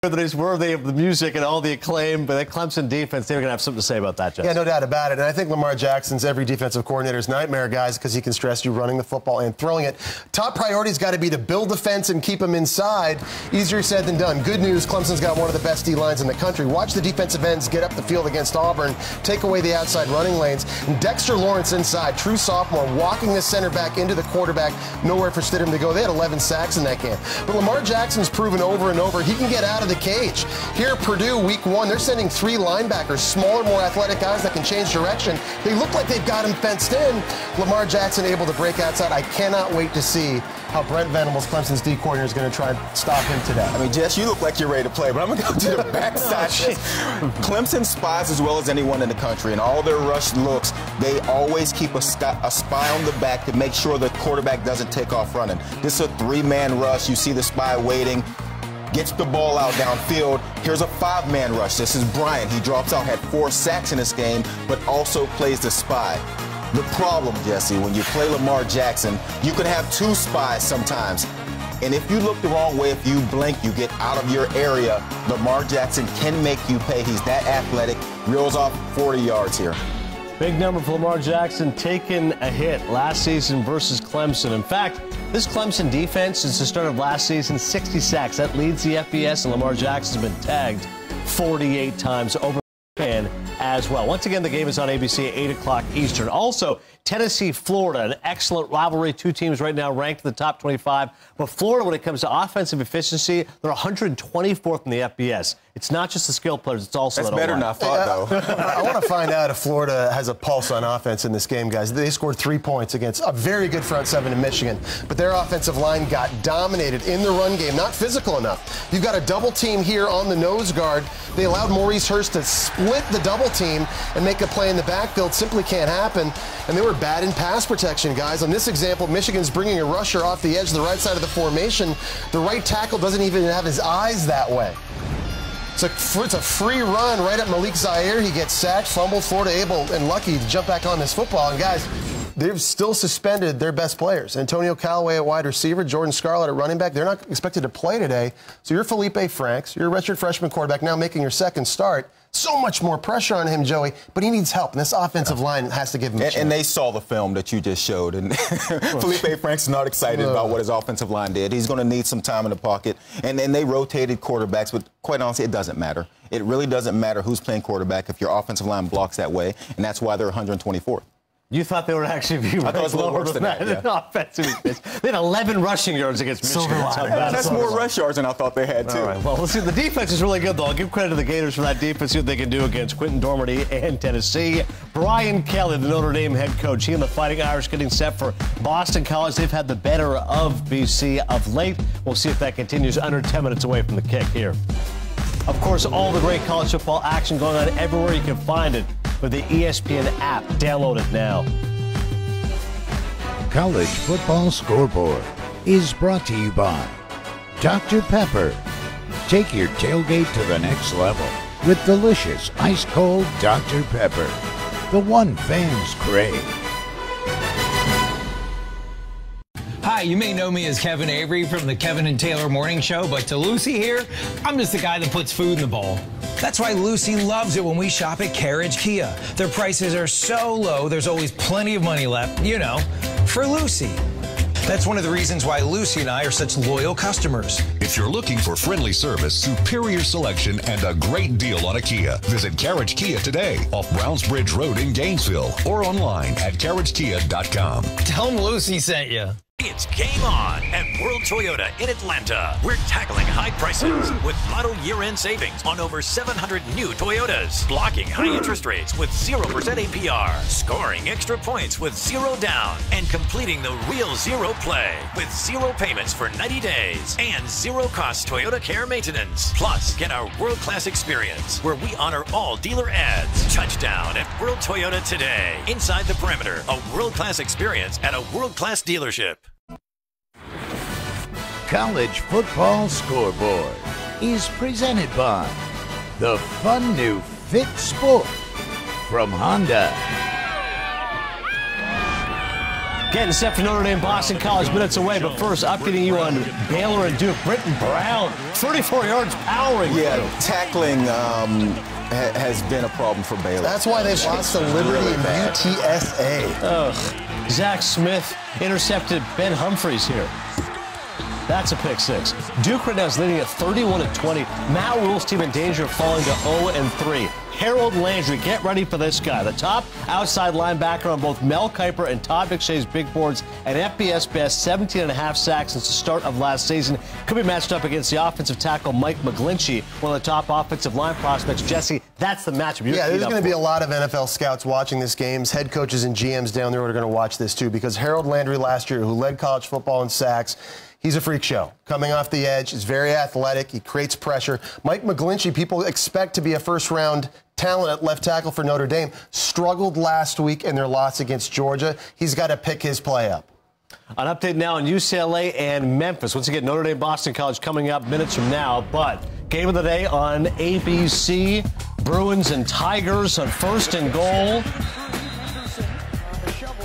that he's worthy of the music and all the acclaim, but that Clemson defense, they're going to have something to say about that, Jesse. Yeah, no doubt about it. And I think Lamar Jackson's every defensive coordinator's nightmare, guys, because he can stress you running the football and throwing it. Top priority's got to be to build defense and keep them inside. Easier said than done. Good news, Clemson's got one of the best D-lines in the country. Watch the defensive ends get up the field against Auburn, take away the outside running lanes. And Dexter Lawrence inside, true sophomore, walking the center back into the quarterback. Nowhere for Stidham to go. They had 11 sacks in that game. But Lamar Jackson's proven over and over he can get out of the cage. Here at Purdue, week 1, they're sending 3 linebackers, smaller, more athletic guys that can change direction. They look like they've got him fenced in. Lamar Jackson able to break outside. I cannot wait to see how Brent Venables, Clemson's D coordinator, is going to try and stop him today. I mean, Jess, you look like you're ready to play, but I'm going to go to the backside. Clemson spies as well as anyone in the country, and all their rush looks, they always keep a spy on the back to make sure the quarterback doesn't take off running. This is a 3-man rush. You see the spy waiting, gets the ball out downfield. Here's a 5-man rush. This is Bryant. He drops out, had 4 sacks in this game, but also plays the spy. The problem, Jesse, when you play Lamar Jackson, you can have 2 spies sometimes. And if you look the wrong way, if you blink, you get out of your area, Lamar Jackson can make you pay. He's that athletic, reels off 40 yards here. Big number for Lamar Jackson, taking a hit last season versus Clemson. In fact, this Clemson defense, since the start of last season, 60 sacks. That leads the FBS, and Lamar Jackson's been tagged 48 times over as well. Once again, the game is on ABC at 8 o'clock Eastern. Also, Tennessee, Florida, an excellent rivalry. 2 teams right now ranked in the top 25. But Florida, when it comes to offensive efficiency, they're 124th in the FBS. It's not just the skill players, it's also That's better than I thought, though. I want to find out if Florida has a pulse on offense in this game, guys. They scored 3 points against a very good front 7 in Michigan, but their offensive line got dominated in the run game, not physical enough. You've got a double team here on the nose guard. They allowed Maurice Hurst to split the double team and make a play in the backfield. Simply can't happen. And they were bad in pass protection, guys. On this example, Michigan's bringing a rusher off the edge of the right side of the formation. The right tackle doesn't even have his eyes that way. It's a free run right at Malik Zaire. He gets sacked, fumbled, Florida able and lucky to jump back on this football. And guys, they've still suspended their best players. Antonio Callaway at wide receiver, Jordan Scarlett at running back. They're not expected to play today. So you're Felipe Franks. You're a redshirt freshman quarterback now making your second start. So much more pressure on him, Joey, but he needs help. And this offensive line has to give him a chance. And they saw the film that you just showed. And Felipe Franks is not excited about what his offensive line did. He's going to need some time in the pocket. And they rotated quarterbacks, but quite honestly, it doesn't matter. It really doesn't matter who's playing quarterback if your offensive line blocks that way, and that's why they're 124th. You thought they would actually be lower than that. Offensive. They had 11 rushing yards against Michigan. That's more rush yards than I thought they had, too. All right. Well, let's see. The defense is really good, though. I'll give credit to the Gators for that defense. See what they can do against Quentin Dormady and Tennessee. Brian Kelly, the Notre Dame head coach, he and the Fighting Irish getting set for Boston College. They've had the better of BC of late. We'll see if that continues. Under 10 minutes away from the kick here. Of course, all the great college football action going on everywhere you can find it with the ESPN app. Download it now. College Football Scoreboard is brought to you by Dr. Pepper. Take your tailgate to the next level with delicious ice-cold Dr. Pepper, the one fans crave. Hi, you may know me as Kevin Avery from the Kevin and Taylor Morning Show, but to Lucy here, I'm just the guy that puts food in the bowl. That's why Lucy loves it when we shop at Carriage Kia. Their prices are so low, there's always plenty of money left, you know, for Lucy. That's one of the reasons why Lucy and I are such loyal customers. If you're looking for friendly service, superior selection, and a great deal on a Kia, visit Carriage Kia today off Brownsbridge Road in Gainesville or online at carriagekia.com. Tell them Lucy sent you. It's game on at World Toyota in Atlanta. We're tackling high prices with model year-end savings on over 700 new Toyotas, blocking high interest rates with 0% APR, scoring extra points with 0 down, and completing the real zero play with 0 payments for 90 days and 0 cost Toyota Care maintenance. Plus, get our world-class experience where we honor all dealer ads. Touchdown at World Toyota today. Inside the perimeter, a world-class experience at a world-class dealership. College Football Scoreboard is presented by the fun new Fit Sport from Honda. Getting set for Notre Dame, Boston College, minutes away. But first, updating you on Baylor and Duke. Britton Brown, 34 yards powering. Yeah, tackling has been a problem for Baylor. That's why they've lost to Liberty and UTSA. Ugh. Zach Smith intercepted Ben Humphreys here. That's a pick six. Duke right now is leading at 31-20. Matt Rhule's team in danger of falling to 0-3. Harold Landry, get ready for this guy. The top outside linebacker on both Mel Kiper and Todd McShay's big boards, and FBS best 17.5 sacks since the start of last season. Could be matched up against the offensive tackle Mike McGlinchey, one of the top offensive line prospects. Jesse, that's the matchup. Yeah, there's going to be a lot of NFL scouts watching this game. Head coaches and GMs down the road are going to watch this too, because Harold Landry last year, who led college football in sacks, he's a freak show. Coming off the edge, he's very athletic. He creates pressure. Mike McGlinchey, people expect to be a first-round talent at left tackle for Notre Dame, struggled last week in their loss against Georgia. He's got to pick his play up. An update now on UCLA and Memphis. Once again, Notre Dame, Boston College coming up minutes from now. But game of the day on ABC, Bruins and Tigers on 1st and goal.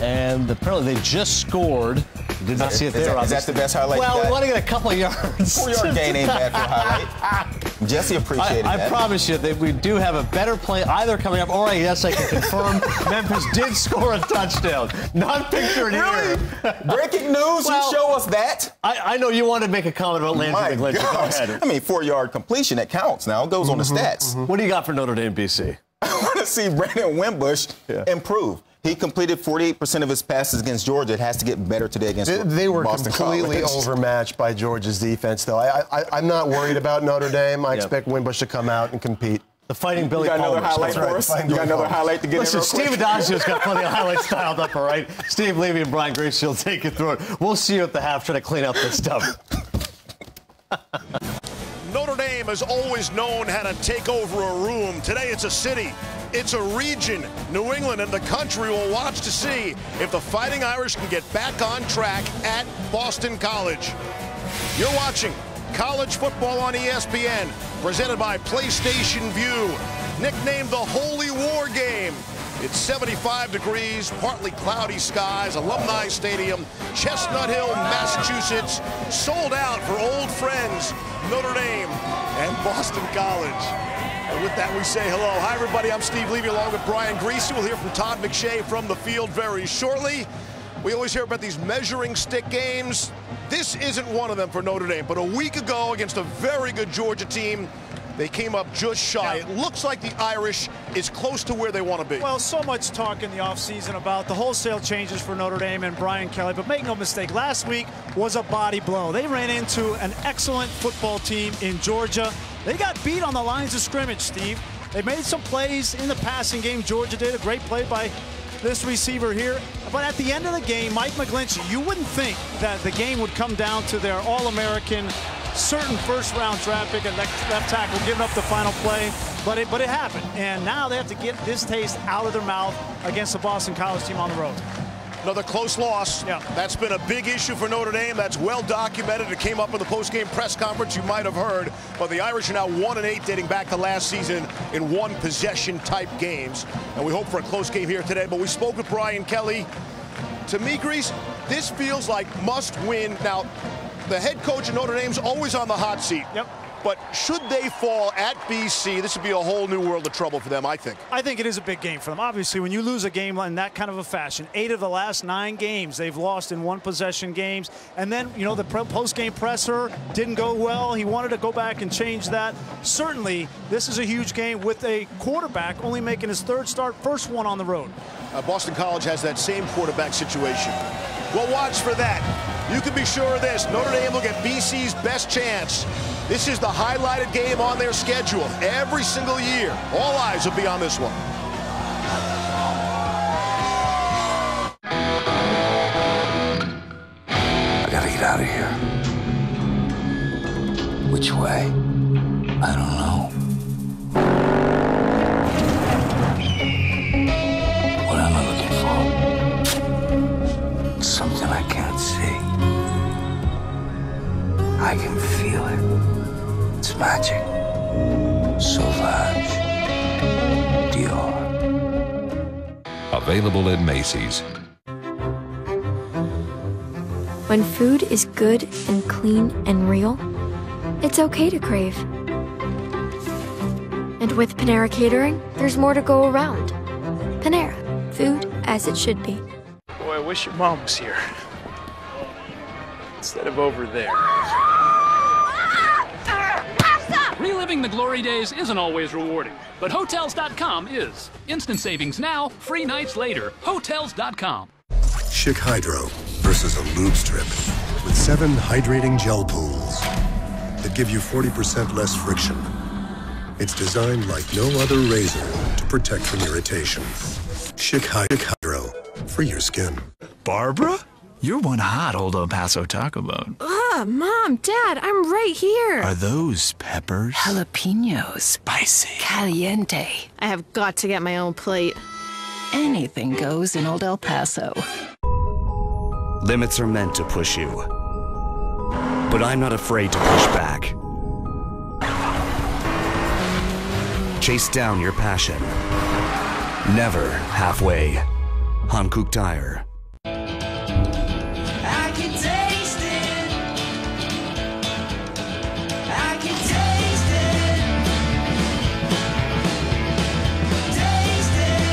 And apparently they just scored. Did not see it there. Is that the best highlight? Well, we want to get a couple of yards. 4-yard gain ain't bad for a highlight. Jesse appreciated that. I promise you that we do have a better play either coming up, or yes, I can confirm Memphis did score a touchdown. Not pictured here. Breaking news, you show us that. I know you wanted to make a comment about Landry McGlinchey. Go ahead. I mean, 4-yard completion, that counts now. It goes on the stats. What do you got for Notre Dame, BC? I want to see Brandon Wimbush improve. He completed 48% of his passes against Georgia. It has to get better today against Boston College. They were completely overmatched by Georgia's defense, though. I'm not worried about Notre Dame. I expect Wimbush to come out and compete. The Fighting Billy Palmer. You got another highlight for us? You got another highlight to get in real quick? Steve Adazio's got plenty of highlights dialed up, all right? Steve Levy and Brian Grace will take you through it. We'll see you at the half trying to clean up this stuff. Notre Dame has always known how to take over a room. Today it's a city. It's a region. New England and the country will watch to see if the Fighting Irish can get back on track at Boston College. You're watching college football on ESPN, presented by PlayStation Vue, nicknamed the Holy War Game. It's 75 degrees, partly cloudy skies, Alumni Stadium, Chestnut Hill, Massachusetts, sold out for old friends, Notre Dame and Boston College. And with that, we say hello. Hi, everybody. I'm Steve Levy along with Brian Greasy. We'll hear from Todd McShay from the field very shortly. We always hear about these measuring stick games. This isn't one of them for Notre Dame, but a week ago against a very good Georgia team, they came up just shy. It looks like the Irish is close to where they want to be. Well, so much talk in the offseason about the wholesale changes for Notre Dame and Brian Kelly, but make no mistake, last week was a body blow. They ran into an excellent football team in Georgia. They got beat on the lines of scrimmage, Steve. They made some plays in the passing game. Georgia did a great play by this receiver here. But at the end of the game, Mike McGlinchey, you wouldn't think that the game would come down to their All-American, certain first-round draft pick and left tackle giving up the final play, but it happened. And now they have to get this taste out of their mouth against the Boston College team on the road. Another close loss. Yeah. That's been a big issue for Notre Dame. That's well documented. It came up in the post-game press conference, you might have heard. But the Irish are now 1-8 dating back to last season in one-possession type games. And we hope for a close game here today. But we spoke with Brian Kelly. To me, Grease, this feels like must win. Now, the head coach of Notre Dame's always on the hot seat. Yep. But should they fall at BC, this would be a whole new world of trouble for them, I think. I think it is a big game for them. Obviously, when you lose a game in that kind of a fashion, 8 of the last 9 games they've lost in one-possession games. And then, you know, the post-game presser didn't go well. He wanted to go back and change that. Certainly, this is a huge game with a quarterback only making his 3rd start, first one on the road. Boston College has that same quarterback situation. We'll watch for that. You can be sure of this. Notre Dame will get BC's best chance. This is the highlighted game on their schedule every single year. All eyes will be on this one. I gotta get out of here. Which way? I don't know. What am I looking for? Something I can't see. I can feel it. It's magic. Sauvage. Dior. Available at Macy's. When food is good and clean and real, it's okay to crave. And with Panera Catering, there's more to go around. Panera, food as it should be. Boy, I wish your mom was here. Instead of over there. Reliving the glory days isn't always rewarding, but Hotels.com is. Instant savings now, free nights later. Hotels.com. Schick Hydro versus a lube strip with 7 hydrating gel pools that give you 40% less friction. It's designed like no other razor to protect from irritation. Schick Hydro for your skin. Barbara? You're one hot old El Paso taco boat. Mom, Dad, I'm right here. Are those peppers? Jalapenos. Spicy. Caliente. I have got to get my own plate. Anything goes in old El Paso. Limits are meant to push you. But I'm not afraid to push back. Chase down your passion. Never halfway. Hankook Tire. I can taste it. I can taste it. Taste it.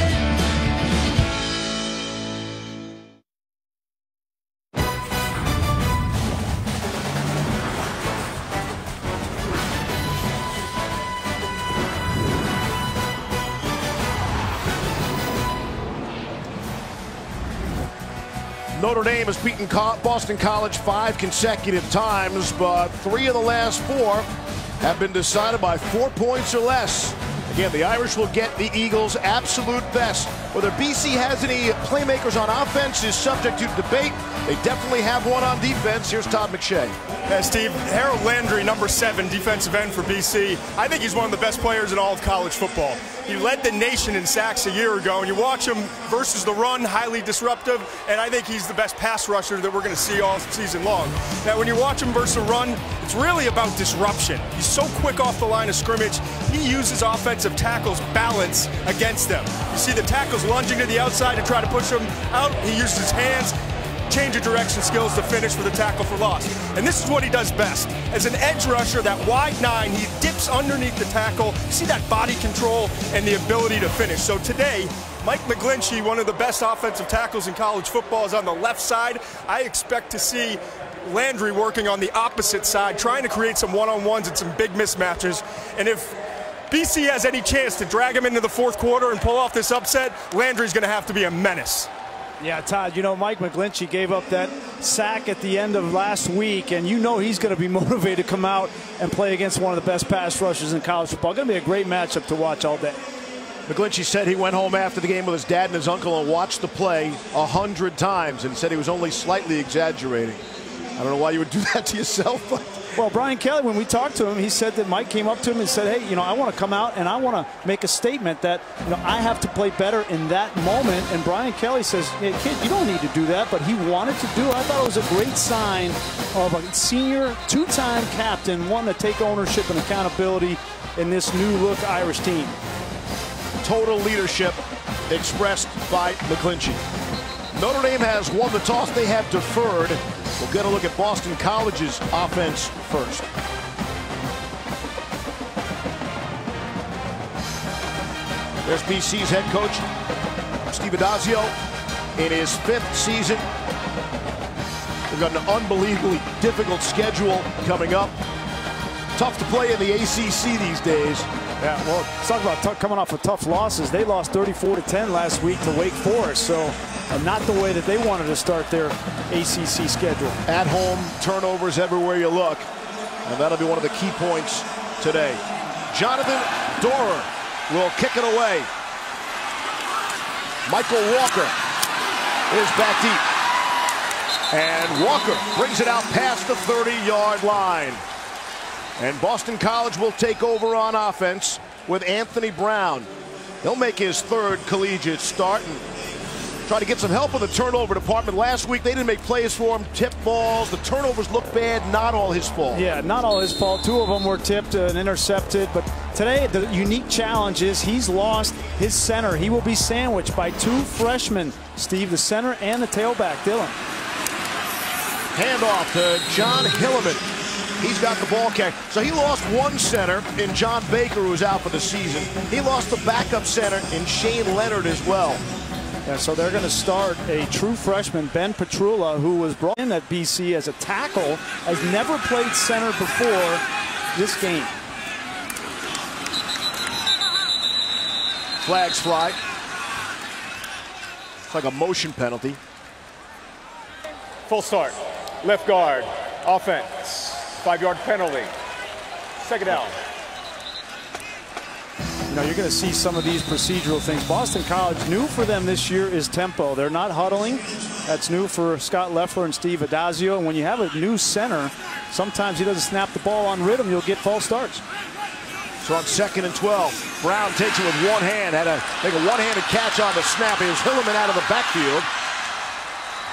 Notre Dame has beaten Boston College 5 consecutive times, but 3 of the last 4 have been decided by 4 points or less. Again, the Irish will get the Eagles' absolute best. Whether BC has any playmakers on offense is subject to debate. They definitely have one on defense. Here's Todd McShay. Yeah, Steve, Harold Landry, number 7, defensive end for BC. I think he's one of the best players in all of college football. He led the nation in sacks a year ago, and you watch him versus the run, highly disruptive, and I think he's the best pass rusher that we're going to see all season long. Now, when you watch him versus the run, it's really about disruption. He's so quick off the line of scrimmage. He uses offensive tackles' balance against them. You see the tackles lunging to the outside to try to push him out. He uses his hands, change of direction skills to finish for the tackle for loss. And this is what he does best. As an edge rusher, that wide 9, he dips underneath the tackle. You see that body control and the ability to finish. So today, Mike McGlinchey, one of the best offensive tackles in college football, is on the left side. I expect to see Landry working on the opposite side, trying to create some one-on-ones and some big mismatches. And if BC has any chance to drag him into the fourth quarter and pull off this upset, Landry's going to have to be a menace. Yeah, Todd, you know, Mike McGlinchey gave up that sack at the end of last week, and you know he's going to be motivated to come out and play against one of the best pass rushers in college football. Going to be a great matchup to watch all day. McGlinchey said he went home after the game with his dad and his uncle and watched the play 100 times and said he was only slightly exaggerating. I don't know why you would do that to yourself, but... Well, Brian Kelly, when we talked to him, he said that Mike came up to him and said, hey, you know, I want to come out and I want to make a statement that, you know, I have to play better in that moment. And Brian Kelly says, hey, kid, you don't need to do that, but he wanted to do it. I thought it was a great sign of a senior, 2-time captain wanting to take ownership and accountability in this new-look Irish team. Total leadership expressed by McGlinchey. Notre Dame has won the toss. They have deferred. We'll get a look at Boston College's offense first. There's BC's head coach, Steve Addazio, in his 5th season. They've got an unbelievably difficult schedule coming up. Tough to play in the ACC these days. Yeah, well, let's talk about coming off of tough losses. They lost 34-10 last week to Wake Forest, so not the way that they wanted to start their ACC schedule. At home, turnovers everywhere you look, and that'll be one of the key points today. Jonathan Doerer will kick it away. Michael Walker is back deep. And Walker brings it out past the 30-yard line. And Boston College will take over on offense with Anthony Brown. He'll make his 3rd collegiate start and try to get some help in the turnover department. Last week, they didn't make plays for him, tipped balls. The turnovers look bad, not all his fault. Yeah, not all his fault. 2 of them were tipped and intercepted. But today, the unique challenge is he's lost his center. He will be sandwiched by 2 freshmen, Steve, the center and the tailback, Dylan. Handoff to John Hilliman. He's got the ball carrier. So he lost one center in John Baker, who was out for the season. He lost the backup center in Shane Leonard as well. Yeah, so they're going to start a true freshman, Ben Petrula, who was brought in at BC as a tackle, has never played center before this game. Flags fly. It's like a motion penalty. Full start. Left guard. Offense. 5-yard penalty. Second down. You know, you're going to see some of these procedural things. Boston College, new for them this year is tempo. They're not huddling. That's new for Scott Loeffler and Steve Adazio. And when you have a new center, sometimes he doesn't snap the ball on rhythm. You'll get false starts. So on 2nd and 12, Brown takes it with one hand. Had to make a one-handed catch on the snap. Here's Hilliman out of the backfield.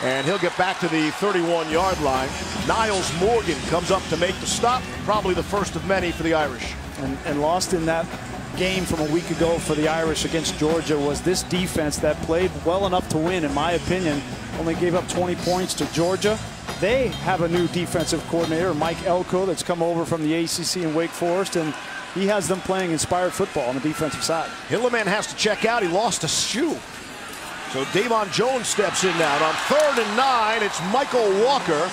And he'll get back to the 31-yard line. Niles Morgan comes up to make the stop. Probably the first of many for the Irish. And lost in that game from a week ago for the Irish against Georgia was this defense that played well enough to win, in my opinion. Only gave up 20 points to Georgia. They have a new defensive coordinator, Mike Elko, that's come over from the ACC in Wake Forest, and he has them playing inspired football on the defensive side. Hilliman has to check out. He lost a shoe. So Davon Jones steps in now. And on 3rd and 9, it's Michael Walker.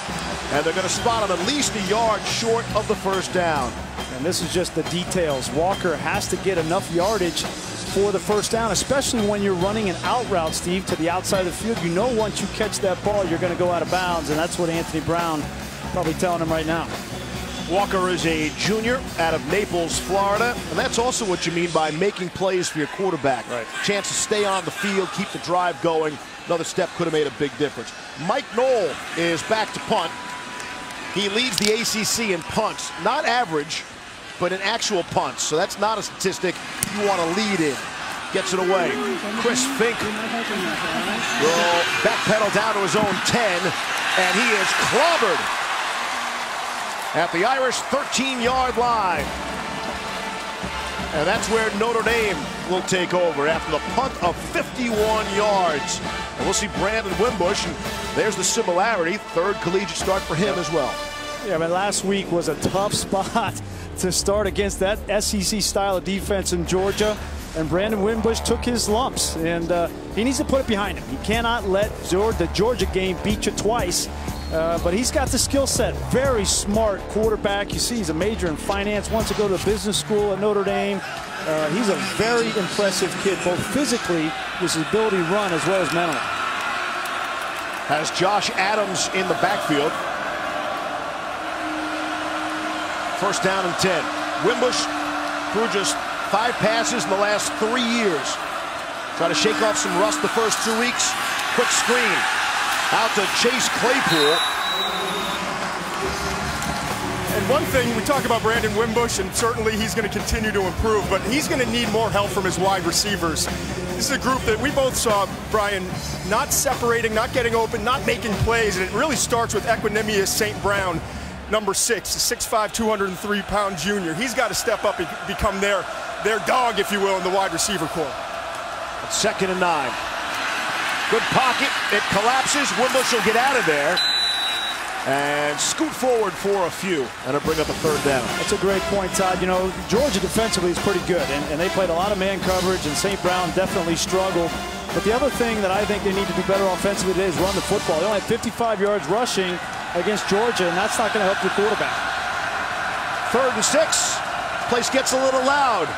And they're going to spot him at least a yard short of the first down. And this is just the details. Walker has to get enough yardage for the first down, especially when you're running an out route, Steve, to the outside of the field. You know once you catch that ball, you're going to go out of bounds, and that's what Anthony Brown probably telling him right now. Walker is a junior out of Naples, Florida, and that's also what you mean by making plays for your quarterback. Right. Chance to stay on the field, keep the drive going. Another step could have made a big difference. Mike Knoll is back to punt. He leads the ACC in punts. Not average, but in actual punts. So that's not a statistic you want to lead in. Gets it away. Chris Fink will backpedal down to his own 10, and he is clobbered at the Irish 13-yard line. And that's where Notre Dame will take over after the punt of 51 yards. And we'll see Brandon Wimbush, and there's the similarity. 3rd collegiate start for him as well. Yeah, but last week was a tough spot to start against that SEC style of defense in Georgia. And Brandon Wimbush took his lumps, and he needs to put it behind him. He cannot let the Georgia game beat you twice. But he's got the skill set. Very smart quarterback. You see, he's a major in finance. Wants to go to business school at Notre Dame. He's a very impressive kid, both physically, with his ability to run, as well as mentally. Has Josh Adams in the backfield. 1st down and 10. Wimbush threw just 5 passes in the last 3 years. Try to shake off some rust the first 2 weeks. Quick screen. Out to Chase Claypool. And one thing, we talk about Brandon Wimbush, and certainly he's going to continue to improve, but he's going to need more help from his wide receivers. This is a group that we both saw, Brian, not separating, not getting open, not making plays, and it really starts with Equanimeous St. Brown, number 6, a 6'5", 203-pound junior. He's got to step up and become their dog, if you will, in the wide receiver corps. 2nd and 9. Good pocket. It collapses. Wimbush will get out of there and scoot forward for a few, and it'll bring up a 3rd down. That's a great point, Todd. You know, Georgia defensively is pretty good, and they played a lot of man coverage, and St. Brown definitely struggled. But the other thing that I think they need to do better offensively today is run the football. They only had 55 yards rushing against Georgia, and that's not going to help your quarterback. 3rd and 6. Place gets a little loud.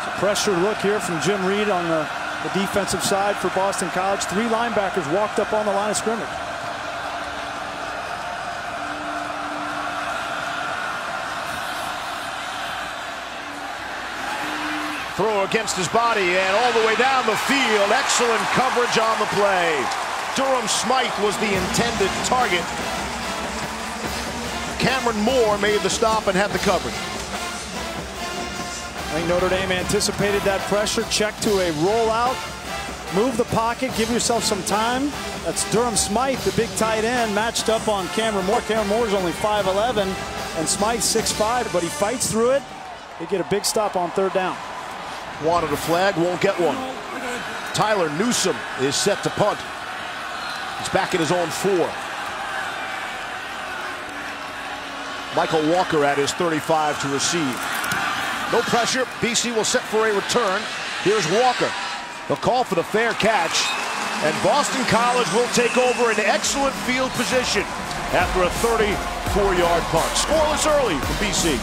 It's a pressure look here from Jim Reed on the defensive side for Boston College. 3 linebackers walked up on the line of scrimmage. Throw against his body and all the way down the field. Excellent coverage on the play. Durham Smythe was the intended target. Cameron Moore made the stop and had the coverage. I think Notre Dame anticipated that pressure, check to a rollout, move the pocket, give yourself some time. That's Durham Smythe, the big tight end, matched up on Cameron Moore. Cameron Moore's only 5'11", and Smythe 6'5", but he fights through it. They get a big stop on 3rd down. Wanted a flag, won't get one. Tyler Newsome is set to punt. He's back in his own 4. Michael Walker at his 35 to receive. No pressure. BC will set for a return. Here's Walker. He'll call for the fair catch. And Boston College will take over an excellent field position after a 34-yard punt. Scoreless early for BC.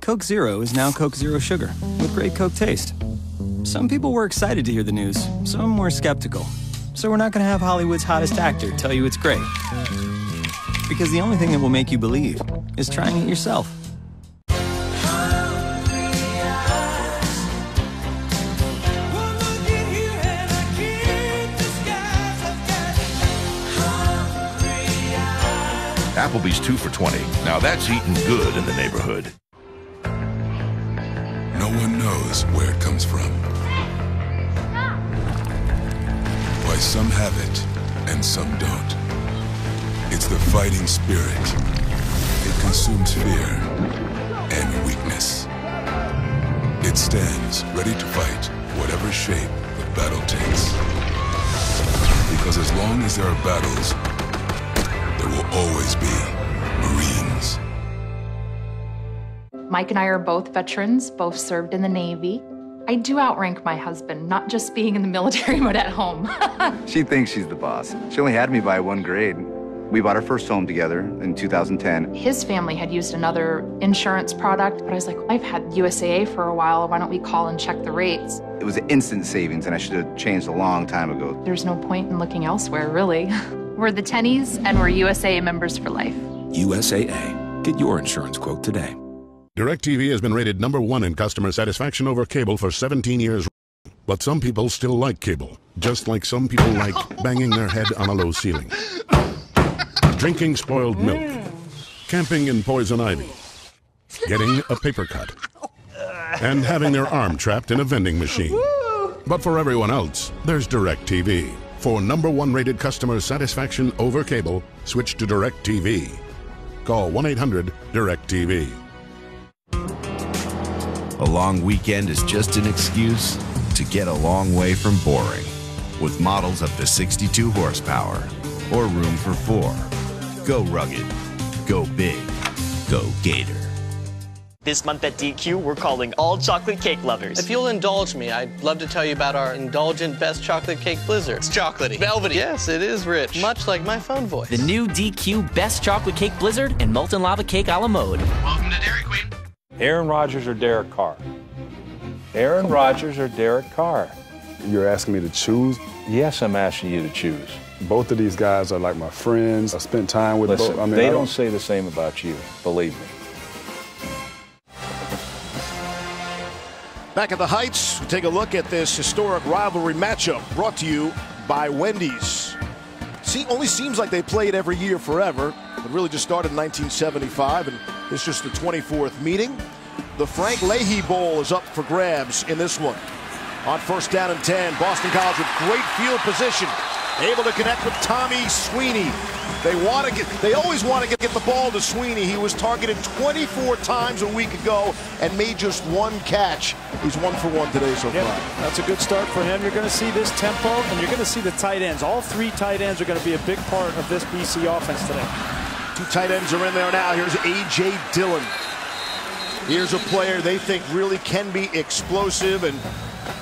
Coke Zero is now Coke Zero Sugar, with great Coke taste. Some people were excited to hear the news, some were skeptical. So we're not going to have Hollywood's hottest actor tell you it's great. Because the only thing that will make you believe is trying it yourself. Applebee's 2 for $20. Now that's eating good in the neighborhood. No one knows where it comes from. Why some have it and some don't. It's the fighting spirit. It consumes fear and weakness. It stands ready to fight whatever shape the battle takes. Because as long as there are battles, there will always be Marines. Mike and I are both veterans, both served in the Navy. I do outrank my husband, not just being in the military, but at home. She thinks she's the boss. She only had me by 1 grade. We bought our first home together in 2010. His family had used another insurance product, but I was like, I've had USAA for a while. Why don't we call and check the rates? It was an instant savings, and I should have changed a long time ago. There's no point in looking elsewhere, really. We're the Tennies, and we're USAA members for life. USAA. Get your insurance quote today. DirecTV has been rated #1 in customer satisfaction over cable for 17 years. But some people still like cable, just like some people like banging their head on a low ceiling, drinking spoiled milk, camping in poison ivy, getting a paper cut, and having their arm trapped in a vending machine. But for everyone else, there's DirecTV. For #1 rated customer satisfaction over cable, switch to DirecTV. Call 1-800-DirecTV. A long weekend is just an excuse to get a long way from boring. With models up to 62 horsepower or room for 4. Go rugged. Go big. Go Gator. This month at DQ, we're calling all chocolate cake lovers. If you'll indulge me, I'd love to tell you about our indulgent best chocolate cake blizzard. It's chocolatey. Velvety. Yes, it is rich. Much like my phone voice. The new DQ Best Chocolate Cake Blizzard and Molten Lava Cake a la mode. Welcome to Dairy Queen. Aaron Rodgers or Derek Carr? Aaron Rodgers or Derek Carr? You're asking me to choose? Yes, I'm asking you to choose. Both of these guys are like my friends. I spent time with Listen, both. I mean, they don't say the same about you, believe me. Back at the Heights, we take a look at this historic rivalry matchup brought to you by Wendy's. Only seems like they played every year forever. It really just started in 1975, and it's just the 24th meeting. The Frank Leahy Bowl is up for grabs in this one. On 1st down and 10, Boston College with great field position, able to connect with Tommy Sweeney. They always want to get the ball to Sweeney. He was targeted 24 times a week ago and made just 1 catch. He's 1 for 1 today so far. That's a good start for him. You're going to see this tempo, and you're going to see the tight ends. All 3 tight ends are going to be a big part of this BC offense today. 2 tight ends are in there now. Here's A.J. Dillon. Here's a player they think really can be explosive, and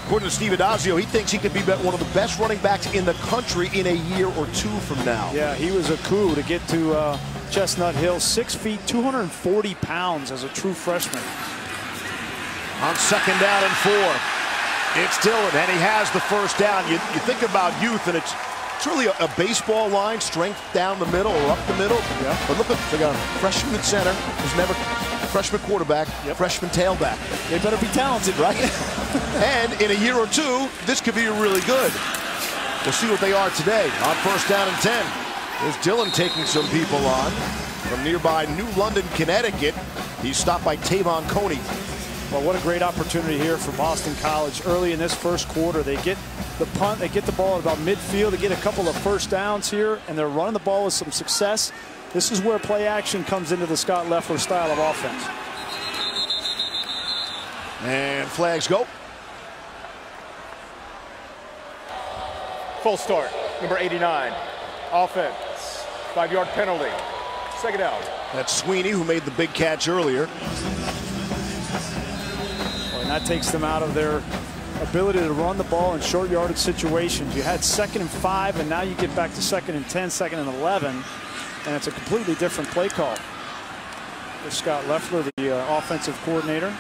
according to Steve Adazio, he thinks he could be one of the best running backs in the country in a year or 2 from now. Yeah, he was a coup to get to Chestnut Hill. 6 feet, 240 pounds as a true freshman. On 2nd down and 4, it's Dillon, and he has the 1st down. You think about youth, and it's really a baseball line, strength down the middle or up the middle. Yeah. But look, they got a freshman at center who's never freshman quarterback, freshman tailback. They better be talented, right? And in a year or 2, this could be really good. We'll see what they are today. On 1st down and 10, there's Dillon taking some people on from nearby New London, Connecticut. He's stopped by Tavon Coney. Well, what a great opportunity here for Boston College. Early in this first quarter, they get the punt, they get the ball at about midfield, they get a couple of 1st downs here, and they're running the ball with some success. This is where play action comes into the Scott Loeffler style of offense. And flags go. Full start. Number 89. Offense. 5-yard penalty. Second down. That's Sweeney who made the big catch earlier. Well, and that takes them out of their ability to run the ball in short yardage situations. You had 2nd and 5, and now you get back to 2nd and 10, 2nd and 11, and it's a completely different play call. There's Scott Loeffler, the offensive coordinator.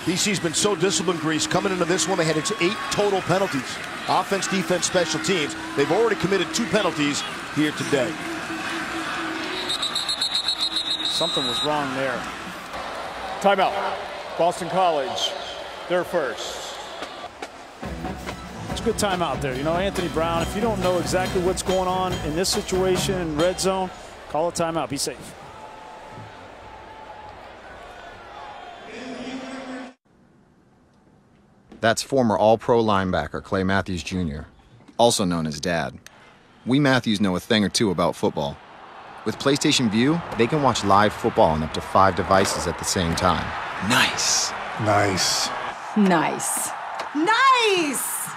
BC's been so disciplined, Grease. Coming into this one, they had 8 total penalties. Offense, defense, special teams. They've already committed 2 penalties here today. Something was wrong there. Timeout. Boston College, they're first. It's a good timeout there. You know, Anthony Brown, if you don't know exactly what's going on in this situation in red zone, call a timeout. Be safe. That's former All-Pro linebacker Clay Matthews Jr., also known as Dad. We Matthews know a thing or two about football. With PlayStation Vue, they can watch live football on up to 5 devices at the same time. Nice. Nice. Nice. Nice!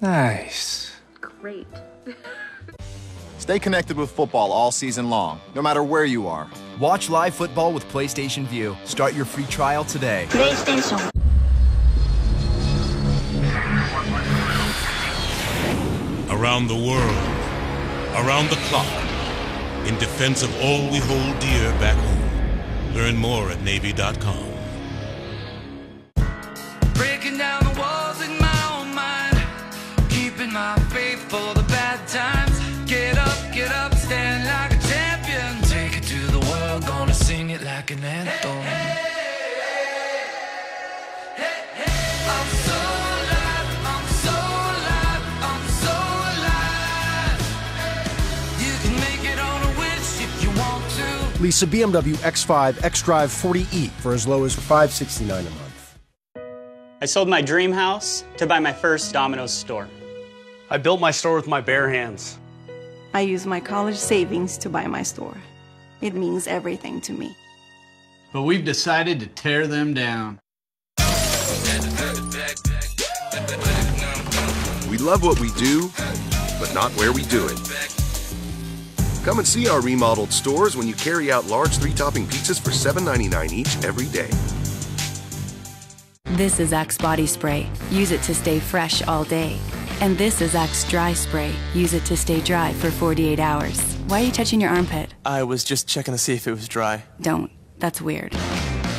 Nice. Great. Stay connected with football all season long, no matter where you are. Watch live football with PlayStation Vue. Start your free trial today. PlayStation. Around the world, around the clock, in defense of all we hold dear back home. Learn more at Navy.com. Breaking down the walls in my own mind, keeping my faith for the bad times. Get up, stand like a champion. Take it to the world, gonna sing it like an anthem. I'm so alive, I'm so alive, I'm so alive. You can make it on a wish if you want to. Lease a BMW X5 xDrive 40e for as low as $569 a month. I sold my dream house to buy my first Domino's store. I built my store with my bare hands. I use my college savings to buy my store. It means everything to me. But we've decided to tear them down. We love what we do, but not where we do it. Come and see our remodeled stores when you carry out large 3-topping pizzas for $7.99 each every day. This is Axe Body Spray. Use it to stay fresh all day. And this is Axe Dry Spray. Use it to stay dry for 48 hours. Why are you touching your armpit? I was just checking to see if it was dry. Don't. That's weird.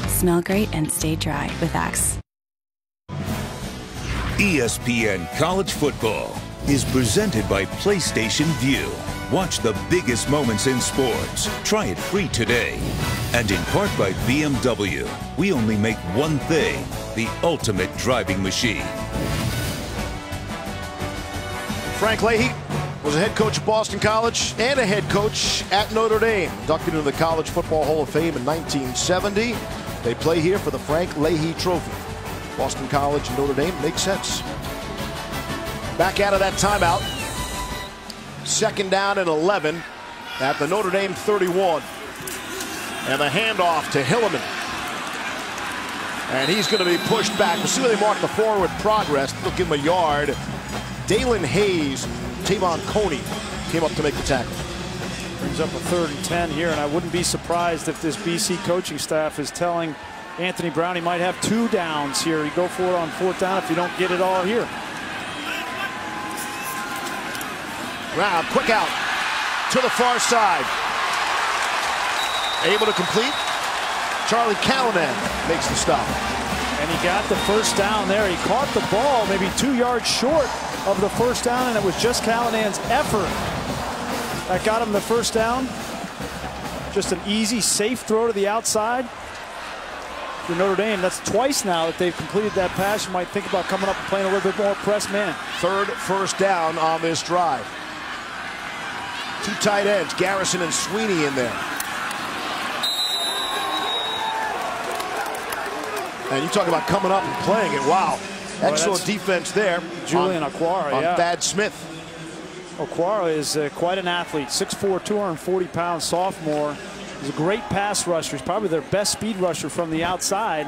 Smell great and stay dry with Axe. ESPN College Football is presented by PlayStation Vue. Watch the biggest moments in sports. Try it free today. And in part by BMW, we only make one thing, the ultimate driving machine. Frank Leahy was a head coach at Boston College and a head coach at Notre Dame. Inducted into the College Football Hall of Fame in 1970. They play here for the Frank Leahy Trophy. Boston College and Notre Dame makes sense. Back out of that timeout. 2nd down and 11 at the Notre Dame 31. And the handoff to Hilliman. And he's going to be pushed back. We'll see where they mark the forward progress. They'll give him a yard. Dalen Hayes, Tavon Coney came up to make the tackle. Brings up a 3rd and 10 here, and I wouldn't be surprised if this BC coaching staff is telling Anthony Brown he might have 2 downs here. You go for it on 4th down if you don't get it all here. Wow, quick out to the far side. Able to complete. Charlie Callanan makes the stop. And he got the 1st down there. He caught the ball maybe 2 yards short of the 1st down, and it was just Callanan's effort that got him the 1st down. Just an easy, safe throw to the outside. For Notre Dame, that's twice now that they've completed that pass. You might think about coming up and playing a little bit more press man. 3rd 1st down on this drive. 2 tight ends, Garrison and Sweeney in there. And you talk about coming up and playing it. Wow. Excellent defense there. Julian Okwara, on yeah. Thad Smith. Okwara is quite an athlete. 6'4", 240-pound sophomore. He's a great pass rusher. He's probably their best speed rusher from the outside.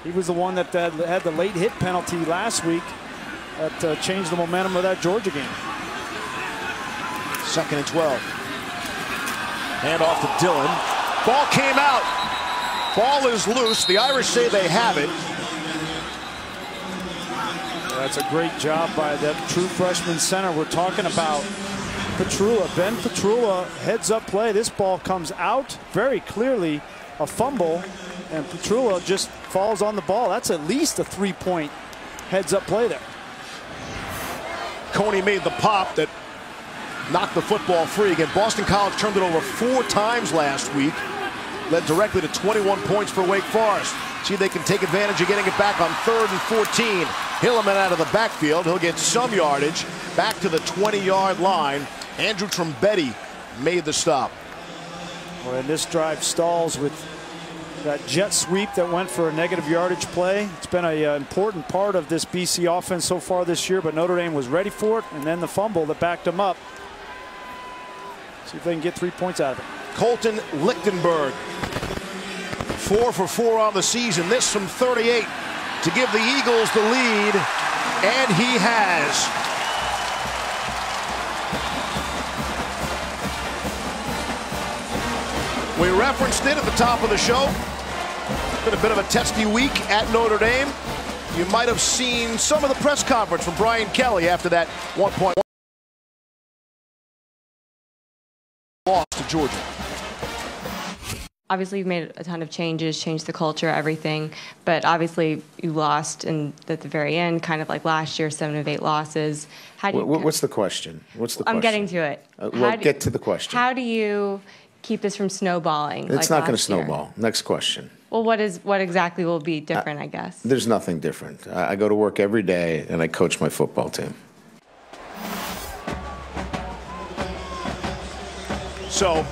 He was the one that had the late hit penalty last week that changed the momentum of that Georgia game. 2nd and 12. Hand off to Dillon. Ball came out. Ball is loose. The Irish say they have it. That's a great job by that true freshman center. We're talking about Petrula. Ben Petrula, heads up play. This ball comes out very clearly, a fumble, and Petrula just falls on the ball. That's at least a 3-point heads up play there. Coney made the pop that knocked the football free. Again, Boston College turned it over 4 times last week. Led directly to 21 points for Wake Forest. See if they can take advantage of getting it back on 3rd and 14. Hilleman out of the backfield. He'll get some yardage back to the 20-yard line. Andrew Trombetti made the stop. Well, and this drive stalls with that jet sweep that went for a negative yardage play. It's been an important part of this BC offense so far this year, but Notre Dame was ready for it, and then the fumble that backed them up. See if they can get 3 points out of it. Colton Lichtenberg, 4 for 4 on the season. This from 38 to give the Eagles the lead, and he has. We referenced it at the top of the show. It's been a bit of a testy week at Notre Dame. You might have seen some of the press conference from Brian Kelly after that 1-point loss to Georgia. Obviously, you've made a ton of changes, changed the culture, everything. But obviously, you lost at the very end, kind of like last year, 7 of 8 losses. How do you, what's the question? What's the question? I'm getting to it. Well, get to the question. How do you keep this from snowballing? It's not going to snowball. Next question. Well, what exactly will be different, I guess? There's nothing different. I go to work every day, and I coach my football team. So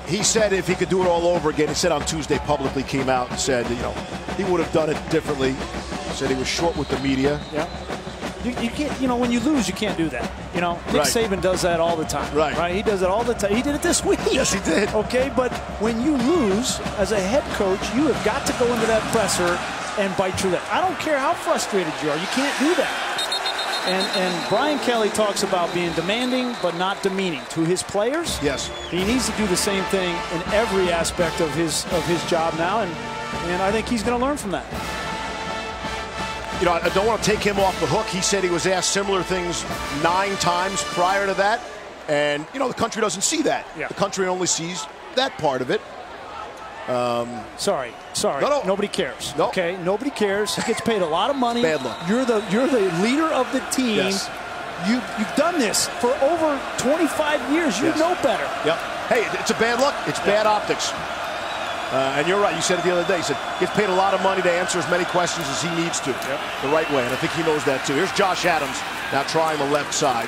he said if he could do it all over again, he said on Tuesday publicly, came out and said, you know, he would have done it differently. Said he was short with the media. Yeah. You can't, you know, when you lose, you can't do that. You know, Nick Saban does that all the time. Right. He does it all the time. He did it this week. Yes, he did. Okay, but when you lose as a head coach, you have got to go into that presser and bite your lip. I don't care how frustrated you are. You can't do that. And Brian Kelly talks about being demanding but not demeaning to his players. Yes. He needs to do the same thing in every aspect of his job now, and I think he's going to learn from that. You know, I don't want to take him off the hook. He said he was asked similar things 9 times prior to that. And, you know, the country doesn't see that. Yeah. The country only sees that part of it. Sorry. No. Nobody cares. No. Okay, nobody cares. He gets paid a lot of money. Bad luck. You're the leader of the team. Yes. You've done this for over 25 years. You know better. Yep. Hey, it's a bad luck. It's bad optics. And you're right. You said it the other day. He said gets paid a lot of money to answer as many questions as he needs to. The right way. And I think he knows that too. Here's Josh Adams now trying the left side.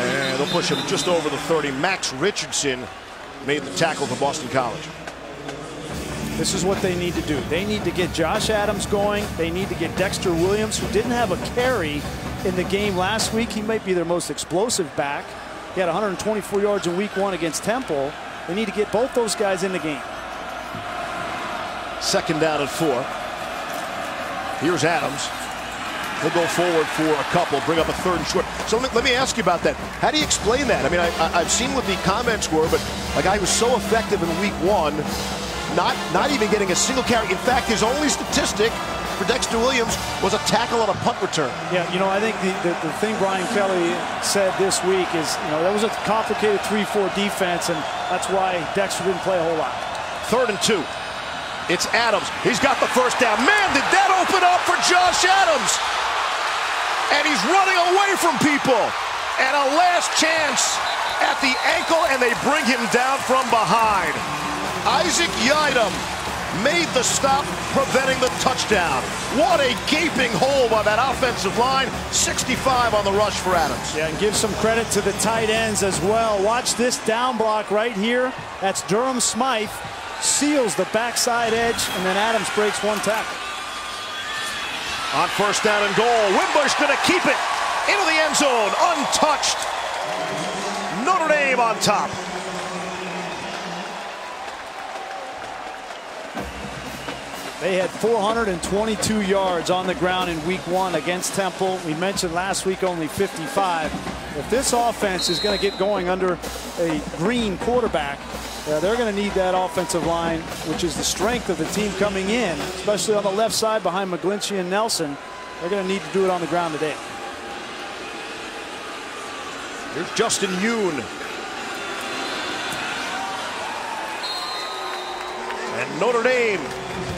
And they'll push him just over the 30. Max Richardson made the tackle for Boston College. This is what they need to do. They need to get Josh Adams going. They need to get Dexter Williams, who didn't have a carry in the game last week. He might be their most explosive back. He had 124 yards in week 1 against Temple. They need to get both those guys in the game. 2nd down and 4. Here's Adams. He'll go forward for a couple, bring up a 3rd and short. So let me ask you about that. How do you explain that? I mean, I've seen what the comments were, but a guy was so effective in week 1, not even getting a single carry. In fact, his only statistic for Dexter Williams was a tackle on a punt return. Yeah, you know, I think the thing Brian Kelly said this week is, you know, that was a complicated 3-4 defense, and that's why Dexter didn't play a whole lot. 3rd and 2. It's Adams. He's got the 1st down. Man, did that open up for Josh Adams. And he's running away from people. And a last chance at the ankle, and they bring him down from behind. Isaac Yiadom made the stop, preventing the touchdown. What a gaping hole by that offensive line. 65 on the rush for Adams. Yeah, and give some credit to the tight ends as well. Watch this down block right here. That's Durham Smythe. Seals the backside edge, and then Adams breaks 1 tackle. On 1st down and goal, Wimbush going to keep it into the end zone, untouched. Notre Dame on top. They had 422 yards on the ground in week 1 against Temple. We mentioned last week only 55. If this offense is going to get going under a green quarterback, they're going to need that offensive line, which is the strength of the team coming in, especially on the left side behind McGlinchey and Nelson. They're going to need to do it on the ground today. Here's Justin Yoon. And Notre Dame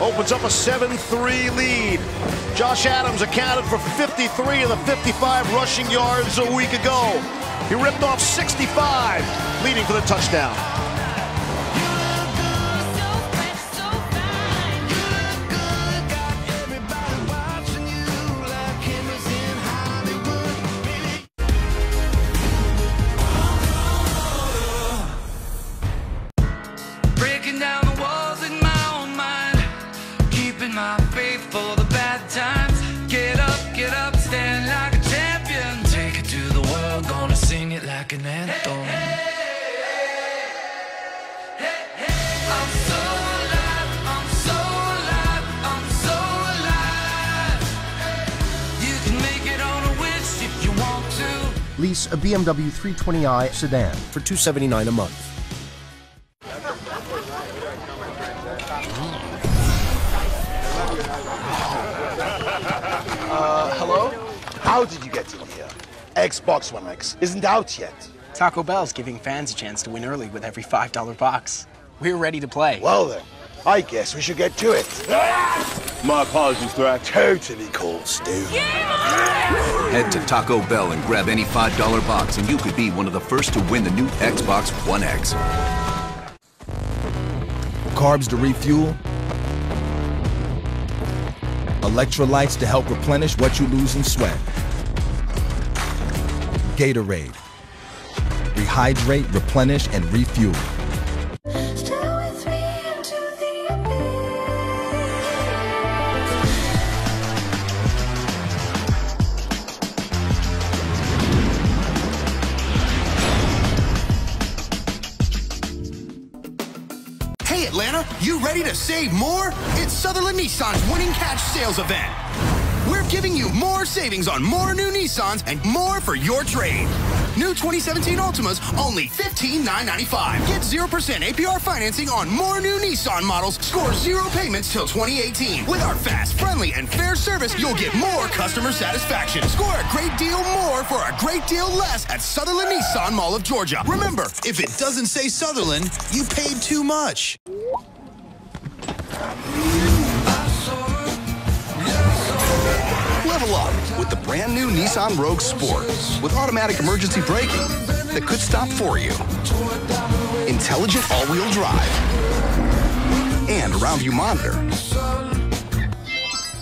opens up a 7-3 lead. Josh Adams accounted for 53 of the 55 rushing yards a week ago. He ripped off 65, leading for the touchdown. Breaking down the walls in my own mind, keeping my faith for the bad times. Get up, stand like a champion. Take it to the world, gonna sing it like an anthem. I'm so alive, I'm so alive, I'm so alive. You can make it on a wish if you want to. Lease a BMW 320i sedan for $279 a month. Hello? How did you get in here? Xbox One X isn't out yet. Taco Bell's giving fans a chance to win early with every $5 box. We're ready to play. Well then, I guess we should get to it. My apologies for that totally cool, Stu. Head to Taco Bell and grab any $5 box and you could be one of the first to win the new Xbox One X. Carbs to refuel. Electrolytes to help replenish what you lose in sweat. Gatorade. Rehydrate, replenish, and refuel. Hey Atlanta, you ready to save more? It's Sutherland Nissan's Winning Catch sales event. We're giving you more savings on more new Nissans and more for your trade. New 2017 Altimas, only $15,995. Get 0% APR financing on more new Nissan models. Score 0 payments till 2018. With our fast, friendly, and fair service, you'll get more customer satisfaction. Score a great deal more for a great deal less at Sutherland Nissan Mall of Georgia. Remember, if it doesn't say Sutherland, you paid too much. Level up with the brand new Nissan Rogue Sport with automatic emergency braking that could stop for you. Intelligent all-wheel drive and around view monitor.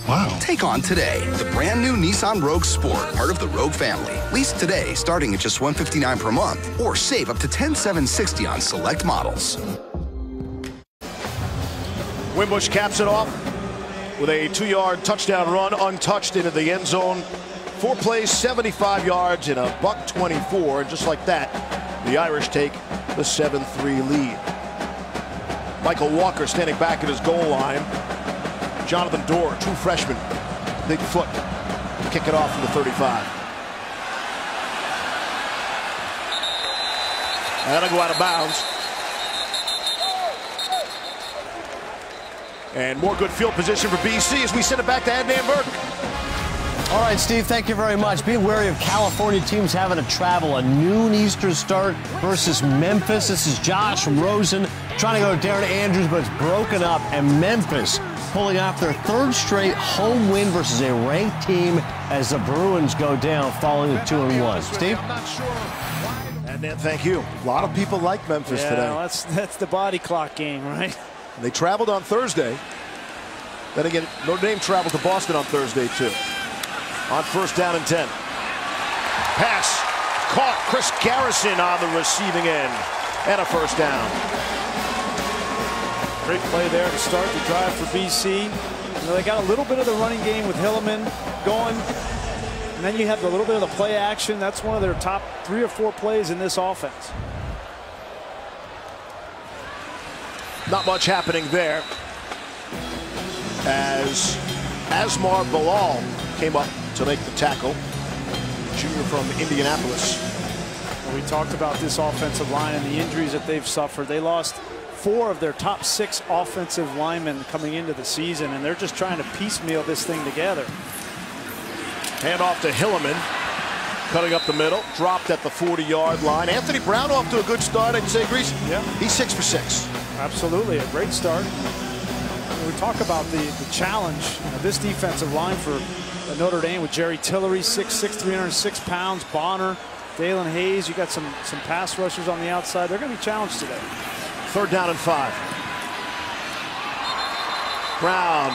Wow. Take on today the brand new Nissan Rogue Sport, part of the Rogue family. Lease today starting at just $159 per month or save up to $10,760 on select models. Wimbush caps it off with a 2-yard touchdown run, untouched into the end zone. 4 plays, 75 yards, and a $124. And just like that, the Irish take the 7-3 lead. Michael Walker standing back at his goal line. Jonathan Dorr, true freshman, big foot, kick it off from the 35. And that'll go out of bounds. And more good field position for BC as we send it back to Adnan Burke. All right, Steve, thank you very much. Be wary of California teams having to travel a noon Eastern start versus Memphis. This is Josh Rosen trying to go to Darren Andrews, but it's broken up. And Memphis pulling off their 3rd straight home win versus a ranked team as the Bruins go down following the 2-1. Steve? Adnan, thank you. A lot of people like Memphis today. That's the body clock game, right? They traveled on Thursday. Then again, Notre Dame traveled to Boston on Thursday, too. On 1st down and 10. Pass caught. Chris Garrison on the receiving end. And a 1st down. Great play there to start the drive for BC. You know, they got a little bit of the running game with Hilliman going. And then you have a little bit of the play action. That's one of their top 3 or 4 plays in this offense. Not much happening there. as Asmar Bilal came up to make the tackle. Junior from Indianapolis. Well, we talked about this offensive line and the injuries that they've suffered. They lost 4 of their top 6 offensive linemen coming into the season, and they're just trying to piecemeal this thing together. Hand off to Hilliman, cutting up the middle, dropped at the 40-yard line. Anthony Brown off to a good start, I'd say, Grease. Yeah. He's 6 for 6. Absolutely, a great start. When we talk about the challenge of this defensive line for Notre Dame with Jerry Tillery, 6'6", 306 pounds, Bonner, Dalen Hayes. You got some pass rushers on the outside. They're going to be challenged today. 3rd down and 5. Brown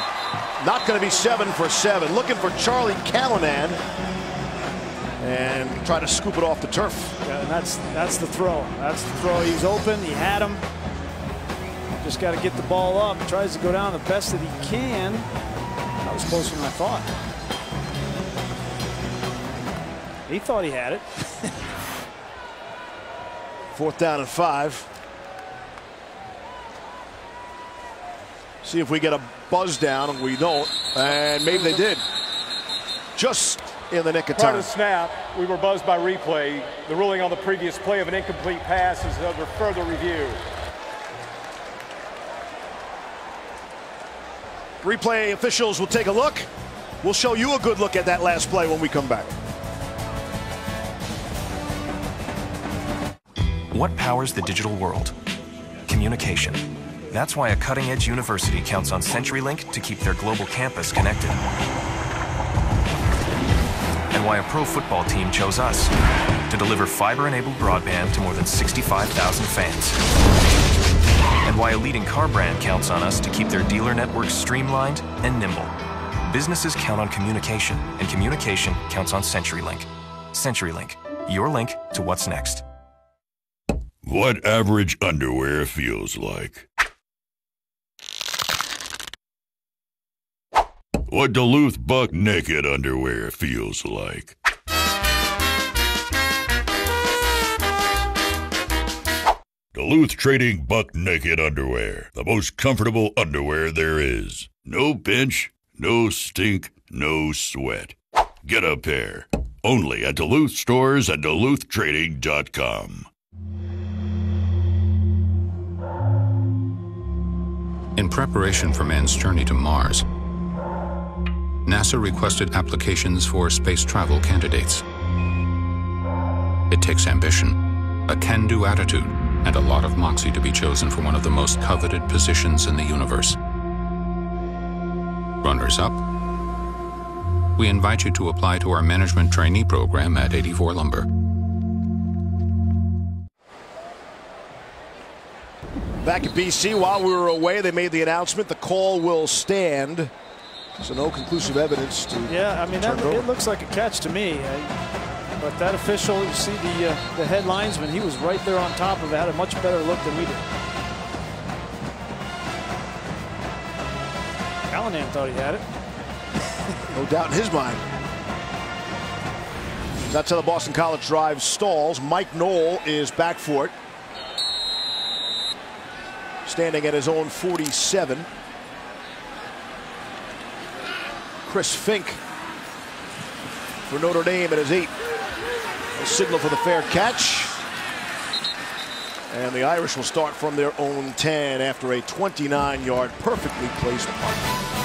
not going to be 7 for 7. Looking for Charlie Callanan and try to scoop it off the turf. Yeah, and that's the throw. That's the throw. He was open. He had him. Just got to get the ball up. Tries to go down the best that he can. That was closer than I thought. He thought he had it. 4th down and 5. See if we get a buzz down, and we don't. And maybe they did. Just in the nick of time. Prior to snap, we were buzzed by replay. The ruling on the previous play of an incomplete pass is under further review. Replay officials will take a look. We'll show you a good look at that last play when we come back. What powers the digital world? Communication. That's why a cutting-edge university counts on CenturyLink to keep their global campus connected. And why a pro football team chose us to deliver fiber-enabled broadband to more than 65,000 fans. And why a leading car brand counts on us to keep their dealer networks streamlined and nimble. Businesses count on communication, and communication counts on CenturyLink. CenturyLink, your link to what's next. What average underwear feels like. What Duluth Buck Naked underwear feels like. Duluth Trading Buck Naked underwear. The most comfortable underwear there is. No pinch, no stink, no sweat. Get a pair. Only at Duluth stores and DuluthTrading.com. In preparation for man's journey to Mars, NASA requested applications for space travel candidates. It takes ambition, a can-do attitude, and a lot of moxie to be chosen for one of the most coveted positions in the universe. Runners-up? We invite you to apply to our management trainee program at 84 Lumber. Back at BC, while we were away, they made the announcement the call will stand. So no conclusive evidence to. Yeah, I mean, it looks like a catch to me. But that official, you see the head linesman, he was right there on top of it, had a much better look than we did. Callanan thought he had it. No doubt in his mind. That's how the Boston College drive stalls. Mike Knoll is back for it. Standing at his own 47. Chris Fink for Notre Dame at his 8. A signal for the fair catch. And the Irish will start from their own 10 after a 29-yard perfectly placed punt.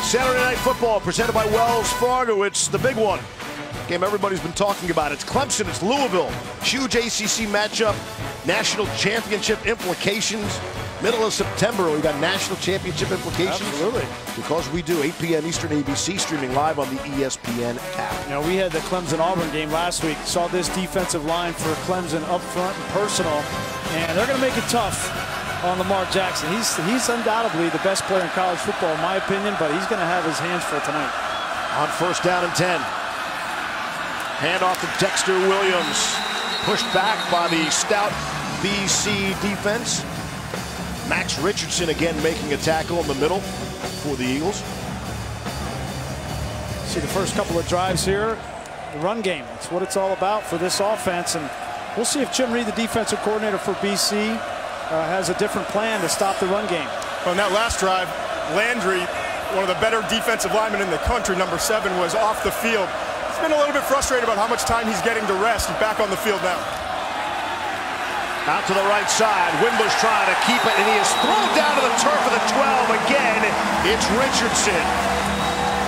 Saturday Night Football presented by Wells Fargo. It's the big one. Game everybody's been talking about. It's Clemson, it's Louisville. Huge ACC matchup. National championship implications. Middle of September, we got national championship implications. Absolutely. Because we do. 8 p.m. Eastern, ABC, streaming live on the ESPN app. You know, we had the Clemson-Auburn game last week. Saw this defensive line for Clemson up front and personal. And they're going to make it tough on Lamar Jackson. He's undoubtedly the best player in college football, in my opinion, but he's going to have his hands full tonight. On 1st down and 10. Handoff to Dexter Williams. Pushed back by the stout BC defense. Max Richardson again making a tackle in the middle for the Eagles. See the first couple of drives here, the run game. That's what it's all about for this offense. And we'll see if Jim Reed, the defensive coordinator for BC, has a different plan to stop the run game. On that last drive, Landry one of the better defensive linemen in the country, number 7, was off the field. He's been a little bit frustrated about how much time he's getting to rest. He's back on the field now. Out to the right side. Wimbush trying to keep it, and he is thrown down to the turf of the 12 again. It's Richardson.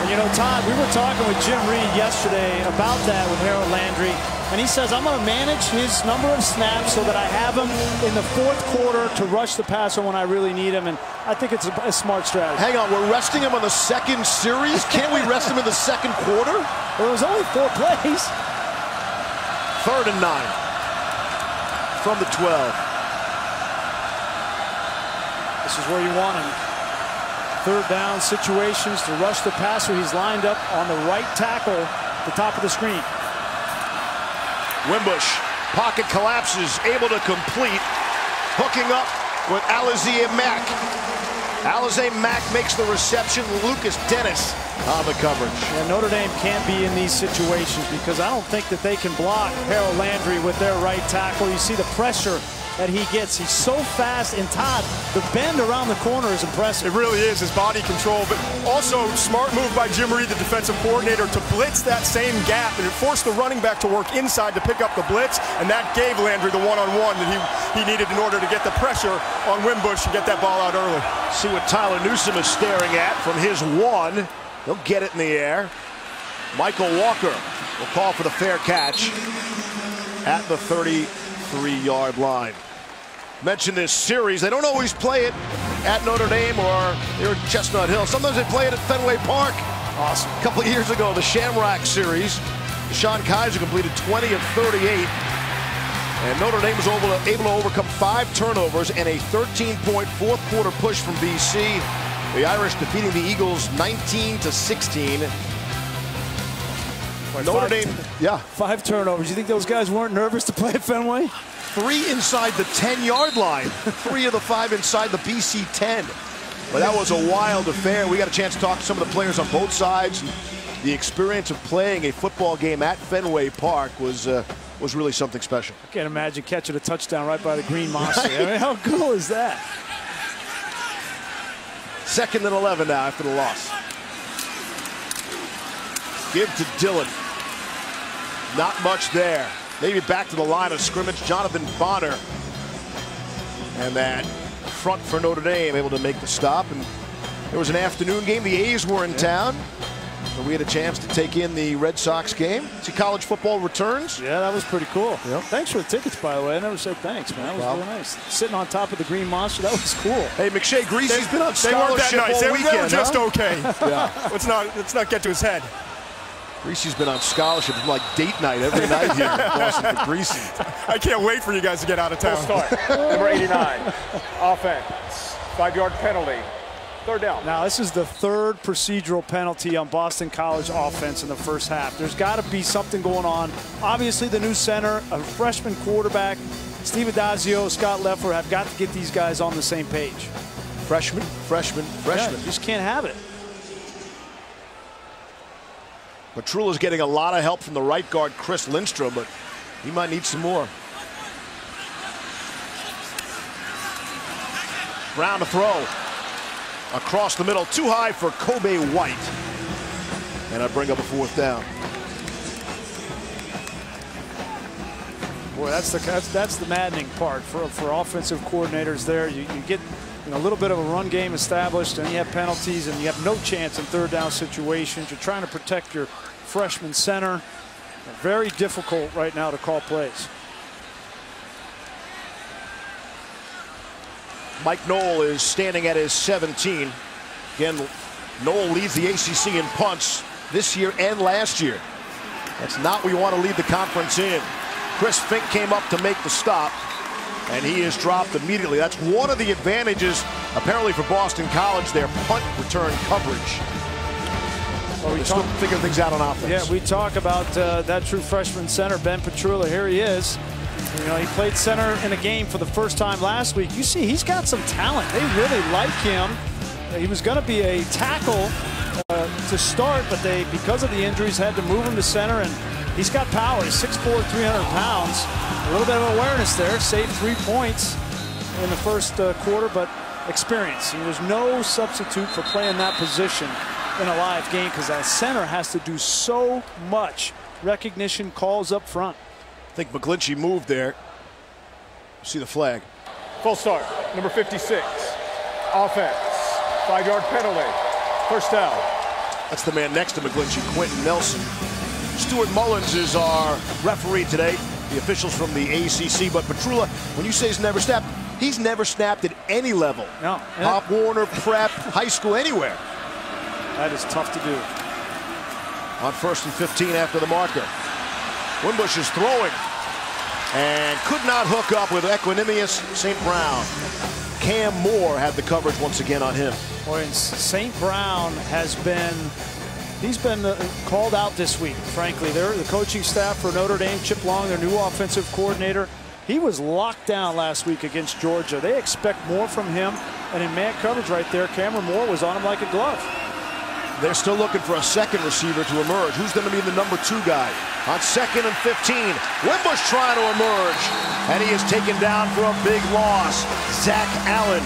And you know, Todd, we were talking with Jim Reed yesterday about that with Harold Landry, and he says, I'm going to manage his number of snaps so that I have him in the 4th quarter to rush the passer when I really need him, and I think it's a smart strategy. Hang on, we're resting him on the 2nd series? Can't we rest him in the 2nd quarter? Well, it was only 4 plays. 3rd and 9. From the 12. This is where you want him. 3rd down situations to rush the passer. He's lined up on the right tackle, the top of the screen. Wimbush, pocket collapses, able to complete. Hooking up with Alize Mack. Alize Mack makes the reception. Lucas Dennis on the coverage. Yeah, Notre Dame can't be in these situations because I don't think that they can block Harold Landry with their right tackle. You see the pressure that he gets. He's so fast, and Todd, the bend around the corner is impressive. It really is, his body control, but also smart move by Jim Reed, the defensive coordinator, to blitz that same gap, and it forced the running back to work inside to pick up the blitz, and that gave Landry the one-on-one that he needed in order to get the pressure on Wimbush and get that ball out early. See what Tyler Newsome is staring at from his 1. He'll get it in the air. Michael Walker will call for the fair catch at the 33-yard line. Mentioned this series. They don't always play it at Notre Dame or here at Chestnut Hill. Sometimes they play it at Fenway Park. Awesome. A couple of years ago, the Shamrock series, Deshaun Kaiser completed 20 of 38. And Notre Dame was able to overcome 5 turnovers and a 13-point 4th quarter push from BC. The Irish defeating the Eagles 19-16. Notre Dame, 5 turnovers. You think those guys weren't nervous to play at Fenway? 3 inside the 10-yard line. 3 of the 5 inside the BC 10. But that was a wild affair. We got a chance to talk to some of the players on both sides. The experience of playing a football game at Fenway Park was really something special. I can't imagine catching a touchdown right by the Green Monster. I mean, how cool is that? 2nd and 11 now after the loss. Give to Dillon. Not much there. Maybe back to the line of scrimmage. Jonathan Bonner. And that front for Notre Dame able to make the stop. And there was an afternoon game. The A's were in town. So we had a chance to take in the Red Sox game. See, college football returns. Yeah, that was pretty cool. Yep. Thanks for the tickets, by the way. I never said thanks, man. That was really nice. Sitting on top of the Green Monster, that was cool. Hey, McShay Greasy's been on scholarship all weekend. They were just okay. Yeah. Let's not get to his head. Greasy's been on scholarship. It's like date night every night here in Boston for Greasy. I can't wait for you guys to get out of town. Full start. Number 89, offense, 5-yard penalty. 3rd down. Now, this is the 3rd procedural penalty on Boston College offense in the first half. There's got to be something going on. Obviously, the new center, a freshman quarterback, Steve Adazio, Scott Leffler have got to get these guys on the same page. Freshman. Yeah, you just can't have it. Petrula's getting a lot of help from the right guard, Chris Lindstrom, but he might need some more. Brown to throw. Across the middle, too high for Kobe White. And I bring up a 4th down. Boy, that's the maddening part for offensive coordinators there. You get a little bit of a run game established, and you have penalties, and you have no chance in 3rd down situations. You're trying to protect your freshman center. Very difficult right now to call plays. Mike Knoll is standing at his 17. Again, Knoll leads the ACC in punts this year and last year. That's not what you want to lead the conference in. Chris Fink came up to make the stop, and he is dropped immediately. That's one of the advantages, apparently, for Boston College, their punt return coverage. Well, we're still figuring things out on offense. Yeah, we talk about that true freshman center, Ben Petrula. Here he is. You know, he played center in a game for the first time last week. You see, he's got some talent. They really like him. He was going to be a tackle to start, but they, because of the injuries, had to move him to center, and he's got power. He's 6'4", 300 pounds. A little bit of awareness there. Saved 3 points in the first quarter, but experience. And there's no substitute for playing that position in a live game because that center has to do so much. Recognition calls up front. I think McGlinchey moved there. See the flag. Full start. Number 56. Offense. 5-yard penalty. First down. That's the man next to McGlinchey, Quentin Nelson. Stuart Mullins is our referee today. The officials from the ACC. But Petrula, when you say he's never snapped at any level. No. Pop Warner, prep, high school, anywhere. That is tough to do. On 1st and 15 after the marker. Wimbush is throwing and could not hook up with Equanimous St. Brown. Cam Moore had the coverage once again on him. Boy, St. Brown has been, he's been called out this week, frankly. They're the coaching staff for Notre Dame, Chip Long, their new offensive coordinator. He was locked down last week against Georgia. They expect more from him. And in man coverage right there, Cameron Moore was on him like a glove. They're still looking for a second receiver to emerge. Who's going to be the number 2 guy? On 2nd and 15, Wimbush trying to emerge. And he is taken down for a big loss. Zach Allen.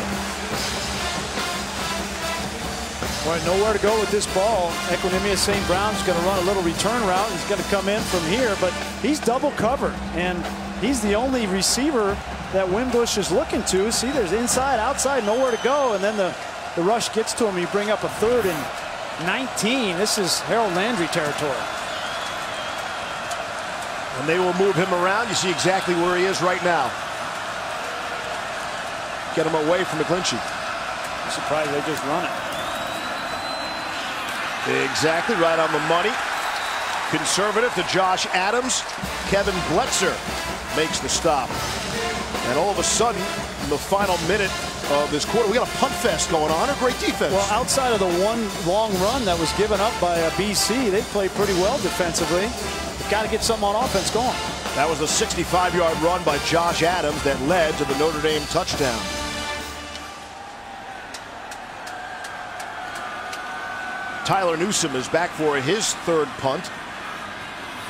Well, nowhere to go with this ball. Equanimous St. Brown's going to run a little return route. He's going to come in from here, but he's double covered. And he's the only receiver that Wimbush is looking to. See, there's inside, outside, nowhere to go. And then the rush gets to him. You bring up a 3rd and 19. This is Harold Landry territory. And they will move him around. You see exactly where he is right now. Get him away from McGlinchey. I'm surprised they just run it. Exactly right on the money. Conservative to Josh Adams. Kevin Bletzer makes the stop. And all of a sudden, in the final minute of this quarter, we got a punt fest going on. A great defense. Well, outside of the one long run that was given up by BC, they played pretty well defensively. Got to get something on offense going. That was a 65-yard run by Josh Adams that led to the Notre Dame touchdown. Tyler Newsome is back for his 3rd punt.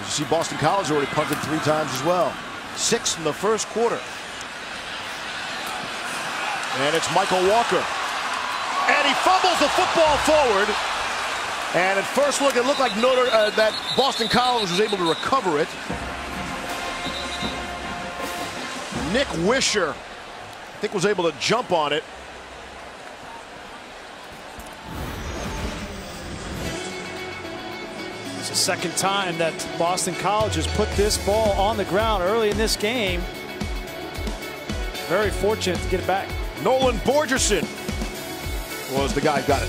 As you see, Boston College already punted 3 times as well. 6 in the first quarter. And it's Michael Walker. And he fumbles the football forward. And at first look, it looked like that Boston College was able to recover it. Nick Wisher, I think, was able to jump on it. It's the second time that Boston College has put this ball on the ground early in this game. Very fortunate to get it back. Nolan Borgerson was the guy who got it.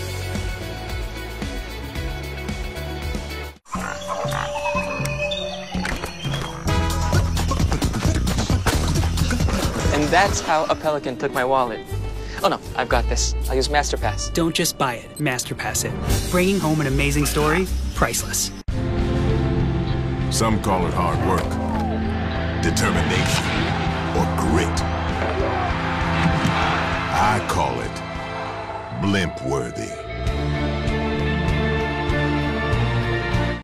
And that's how a pelican took my wallet. Oh no, I've got this. I'll use MasterPass. Don't just buy it, MasterPass it. Bringing home an amazing story, priceless. Some call it hard work, determination, or grit. I call it blimp-worthy.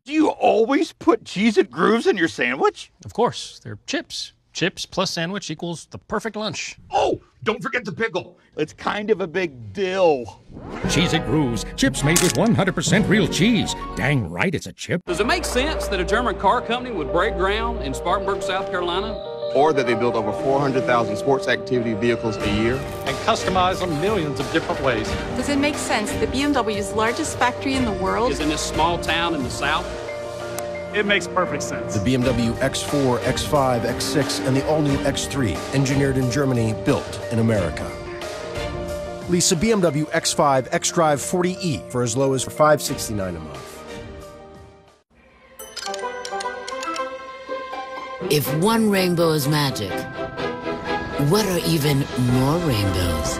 Do you always put Cheez-It Grooves in your sandwich? Of course, they're chips. Chips plus sandwich equals the perfect lunch. Oh, don't forget the pickle. It's kind of a big deal. Cheez-It Grooves, chips made with 100% real cheese. Dang right it's a chip. Does it make sense that a German car company would break ground in Spartanburg, South Carolina? Or that they build over 400,000 sports activity vehicles a year? And customize them millions of different ways. Does it make sense that BMW's largest factory in the world is in this small town in the South? It makes perfect sense. The BMW X4, X5, X6, and the all-new X3, engineered in Germany, built in America. Lease a BMW X5 xDrive 40e for as low as $569 a month. If one rainbow is magic, what are even more rainbows?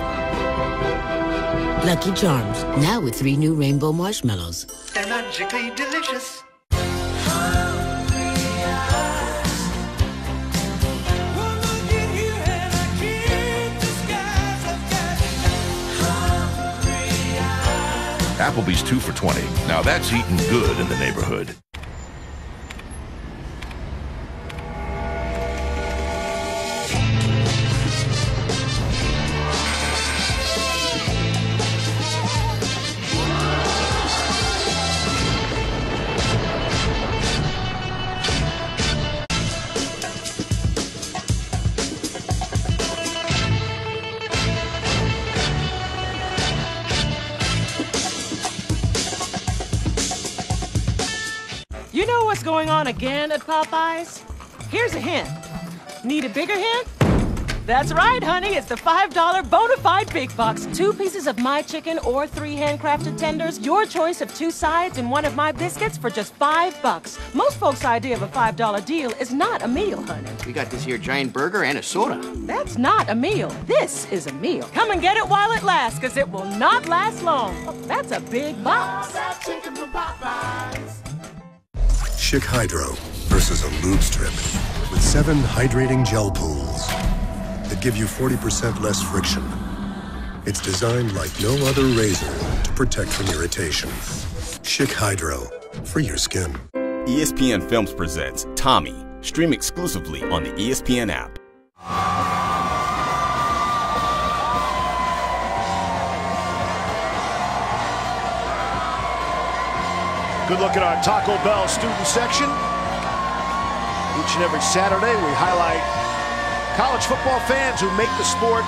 Lucky Charms, now with 3 new rainbow marshmallows. They're magically delicious. Applebee's 2 for $20. Now that's eating good in the neighborhood. what's going on again at Popeyes? Here's a hint. Need a bigger hint? That's right, honey. It's the $5 Bonafide Big Box. 2 pieces of my chicken or 3 handcrafted tenders. Your choice of 2 sides and 1 of my biscuits for just $5. Most folks' idea of a $5 deal is not a meal, honey. We got this here giant burger and a soda. That's not a meal. This is a meal. Come and get it while it lasts, because it will not last long. Oh, that's a big box. Schick Hydro versus a lube strip with 7 hydrating gel pools that give you 40% less friction. It's designed like no other razor to protect from irritation. Schick Hydro, for your skin. ESPN Films presents Tommy. Stream exclusively on the ESPN app. Good look at our Taco Bell student section. Each and every Saturday, we highlight college football fans who make the sport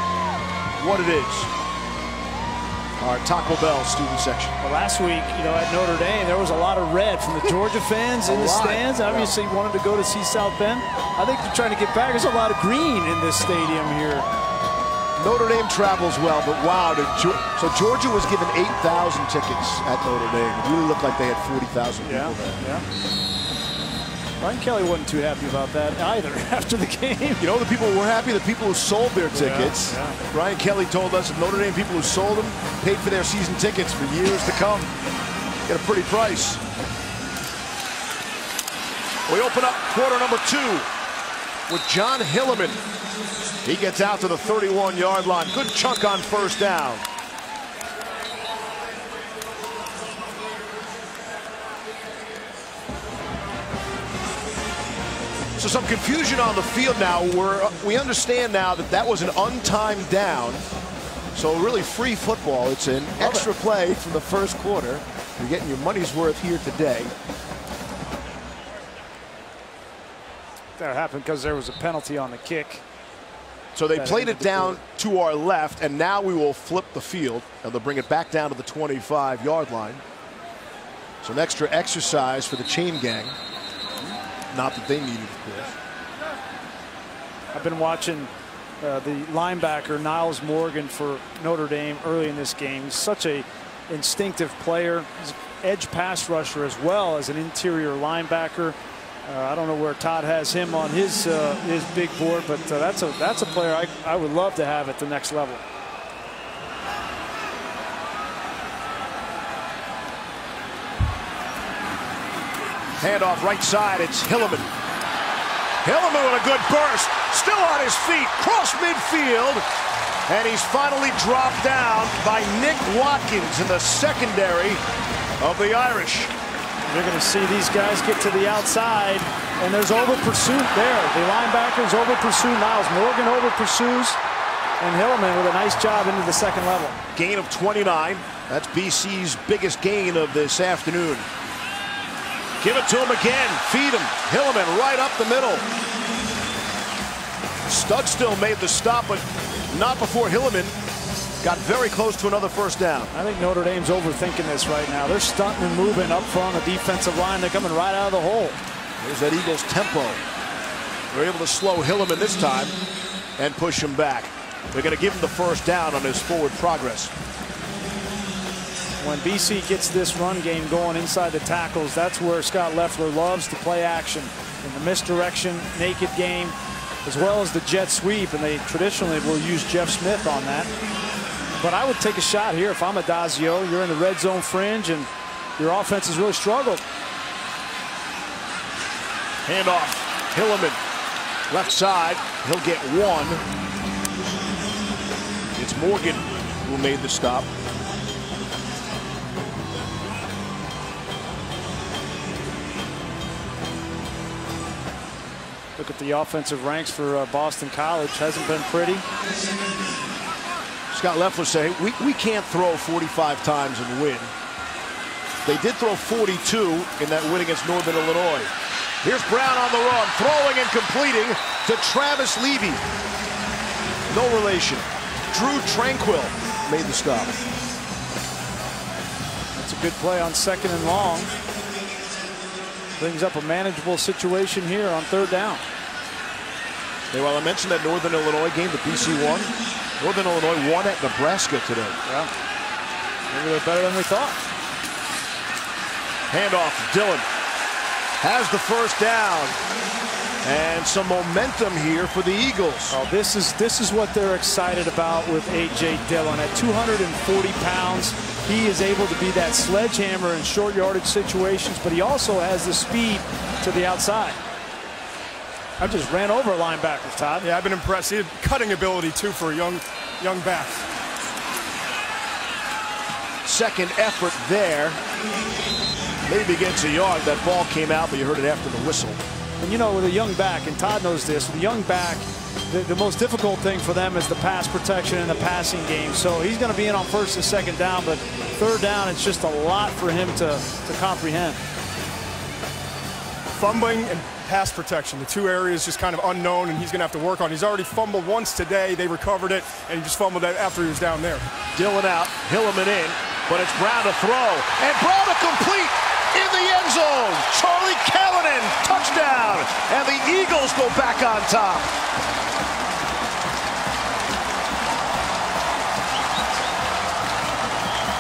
what it is. Our Taco Bell student section. Well, last week, at Notre Dame, there was a lot of red from the Georgia fans in the stands. Obviously, wanted to go to see South Bend. I think they're trying to get back. There's a lot of green in this stadium here. Notre Dame travels well, but wow. So Georgia was given 8,000 tickets at Notre Dame. It really looked like they had 40,000 people there. Yeah. Brian Kelly wasn't too happy about that either after the game. The people were happy, the people who sold their tickets. Yeah. Brian Kelly told us that Notre Dame people who sold them paid for their season tickets for years to come. Get a pretty price. We open up quarter number 2 with John Hilliman. He gets out to the 31-yard line. Good chunk on first down. So some confusion on the field now. We understand now that was an untimed down. So really free football. It's an extra play from the first quarter. You're getting your money's worth here today. That happened because there was a penalty on the kick. So they played it down to our left, and now we will flip the field, and they'll bring it back down to the 25-yard line. So an extra exercise for the chain gang. Not that they needed, of course. I've been watching the linebacker, Niles Morgan, for Notre Dame early in this game. He's such a instinctive player. He's an edge pass rusher as well as an interior linebacker. I don't know where Todd has him on his big board, but that's a player I would love to have at the next level. Handoff right side, it's Hilliman. Hilliman with a good burst, still on his feet, cross midfield, and he's finally dropped down by Nick Watkins in the secondary of the Irish. You're going to see these guys get to the outside, and there's over pursuit there. The linebackers over pursue, Niles Morgan over pursues, and Hilliman with a nice job into the second level. Gain of 29. That's BC's biggest gain of this afternoon. Give it to him again. Feed him. Hilliman right up the middle. Studstill made the stop, but not before Hilliman got very close to another first down. I think Notre Dame's overthinking this right now. They're stunting and moving up front on the defensive line. They're coming right out of the hole. There's that Eagles tempo. They're able to slow Hilliman this time and push him back. They're going to give him the first down on his forward progress. When BC gets this run game going inside the tackles, that's where Scott Loeffler loves to play action. In the misdirection, naked game, as well as the jet sweep, and they traditionally will use Jeff Smith on that. But I would take a shot here if I'm Adazio. You're in the red zone fringe, and your offense has really struggled. Handoff, Hilliman, left side, he'll get 1. It's Morgan who made the stop. Look at the offensive ranks for Boston College. Hasn't been pretty. Scott Loeffler say we can't throw 45 times and win. They did throw 42 in that win against Northern Illinois. Here's Brown on the run, throwing and completing to Travis Levy. No relation. Drew Tranquill made the stop. That's a good play on 2nd and long. brings up a manageable situation here on 3rd down. Well, I mentioned that Northern Illinois game that BC won. Northern Illinois won at Nebraska today. Yeah. Maybe they're better than we thought. Handoff, Dillon has the 1st down. And some momentum here for the Eagles. Oh, this is what they're excited about with A.J. Dillon. At 240 pounds, he is able to be that sledgehammer in short yardage situations, but he also has the speed to the outside. I just ran over linebackers, Todd. Yeah, I've been impressed. He had cutting ability, too, for a young back. Second effort there. Maybe gets a yard. That ball came out, but you heard it after the whistle. And you know, with a young back, and Todd knows this, with a young back, the most difficult thing for them is the pass protection and the passing game. So he's going to be in on 1st and 2nd down, but 3rd down, it's just a lot for him to comprehend. Fumbling and pass protection, the 2 areas just kind of unknown, and he's going to have to work on. He's already fumbled once today. They recovered it, and he just fumbled it after he was down there. Dillon out, Hilliman in, but it's Brown to throw, and Brown to complete in the end zone. Charlie Callanan, touchdown, and the Eagles go back on top.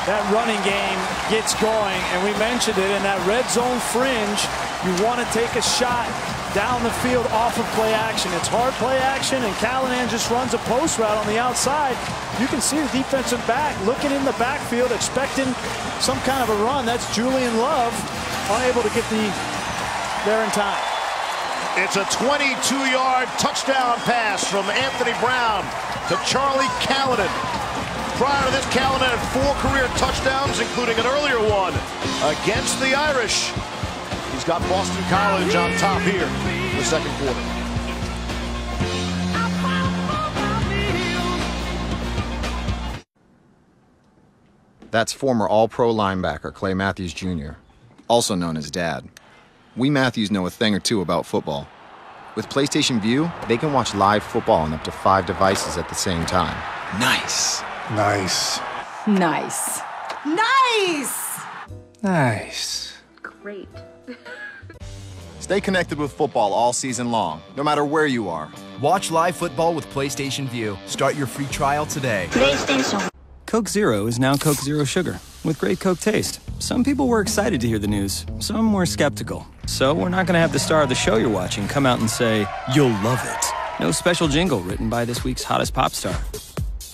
That running game gets going, and we mentioned it in that red zone fringe. You want to take a shot down the field off of play action. It's hard play action, and Callanan just runs a post route on the outside. You can see the defensive back looking in the backfield, expecting some kind of a run. That's Julian Love, unable to get there in time. It's a 22-yard touchdown pass from Anthony Brown to Charlie Callanan. Prior to this, Callanan had 4 career touchdowns, including an earlier one against the Irish. He's got Boston College on top here in the 2nd quarter. That's former All-Pro linebacker Clay Matthews Jr., also known as Dad. We Matthews know a thing or two about football. With PlayStation Vue, they can watch live football on up to 5 devices at the same time. Nice. Nice. Nice. Nice! Nice. Great. Stay connected with football all season long, no matter where you are. Watch live football with PlayStation Vue. Start your free trial today. PlayStation. Coke Zero is now Coke Zero Sugar, with great Coke taste. Some people were excited to hear the news, some were skeptical. So we're not going to have the star of the show you're watching come out and say, "You'll love it." No special jingle written by this week's hottest pop star.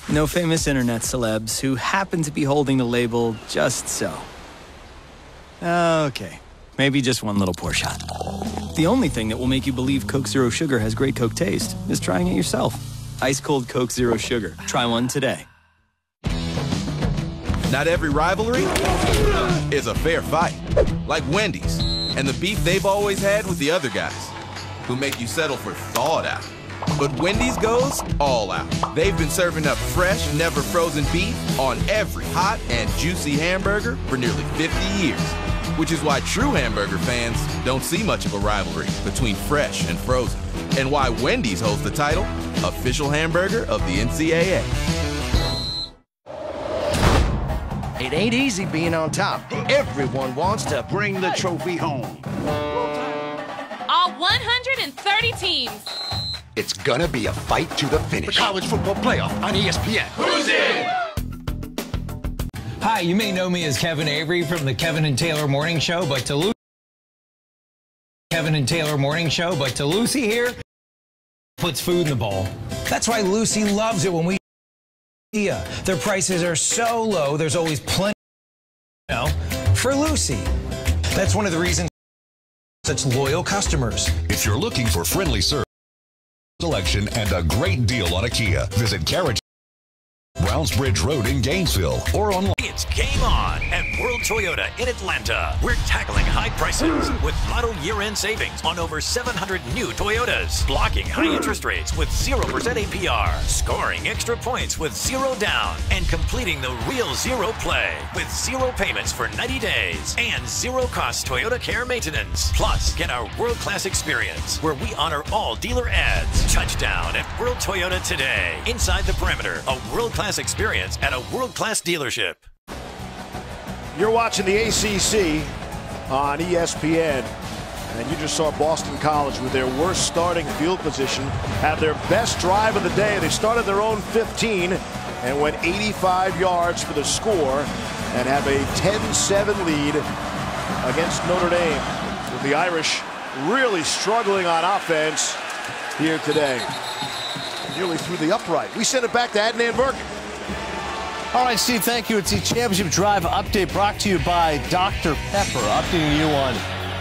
No famous internet celebs who happen to be holding the label just so. Okay, maybe just one little pour shot. The only thing that will make you believe Coke Zero Sugar has great Coke taste is trying it yourself. Ice cold Coke Zero Sugar. Try one today. Not every rivalry is a fair fight. Like Wendy's and the beef they've always had with the other guys who make you settle for thawed out. But Wendy's goes all out. They've been serving up fresh, never frozen beef on every hot and juicy hamburger for nearly 50 years. Which is why true hamburger fans don't see much of a rivalry between fresh and frozen. And why Wendy's holds the title, official hamburger of the NCAA. It ain't easy being on top. Everyone wants to bring the trophy home. All 130 teams. It's gonna be a fight to the finish. The college football playoff on ESPN. Who's in? Hi, you may know me as Kevin Avery from the Kevin and Taylor Morning Show, but to Lucy here puts food in the bowl. That's why Lucy loves it when we their prices are so low, there's always plenty, for Lucy. That's one of the reasons such loyal customers. If you're looking for friendly service, selection, and a great deal on a Kia, visit Carriage Brownsbridge Road in Gainesville or online. It's game on at World Toyota in Atlanta. We're tackling high prices with model year-end savings on over 700 new Toyotas, blocking high interest rates with 0% APR, scoring extra points with 0 down, and completing the real zero play with 0 payments for 90 days and 0-cost Toyota Care maintenance. Plus, get our world-class experience where we honor all dealer ads. Touchdown at World Toyota today. Inside the perimeter, a world-class experience at a world-class dealership. You're watching the ACC on ESPN. And you just saw Boston College with their worst starting field position have their best drive of the day. They started their own 15 and went 85 yards for the score and have a 10-7 lead against Notre Dame, with the Irish really struggling on offense here today. Nearly through the upright. We send it back to Adnan Burke. All right, Steve, thank you. It's the Championship Drive update brought to you by Dr. Pepper, updating you on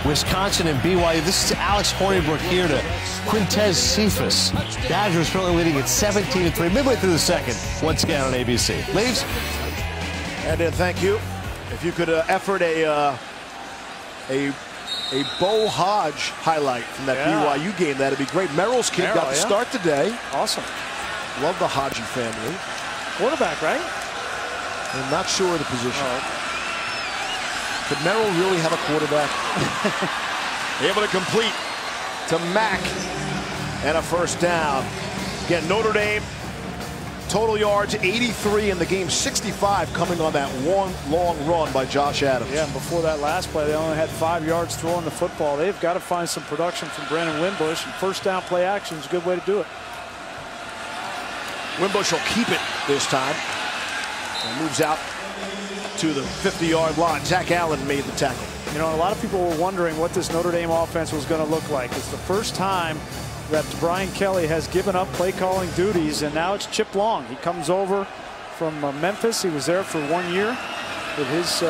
Wisconsin and BYU. This is Alex Hornibrook here to Quintez Cephas. Badgers currently leading at 17-3, midway through the second, once again on ABC. Leaves? And thank you. If you could effort a Bo Hodge highlight from that BYU game, that'd be great. Merrill's kid got the start today. Awesome. Love the Hodge family. Quarterback, right? I'm not sure of the position. Could Merrill really have a quarterback? Able to complete to Mack and a first down. Again, Notre Dame, total yards 83 in the game, 65 coming on that one long run by Josh Adams. Yeah, and before that last play, they only had 5 yards throwing the football. They've got to find some production from Brandon Wimbush, and first down play action is a good way to do it. Wimbush will keep it this time and moves out to the 50-yard line. Zach Allen made the tackle. You know, a lot of people were wondering what this Notre Dame offense was going to look like. It's the first time that Brian Kelly has given up play calling duties, and now it's Chip Long. He comes over from Memphis. He was there for 1 year with his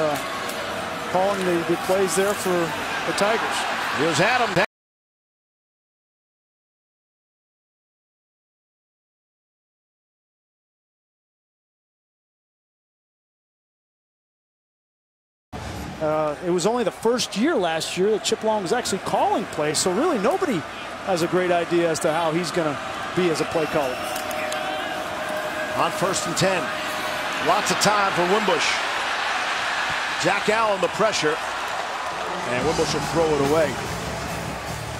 calling the plays there for the Tigers. Here's Adams. It was only the first year last year that Chip Long was actually calling plays, so really nobody has a great idea as to how he's going to be as a play caller. On 1st and 10. Lots of time for Wimbush. Zach Allen the pressure, and Wimbush will throw it away.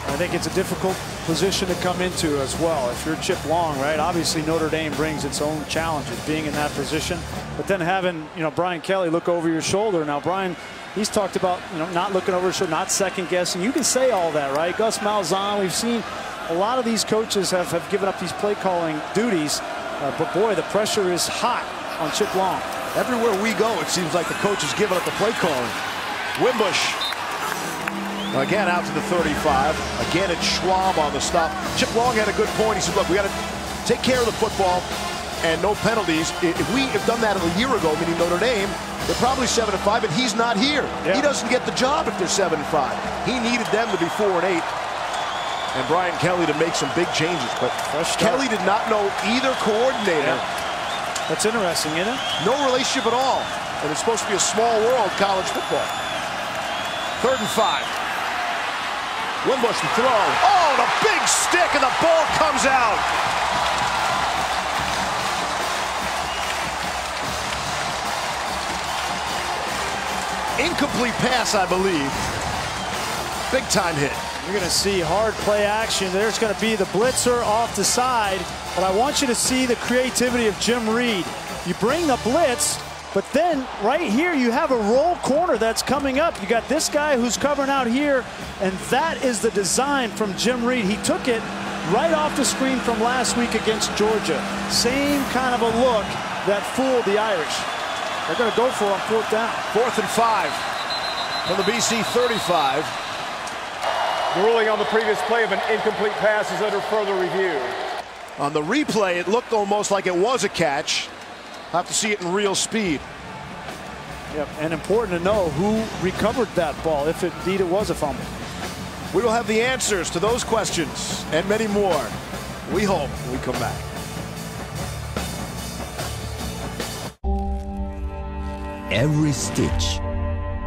I think it's a difficult position to come into as well. If you're Chip Long, right? Obviously Notre Dame brings its own challenges being in that position, but then having, you know, Brian Kelly look over your shoulder. Now Brian, he's talked about, you know, not looking over his shoulder, not second guessing. You can say all that, right? Gus Malzahn, we've seen a lot of these coaches have given up these play calling duties, but boy, the pressure is hot on Chip Long. Everywhere we go, it seems like the coach is giving up the play calling. Wimbush again out to the 35. Again, it's Schwab on the stop. Chip Long had a good point. He said, look, we got to take care of the football and no penalties. If we have done that a year ago, meaning Notre Dame, they're probably 7-5, but he's not here. Yeah. He doesn't get the job if they're 7-5. He needed them to be 4-8. And Brian Kelly to make some big changes. But Kelly did not know either coordinator. Yeah. That's interesting, isn't it? No relationship at all. And it's supposed to be a small world, college football. 3rd and 5. Wimbush to throw. Oh, the big stick, and the ball comes out. Incomplete pass, I believe. Big time hit. You're going to see hard play action. There's going to be the blitzer off the side, but I want you to see the creativity of Jim Reed. You bring the blitz, but then right here you have a roll corner that's coming up. You got this guy who's covering out here, and that is the design from Jim Reed. He took it right off the screen from last week against Georgia. Same kind of a look that fooled the Irish. They're going to go for it on 4th down. 4th and 5 from the BC 35. The ruling on the previous play of an incomplete pass is under further review. On the replay, it looked almost like it was a catch. Have to see it in real speed. Yep, and important to know who recovered that ball, if indeed it was a fumble. We will have the answers to those questions and many more. We hope when we come back. Every stitch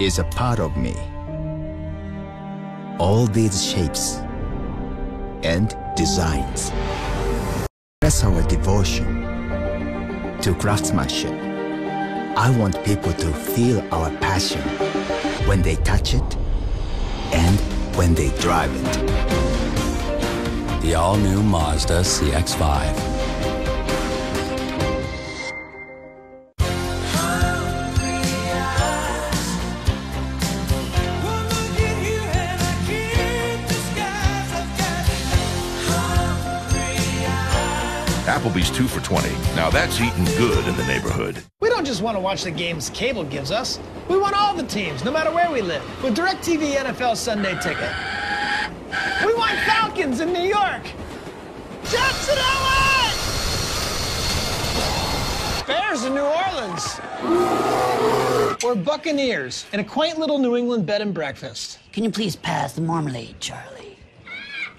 is a part of me. All these shapes and designs express our devotion to craftsmanship. I want people to feel our passion when they touch it and when they drive it. The all-new Mazda CX-5. Applebee's 2 for $20. Now that's eating good in the neighborhood. We don't just want to watch the games cable gives us. We want all the teams, no matter where we live, with DirecTV NFL Sunday Ticket. We want Falcons in New York, Jets in LA, Bears in New Orleans, or Buccaneers in a quaint little New England bed and breakfast. Can you please pass the marmalade, Charlie?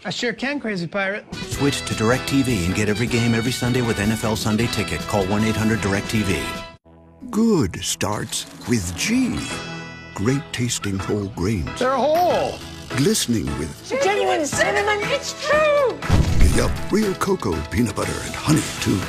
I sure can, Crazy Pirate. Switch to DirecTV and get every game every Sunday with NFL Sunday Ticket. Call 1-800-DirecTV. Good starts with G. Great tasting whole grains. They're whole. Glistening with Genuine cinnamon, it's true! yup, real cocoa, peanut butter, and honey, too.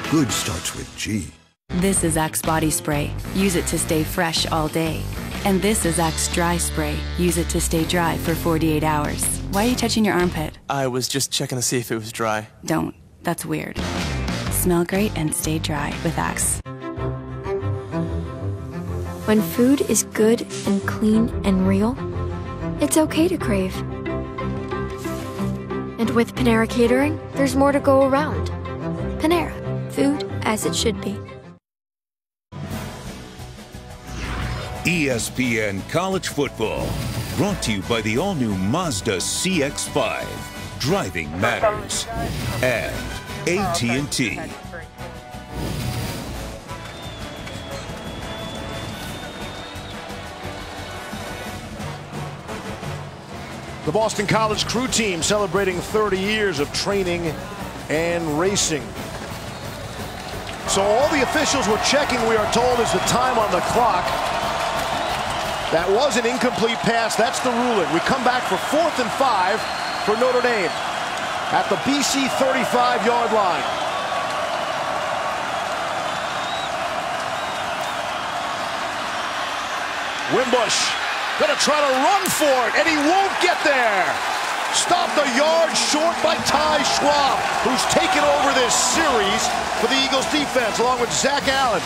Good starts with G. This is Axe Body Spray. Use it to stay fresh all day. And this is Axe Dry Spray. Use it to stay dry for 48 hours. Why are you touching your armpit? I was just checking to see if it was dry. Don't. That's weird. Smell great and stay dry with Axe. When food is good and clean and real, it's okay to crave. And with Panera Catering, there's more to go around. Panera, food as it should be. ESPN College Football, brought to you by the all-new Mazda CX-5. Driving matters. And AT&T. The Boston College crew team celebrating 30 years of training and racing. So all the officials were checking, we are told, is the time on the clock. That was an incomplete pass. That's the ruling. We come back for 4th and 5 for Notre Dame at the BC 35-yard line. Wimbush gonna try to run for it, and he won't get there. Stopped a yard short by Ty Schwab, who's taken over this series for the Eagles defense, along with Zach Allen.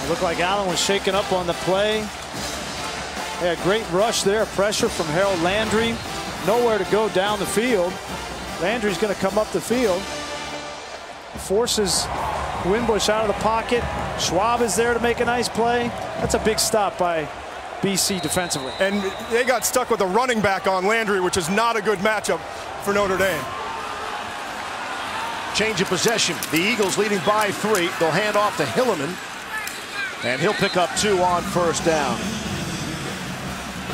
It looked like Allen was shaken up on the play. They had a great rush there, pressure from Harold Landry. Nowhere to go down the field. Landry's going to come up the field. Forces Wimbush out of the pocket. Schwab is there to make a nice play. That's a big stop by BC defensively. And they got stuck with a running back on Landry, which is not a good matchup for Notre Dame. Change of possession. The Eagles leading by 3. They'll hand off to Hilliman. And he'll pick up 2 on first down.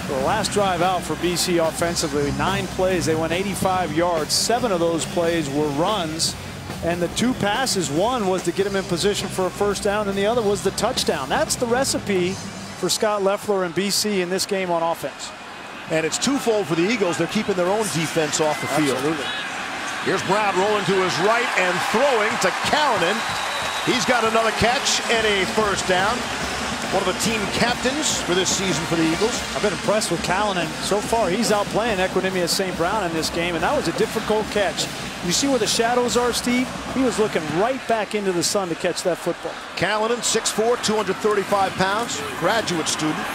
The last drive out for BC offensively, 9 plays. They went 85 yards. 7 of those plays were runs. And the 2 passes, one was to get him in position for a first down, and the other was the touchdown. That's the recipe for Scott Loeffler and BC in this game on offense. And it's twofold for the Eagles. They're keeping their own defense off the field. Absolutely. Here's Brown rolling to his right and throwing to Callanan. He's got another catch and a first down. One of the team captains for this season for the Eagles. I've been impressed with Callanan. So far, he's outplaying Equinemius St. Brown in this game, and that was a difficult catch. You see where the shadows are, Steve? He was looking right back into the sun to catch that football. Callanan, 6'4", 235 pounds, graduate student.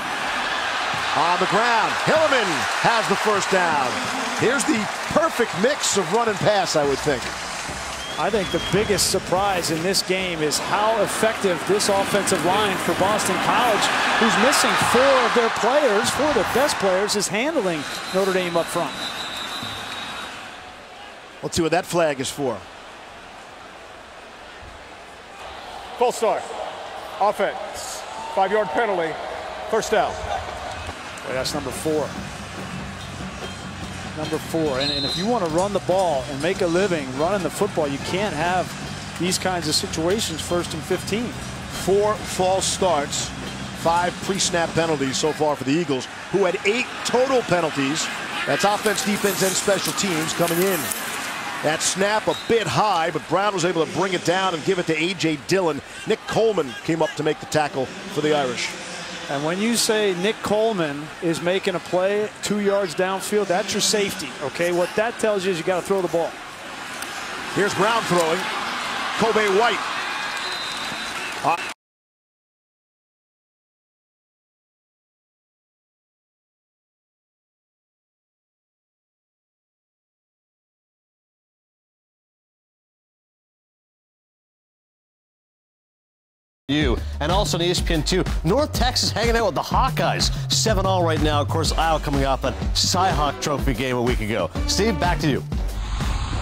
On the ground, Hilliman has the first down. Here's the perfect mix of run and pass, I would think. I think the biggest surprise in this game is how effective this offensive line for Boston College, who's missing 4 of their players, 4 of their best players, is handling Notre Dame up front. Let's see what that flag is for. Full start. Offense. 5-yard penalty. First down. Well, that's number 4. Number 4. And if you want to run the ball and make a living running the football, you can't have these kinds of situations 1st and 15. 4 false starts, 5 pre-snap penalties so far for the Eagles, who had 8 total penalties. That's offense, defense, and special teams coming in. That snap a bit high, but Brown was able to bring it down and give it to A.J. Dillon. Nick Coleman came up to make the tackle for the Irish. And when you say Nick Coleman is making a play 2 yards downfield, that's your safety, okay? What that tells you is you got to throw the ball. Here's Brown throwing. Kobe White. you. And also on ESPN2, North Texas hanging out with the Hawkeyes. 7-all right now. Of course, Iowa coming off that Cy-Hawk Trophy game a week ago. Steve, back to you.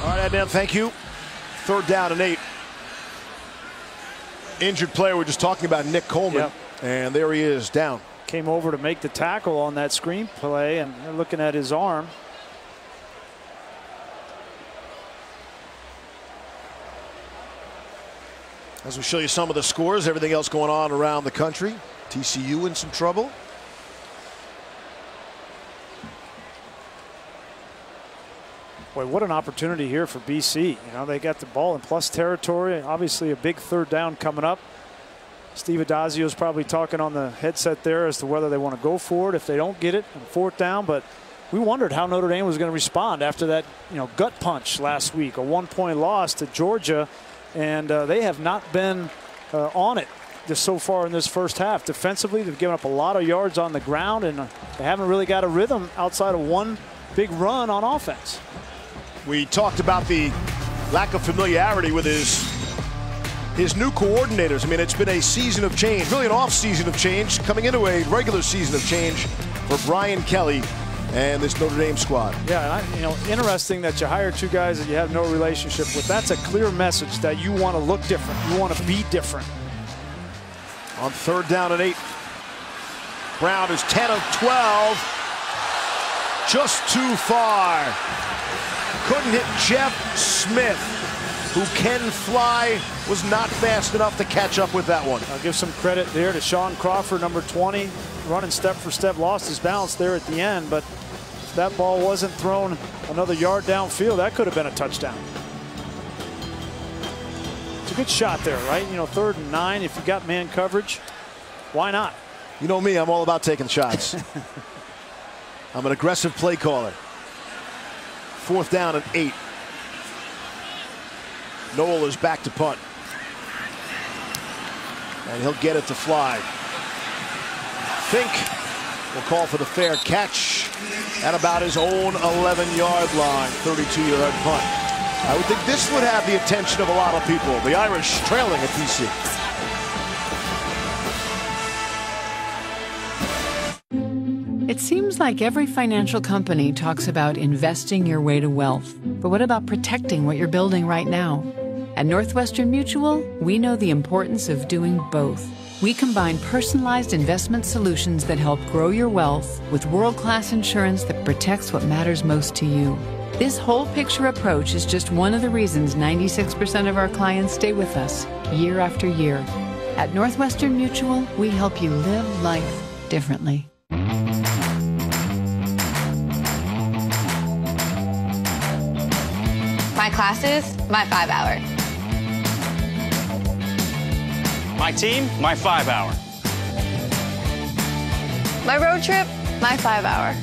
All right, Adnan, thank you. 3rd down and 8. Injured player, we're just talking about Nick Coleman. Yep. And there he is, down. Came over to make the tackle on that screen play, and they're looking at his arm. As we show you some of the scores, everything else going on around the country. TCU in some trouble. Boy, what an opportunity here for BC. You know, they got the ball in plus territory. Obviously a big 3rd down coming up. Steve Adazio is probably talking on the headset there as to whether they want to go for it if they don't get it on 4th down. But we wondered how Notre Dame was going to respond after that, gut punch last week, a 1-point loss to Georgia. And they have not been on it just so far in this first half. Defensively, they've given up a lot of yards on the ground, and they haven't really got a rhythm outside of one big run on offense. We talked about the lack of familiarity with his new coordinators. I mean, it's been a season of change, really an off season of change, coming into a regular season of change for Brian Kelly and this Notre Dame squad. Yeah, and interesting that you hire 2 guys that you have no relationship with. That's a clear message that you want to look different. You want to be different. On 3rd down and 8. Brown is 10 of 12. Just too far. Couldn't hit Jeff Smith, who can fly, was not fast enough to catch up with that one. I'll give some credit there to Sean Crawford, number 20, running step for step, lost his balance there at the end, but if that ball wasn't thrown another yard downfield, that could have been a touchdown. It's a good shot there, right? 3rd and 9, if you got man coverage, why not? You know me, I'm all about taking shots. I'm an aggressive play caller. 4th down and 8. Noel is back to punt. And he'll get it to fly. Fink will call for the fair catch at about his own 11-yard line. 32-yard punt. I would think this would have the attention of a lot of people. The Irish trailing at BC. It seems like every financial company talks about investing your way to wealth. But what about protecting what you're building right now? At Northwestern Mutual, we know the importance of doing both. We combine personalized investment solutions that help grow your wealth with world-class insurance that protects what matters most to you. This whole picture approach is just one of the reasons 96% of our clients stay with us year after year. At Northwestern Mutual, we help you live life differently. My classes, my 5-hour. My team, my 5-hour. My road trip, my 5-hour.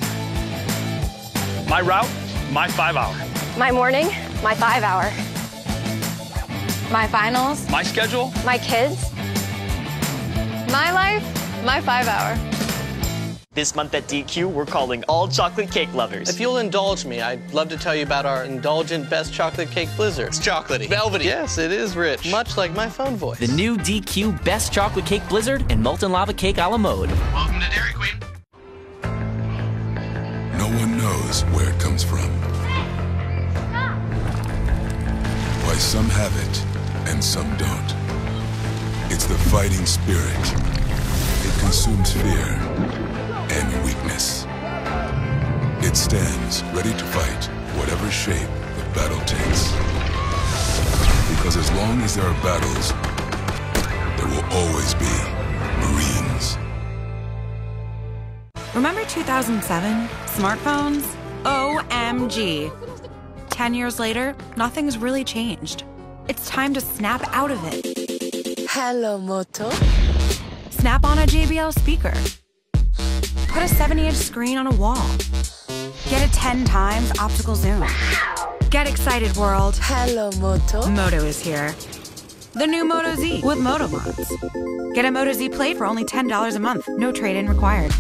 My route, my 5-hour. My morning, my 5-hour. My finals, my schedule, my kids. My life, my 5-hour. This month at DQ, we're calling all chocolate cake lovers. If you'll indulge me, I'd love to tell you about our indulgent best chocolate cake blizzard. It's chocolatey. Velvety. Yes, it is rich, much like my phone voice. The new DQ Best Chocolate Cake Blizzard and Molten Lava Cake a la mode. Welcome to Dairy Queen. No one knows where it comes from. Why some have it and some don't. It's the fighting spirit. It consumes fear and weakness. It stands ready to fight whatever shape the battle takes. Because as long as there are battles, there will always be Marines. Remember 2007? Smartphones? OMG. 10 years later, nothing's really changed. It's time to snap out of it. Hello, Moto. Snap on a JBL speaker. Put a 70-inch screen on a wall. Get a 10 times optical zoom. Get excited, world. Hello, Moto. Moto is here. The new Moto Z with Moto Mods. Get a Moto Z Plate for only $10 a month. No trade-in required.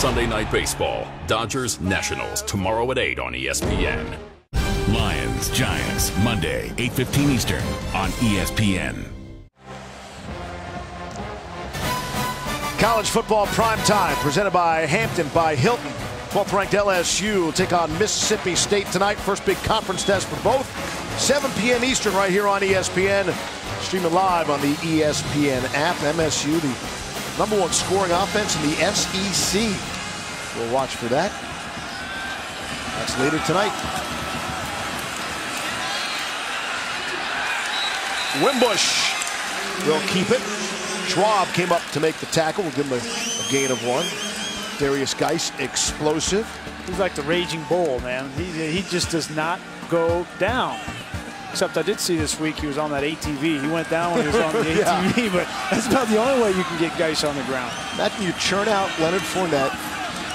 Sunday Night Baseball. Dodgers Nationals tomorrow at 8 on ESPN. Lions Giants, Monday, 8:15 Eastern on ESPN. College football prime time, presented by Hampton by Hilton. 12th-ranked LSU will take on Mississippi State tonight. First big conference test for both. 7 p.m. Eastern right here on ESPN. Streaming live on the ESPN app. MSU, the #1 scoring offense in the SEC. We'll watch for that. That's later tonight. Wimbush will keep it. Schwab came up to make the tackle. We'll give him a gain of 1. Darius Geis, explosive. He's like the raging bull, man. He just does not go down. Except I did see this week he was on that ATV. He went down when he was on the ATV, but that's about the only way you can get Geis on the ground. Imagine you churn out Leonard Fournette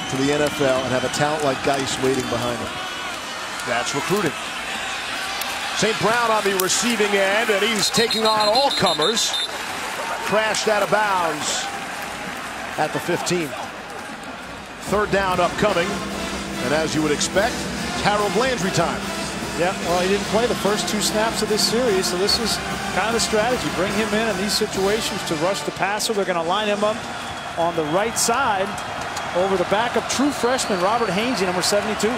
to the NFL and have a talent like Geis waiting behind him. That's recruiting. St. Brown on the receiving end, and he's taking on all comers. Crashed out of bounds at the 15. 3rd down upcoming, and as you would expect, Harold Landry time. Yeah, well, he didn't play the first 2 snaps of this series, so this is kind of the strategy. Bring him in these situations to rush the passer. They're going to line him up on the right side over the backup true freshman, Robert Hainsey, number 72.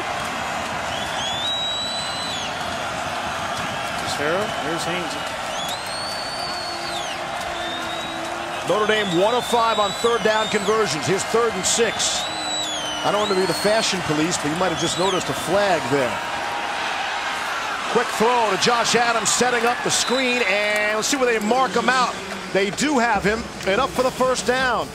Here's Hainsey. Notre Dame 1 of 5 on 3rd down conversions. Here's 3rd and 6. I don't want to be the fashion police, but you might have just noticed a flag there. Quick throw to Josh Adams, setting up the screen, and let's see where they mark him out. They do have him, and up for the 1st down.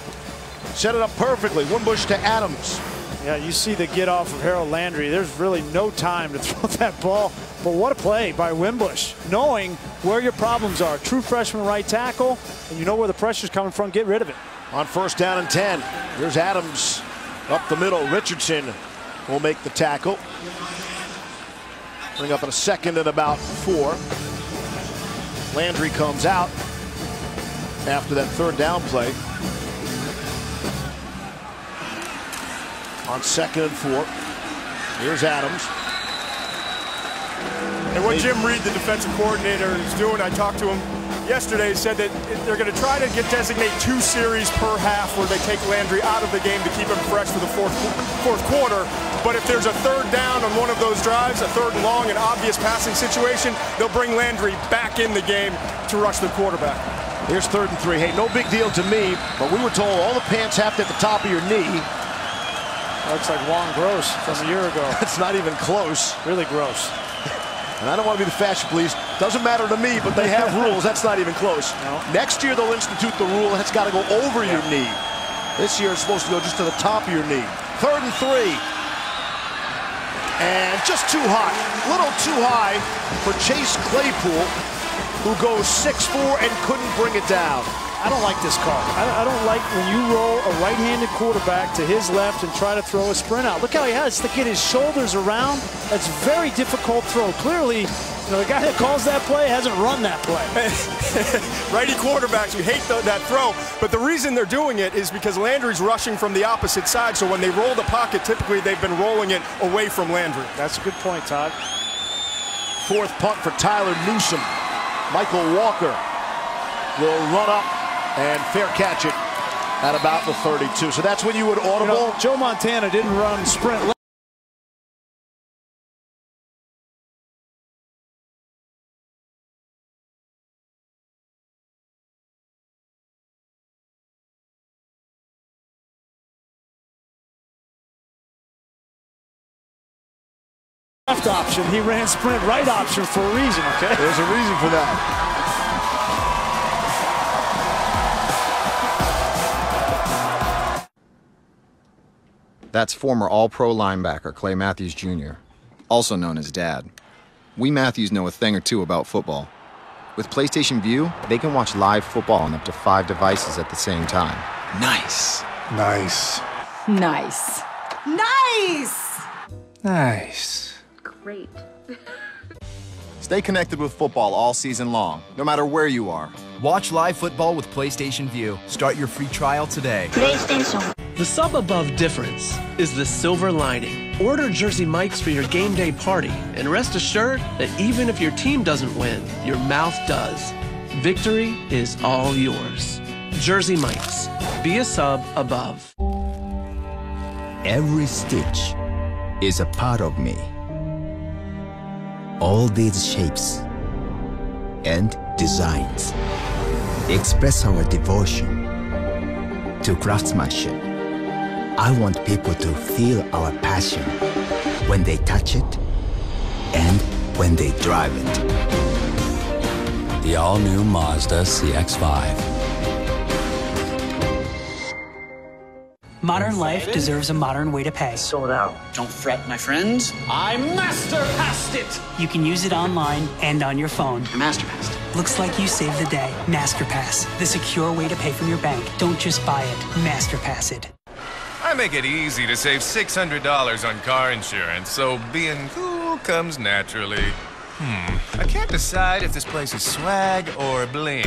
Set it up perfectly. Wimbush to Adams. Yeah, you see the get off of Harold Landry. There's really no time to throw that ball. But what a play by Wimbush, knowing where your problems are. True freshman right tackle, and you know where the pressure's coming from. Get rid of it. On 1st down and 10. Here's Adams up the middle. Richardson will make the tackle. Bring up in a 2nd and about 4. Landry comes out after that 3rd down play. On 2nd and 4. Here's Adams. And what Jim Reed, the defensive coordinator, is doing, I talked to him yesterday, said that they're going to try to designate 2 series per half where they take Landry out of the game to keep him fresh for the fourth quarter. But if there's a 3rd down on one of those drives, a 3rd and long, an obvious passing situation, they'll bring Landry back in the game to rush the quarterback. Here's 3rd and 3. Hey, no big deal to me, but we were told all the pants have to at the top of your knee. Looks like Juan Gross from a year ago. That's not even close. Really gross. And I don't want to be the fashion police. Doesn't matter to me, but they have rules. That's not even close. No. Next year, they'll institute the rule. It's got to go over your knee. This year, it's supposed to go just to the top of your knee. 3rd and 3. And just too high. A little too high for Chase Claypool, who goes 6'4" and couldn't bring it down. I don't like this call. I don't like when you roll a right-handed quarterback to his left and try to throw a sprint out. Look how he has to get his shoulders around. That's a very difficult throw. Clearly, the guy that calls that play hasn't run that play. Righty quarterbacks, we hate that throw, but the reason they're doing it is because Landry's rushing from the opposite side, so when they roll the pocket, typically they've been rolling it away from Landry. That's a good point, Todd. 4th punt for Tyler Newsome. Michael Walker will run up and fair catch it at about the 32. So that's when you would audible. Joe Montana didn't run sprint. Left option. He ran sprint right option for a reason, okay? There's a reason for that. That's former All-Pro linebacker Clay Matthews Jr., also known as Dad. We Matthews know a thing or two about football. With PlayStation Vue, they can watch live football on up to 5 devices at the same time. Nice. Nice. Nice. Nice! Nice. Great. Stay connected with football all season long, no matter where you are. Watch live football with PlayStation Vue. Start your free trial today. PlayStation. The sub-above difference is the silver lining. Order Jersey Mike's for your game day party and rest assured that even if your team doesn't win, your mouth does. Victory is all yours. Jersey Mike's. Be a sub above. Every stitch is a part of me. All these shapes and designs express our devotion to craftsmanship. I want people to feel our passion when they touch it and when they drive it. The all-new Mazda CX-5. Modern life deserves a modern way to pay. Sold out. Don't fret, my friends. I master-passed it! You can use it online and on your phone. I master-passed it. Looks like you saved the day. MasterPass, the secure way to pay from your bank. Don't just buy it, MasterPass it. I make it easy to save $600 on car insurance, so being cool comes naturally. I can't decide if this place is swag or bling.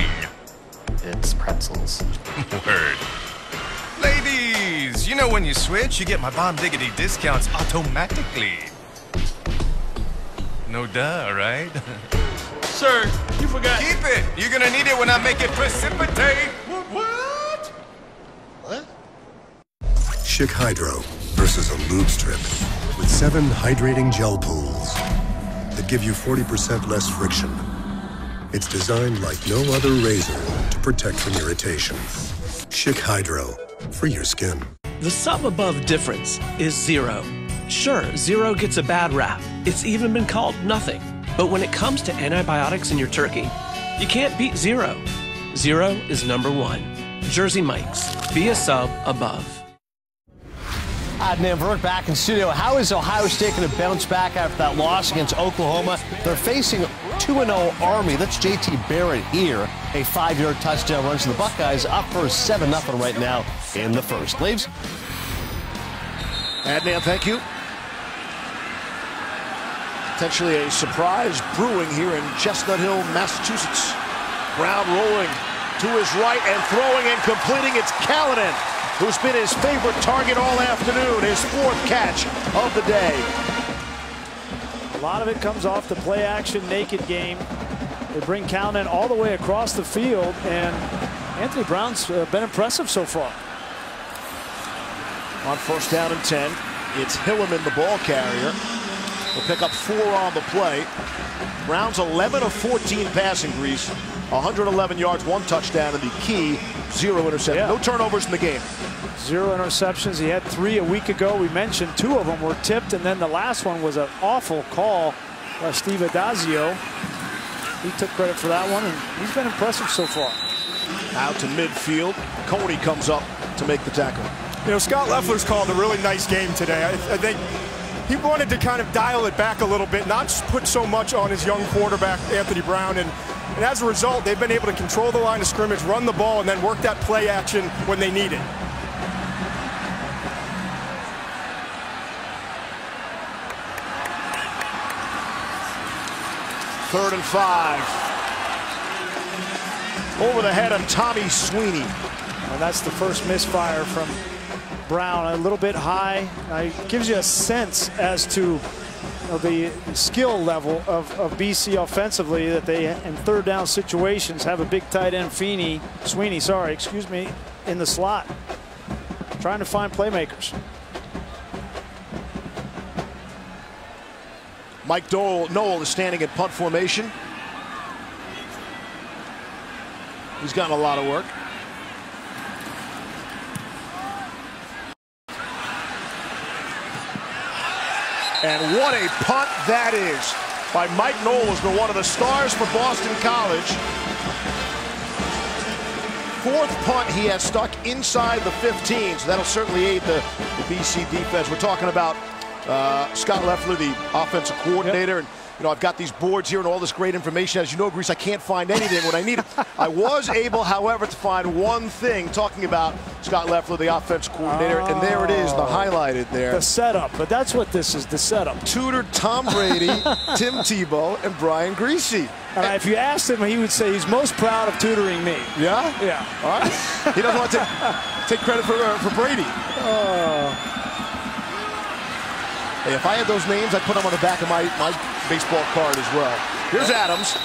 It's pretzels. Word. Ladies, you know when you switch, you get my bomb diggity discounts automatically. No duh, right? Sir, you forgot. Keep it. You're gonna need it when I make it precipitate. What? What? Schick Hydro versus a lube strip with 7 hydrating gel pools that give you 40% less friction. It's designed like no other razor to protect from irritation. Schick Hydro. For your skin. The sub-above difference is zero. Sure, zero gets a bad rap. It's even been called nothing. But when it comes to antibiotics in your turkey, you can't beat zero. Zero is #1. Jersey Mike's. Be a sub above. Adnan Verk back in studio. How is Ohio State going to bounce back after that loss against Oklahoma? They're facing 2-0 Army. That's JT Barrett here. A 5-yard touchdown runs to the Buckeyes, up for 7-0 right now in the first. Leaves. Adnan, thank you. Potentially a surprise brewing here in Chestnut Hill, Massachusetts. Brown rolling to his right and throwing and completing. It's Callanan, who's been his favorite target all afternoon, his 4th catch of the day. A lot of it comes off the play-action naked game. They bring Callanan all the way across the field, and Anthony Brown's been impressive so far. On 1st down and 10, it's Hilliman, the ball carrier. He'll pick up 4 on the play. Brown's 11 of 14 passing, Grease. 111 yards, 1 touchdown, and the key, 0 interceptions. Yeah. No turnovers in the game. 0 interceptions. He had 3 a week ago. We mentioned 2 of them were tipped, and then the last one was an awful call by Steve Adazio. He took credit for that one, and he's been impressive so far. Out to midfield. Coney comes up to make the tackle. You know, Scott Loeffler's called a really nice game today. I think he wanted to kind of dial it back a little bit, not put so much on his young quarterback, Anthony Brown, and as a result, they've been able to control the line of scrimmage, run the ball, and then work that play action when they need it. Third and 5. Over the head of Tommy Sweeney. And that's the first misfire from Brown. A little bit high. It gives you a sense as to the skill level of BC offensively, that they, in 3rd down situations, have a big tight end, Sweeney, in the slot, trying to find playmakers. Mike Noel is standing in punt formation. He's gotten a lot of work. And what a punt that is by Mike Noel, who's been one of the stars for Boston College. 4th punt he has stuck inside the 15, so that'll certainly aid the BC defense. We're talking about Scott Loeffler, the offensive coordinator, and You know, I've got these boards here and all this great information. As you know, Grease, I can't find anything when I need it. I was able, however, to find one thing talking about Scott Loeffler, the offense coordinator, and there it is, the highlighted there. The setup, but that's what this is, the setup. Tutored Tom Brady, Tim Tebow, and Brian Griese. And if you asked him, he would say he's most proud of tutoring me. Yeah? Yeah. All right. He doesn't want to take credit for Brady. Hey, if I had those names, I'd put them on the back of my baseball card as well. Here's Adams,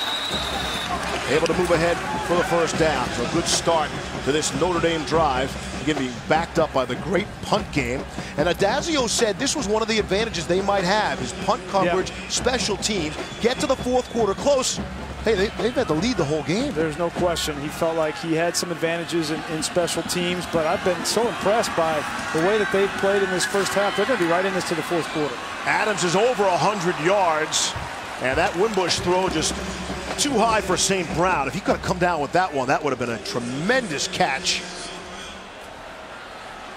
able to move ahead for the first down. So a good start to this Notre Dame drive. Again, being backed up by the great punt game. And Adazio said this was one of the advantages they might have, is punt coverage, special teams, get to the fourth quarter close. Hey, they've had to lead the whole game. There's no question. He felt like he had some advantages in special teams, but I've been so impressed by the way that they've played in this first half. They're going to be right in this to the fourth quarter. Adams is over 100 yards, and that Wimbush throw just too high for St. Brown. If he could have come down with that one, that would have been a tremendous catch.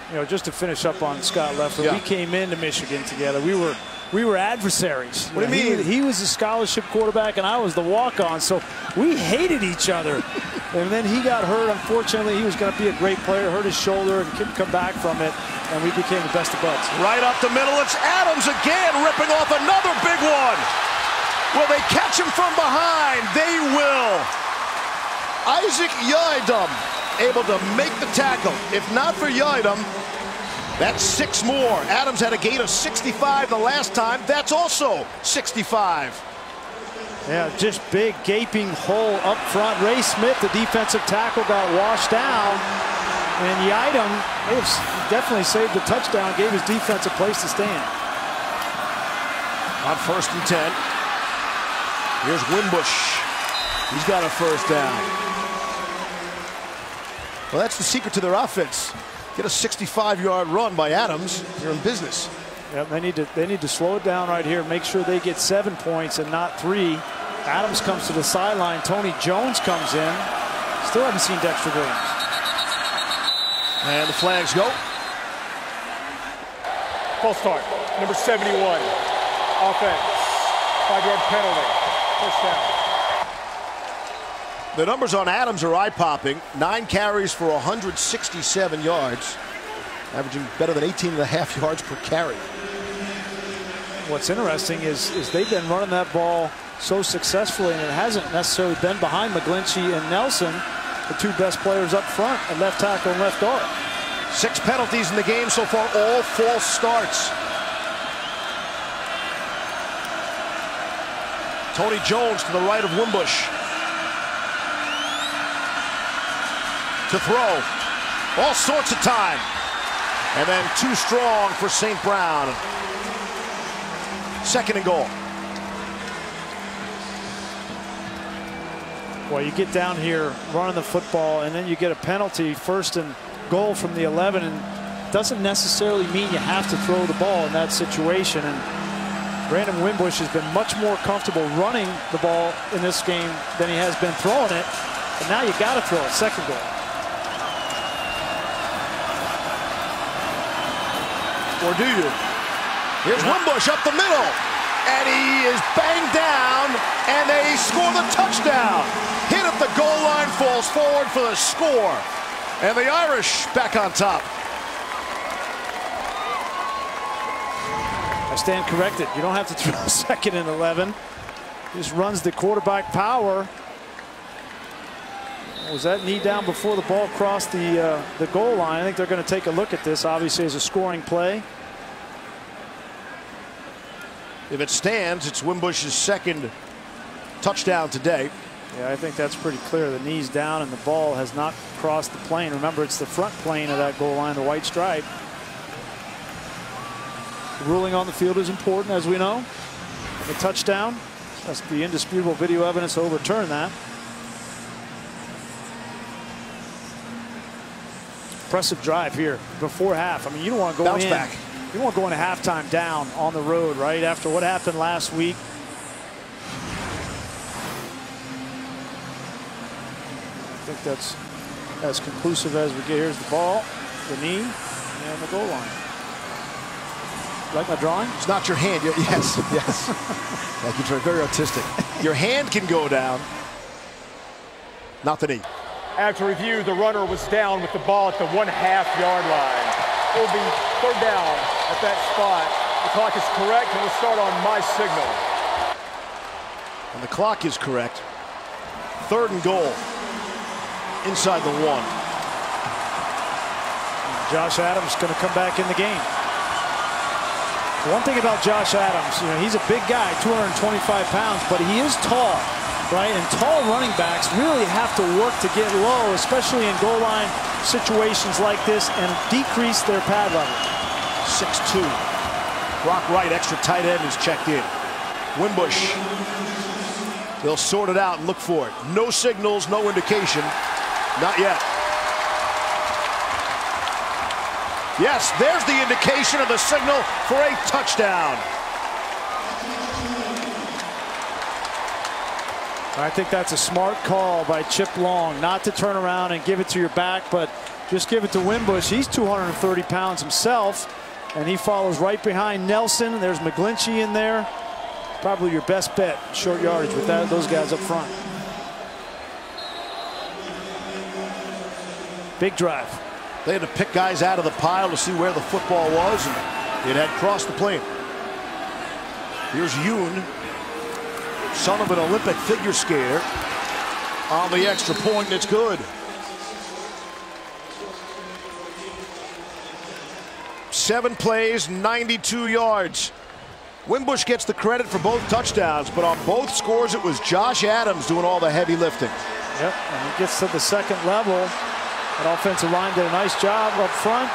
You know, just to finish up on Scott Loeffler, we came into Michigan together. We were adversaries. What do you mean? He was a scholarship quarterback and I was the walk-on, so we hated each other. And then he got hurt. Unfortunately, he was going to be a great player, hurt his shoulder and couldn't come back from it, and we became the best of buds. Right up the middle, it's Adams again, ripping off another big one. Will they catch him from behind? They will. Isaac Yiadom able to make the tackle. If not for Yiadom, that's 6 more. Adams had a gain of 65 the last time. That's also 65. Yeah, just big gaping hole up front. Ray Smith, the defensive tackle, got washed down. And Yiadom definitely saved the touchdown, gave his defense a place to stand. On 1st and 10. Here's Wimbush. He's got a first down. Well, that's the secret to their offense. Get a 65-yard run by Adams, you're in business. Yep, they need to slow it down right here, make sure they get 7 points and not 3. Adams comes to the sideline. Tony Jones comes in. Still haven't seen Dexter Williams. And the flags go. False start. Number 71. Offense. 5-yard penalty. First down. The numbers on Adams are eye-popping. 9 carries for 167 yards, averaging better than 18.5 yards per carry. What's interesting is they've been running that ball so successfully, and it hasn't necessarily been behind McGlinchey and Nelson, the 2 best players up front at left tackle and left guard. 6 penalties in the game so far, all false starts. Tony Jones to the right of Wimbush. To throw, all sorts of time, and then too strong for St. Brown. 2nd and goal. Well, you get down here running the football, and then you get a penalty, 1st and goal from the 11, and doesn't necessarily mean you have to throw the ball in that situation. And Brandon Wimbush has been much more comfortable running the ball in this game than he has been throwing it. And now you got to throw it. 2nd goal. Or do you? Here's Wimbush up the middle. And he is banged down, and they score the touchdown. Hit at the goal line, falls forward for the score. And the Irish back on top. I stand corrected. You don't have to throw 2nd and 11. Just runs the quarterback power. Was that knee down before the ball crossed the goal line? I think they're going to take a look at this, obviously, as a scoring play. If it stands, it's Wimbush's 2nd touchdown today. Yeah, I think that's pretty clear. The knee's down and the ball has not crossed the plane. Remember, it's the front plane of that goal line, the white stripe. The ruling on the field is important, as we know. The touchdown, that's the indisputable video evidence to overturn that. Impressive drive here before half. I mean, you don't want to go in. Back. You want to go into halftime down on the road, right? After what happened last week. I think that's as conclusive as we get. Here's the ball, the knee, and the goal line. Like my drawing? It's not your hand. Yes, yes. Thank you, Trey. Very artistic. Your hand can go down, not the knee. After review, the runner was down with the ball at the 1.5-yard line. It will be third down at that spot. The clock is correct, and we'll start on my signal. And the clock is correct. 3rd and goal. Inside the 1. Josh Adams going to come back in the game. One thing about Josh Adams, he's a big guy, 225 pounds, but he is tall, right? And tall running backs really have to work to get low, especially in goal line situations like this, and decrease their pad level. 6'2". Brock Wright, extra tight end, is checked in. Wimbush. They'll sort it out and look for it. No signals, no indication. Not yet. Yes, there's the indication of the signal for a touchdown. I think that's a smart call by Chip Long, not to turn around and give it to your back, but just give it to Wimbush. He's 230 pounds himself, and he follows right behind Nelson. There's McGlinchey in there. Probably your best bet, short yardage with those guys up front. Big drive. They had to pick guys out of the pile to see where the football was, and it had crossed the plane. Here's Yoon, son of an Olympic figure skater, on the extra point, and it's good. 7 plays, 92 yards. Wimbush gets the credit for both touchdowns, but on both scores it was Josh Adams doing all the heavy lifting. Yep, and he gets to the second level. That offensive line did a nice job up front.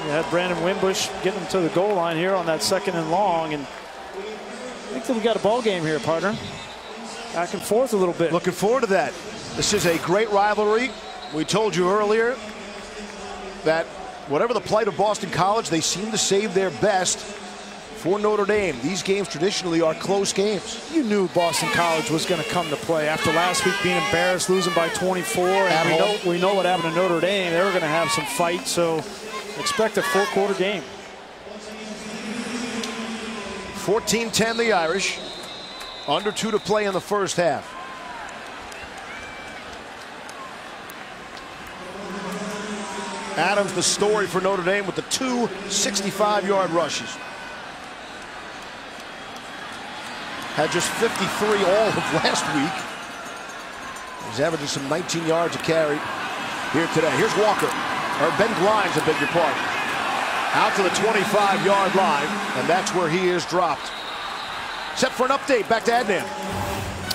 You had Brandon Wimbush getting him to the goal line here on that 2nd and long, and I think that we got a ball game here, partner. Back and forth a little bit. Looking forward to that. This is a great rivalry. We told you earlier that whatever the plight of Boston College, they seem to save their best for Notre Dame. These games traditionally are close games. You knew Boston College was going to come to play after last week being embarrassed, losing by 24. And we know what happened to Notre Dame. They were going to have some fight, so expect a 4-quarter game. 14-10 the Irish. Under 2 to play in the first half. Adams, the story for Notre Dame with the 2 65-yard rushes. Had just 53 all of last week. He's averaging some 19 yards a carry here today. Here's Walker, or Ben Glines, I beg your pardon. Out to the 25-yard line, and that's where he is dropped. Set for an update. Back to Adnan.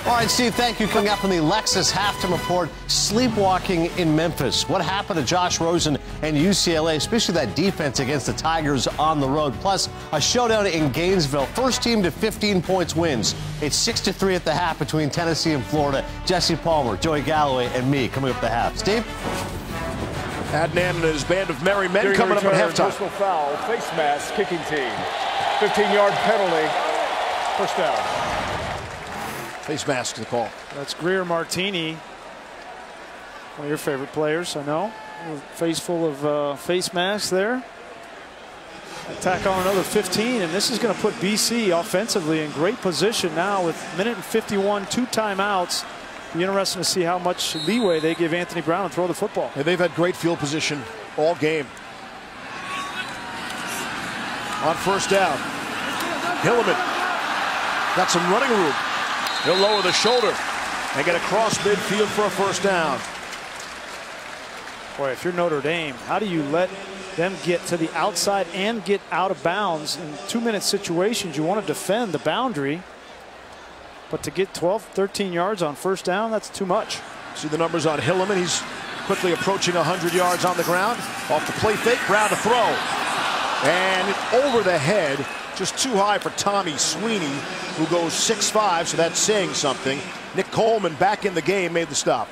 All right, Steve, thank you. Coming up on the Lexus halftime report, sleepwalking in Memphis. What happened to Josh Rosen and UCLA, especially that defense against the Tigers on the road. Plus, a showdown in Gainesville. First team to 15 points wins. It's 6-3 at the half between Tennessee and Florida. Jesse Palmer, Joey Galloway, and me coming up the half. Steve? Adnan and his band of merry men coming up at halftime. Personal foul, face mask, kicking team. 15-yard penalty, first down. Face mask the call. That's Greer Martini, one of your favorite players, I know. A face full of face masks there. Tack on another 15, and this is going to put BC offensively in great position now with 1:51, 2 timeouts. Be interesting to see how much leeway they give Anthony Brown to throw the football. And they've had great field position all game. On first down, Hilliman got some running room. He'll lower the shoulder and get across midfield for a first down. Boy, if you're Notre Dame, how do you let them get to the outside and get out of bounds in 2-minute situations? You want to defend the boundary, but to get 12, 13 yards on first down, that's too much. See the numbers on Hilliman. He's quickly approaching 100 yards on the ground. Off the play fake, Brown to throw. And over the head, just too high for Tommy Sweeney, who goes 6'5", so that's saying something. Nick Coleman back in the game, made the stop.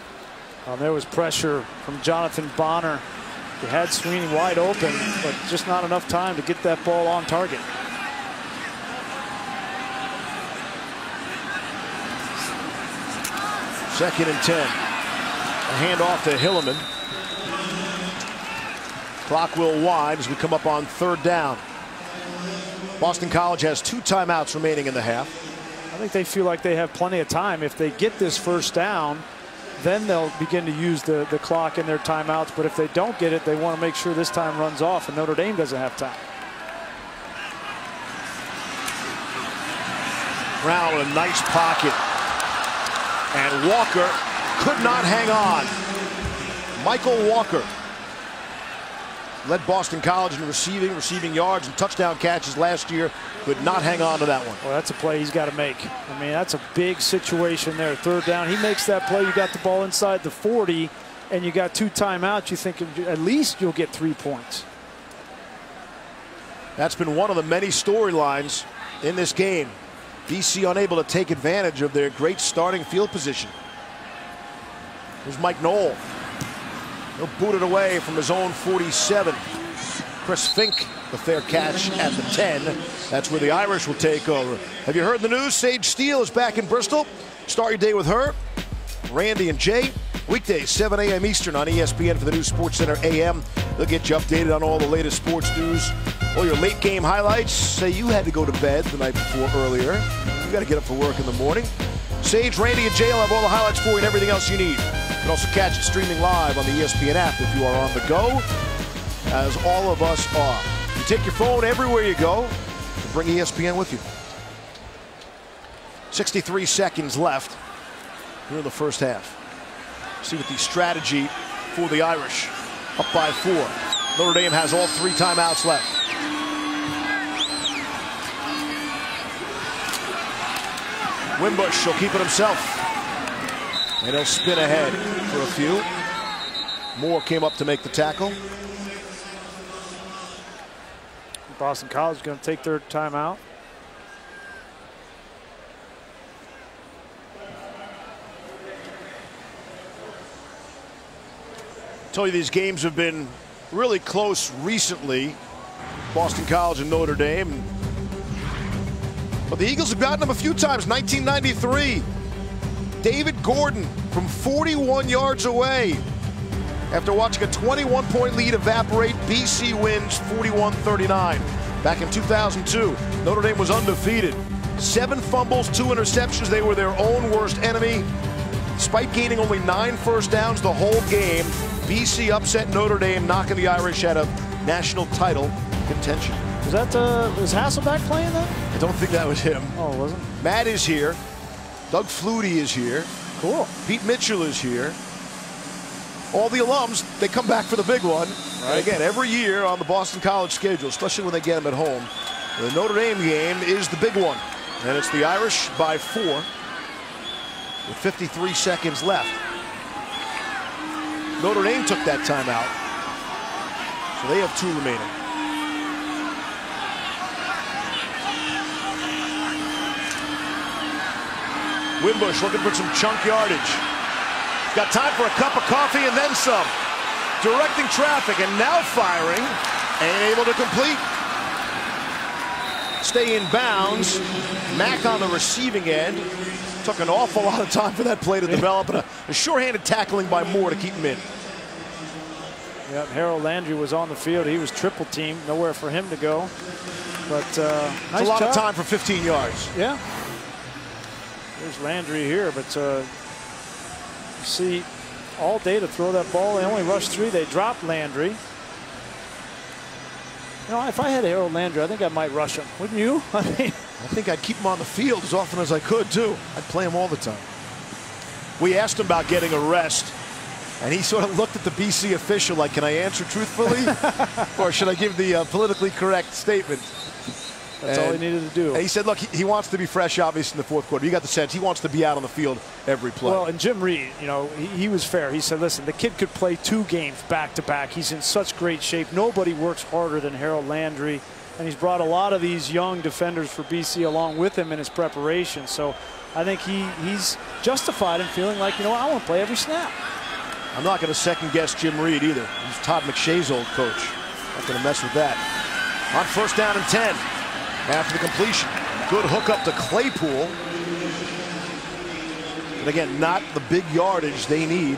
There was pressure from Jonathan Bonner. He had Sweeney wide open, but just not enough time to get that ball on target. Second and 10. A handoff to Hilliman. Clock will wind as we come up on 3rd down. Boston College has 2 timeouts remaining in the half. I think they feel like they have plenty of time. If they get this 1st down, then they'll begin to use the clock in their timeouts. But if they don't get it, they want to make sure this time runs off, and Notre Dame doesn't have time. Brown with a nice pocket. And Walker could not hang on. Michael Walker led Boston College in receiving yards and touchdown catches last year. Could not hang on to that one. Well, that's a play he's got to make. I mean, that's a big situation there. 3rd down. He makes that play. You got the ball inside the 40, and you got 2 timeouts. You think at least you'll get 3 points. That's been one of the many storylines in this game. BC unable to take advantage of their great starting field position. Here's Mike Knoll. He'll boot it away from his own 47. Chris Fink, the fair catch at the 10. That's where the Irish will take over. Have you heard the news? Sage Steele is back in Bristol. Start your day with her, Randy and Jay. Weekdays, 7 a.m. Eastern on ESPN for the new Sports Center AM. They'll get you updated on all the latest sports news. All your late game highlights. Say you had to go to bed the night before earlier. You got to get up for work in the morning. Sage, Randy, and Jay will have all the highlights for you and everything else you need. You can also catch it streaming live on the ESPN app if you are on the go, as all of us are. You take your phone everywhere you go and bring ESPN with you. 63 seconds left here in the 1st half. See what the strategy for the Irish. Up by 4. Notre Dame has all 3 timeouts left. Wimbush will keep it himself. And he'll spin ahead for a few. Moore came up to make the tackle. Boston College is going to take their timeout. I told you these games have been really close recently. Boston College and Notre Dame. But the Eagles have gotten them a few times. 1993. David Gordon from 41 yards away. After watching a 21-point lead evaporate, BC wins 41-39. Back in 2002, Notre Dame was undefeated. 7 fumbles, 2 interceptions. They were their own worst enemy. Despite gaining only 9 first downs the whole game, BC upset Notre Dame, knocking the Irish out of national title contention. Was Hasselbeck playing that? I don't think that was him. Oh, it wasn't? Matt is here. Doug Flutie is here. Cool. Pete Mitchell is here. All the alums, they come back for the big one. Right. Again, every year on the Boston College schedule, especially when they get them at home, the Notre Dame game is the big one. And it's the Irish by 4 with 53 seconds left. Notre Dame took that timeout, so they have 2 remaining. Wimbush looking for some chunk yardage. Got time for a cup of coffee and then some. Directing traffic and now firing and able to complete. Stay in bounds. Mack on the receiving end. Took an awful lot of time for that play to develop, and a sure-handed tackling by Moore to keep him in. Yeah, Harold Landry was on the field. He was triple teamed. Nowhere for him to go. But nice a lot job. of time for 15 yards. Yeah. There's Landry here, but you see all day to throw that ball. They only rushed 3. They dropped Landry. You know, if I had Harold Landry, I think I might rush him. Wouldn't you? I mean, I think I'd keep him on the field as often as I could, too. I'd play him all the time. We asked him about getting a rest, and he sort of looked at the BC official like, can I answer truthfully? Or should I give the politically correct statement? That's all he needed to do. And he said, look, he wants to be fresh, obviously, in the 4th quarter. You got the sense he wants to be out on the field every play. Well, and Jim Reed, you know, he was fair. He said, listen, the kid could play 2 games back-to-back. He's in such great shape. Nobody works harder than Harold Landry. And he's brought a lot of these young defenders for BC along with him in his preparation. So I think he's justified in feeling like, you know what, I want to play every snap. I'm not going to second-guess Jim Reed either. He's Todd McShay's old coach. Not going to mess with that. On 1st down and 10. After the completion. Good hookup to Claypool. But again, not the big yardage they need.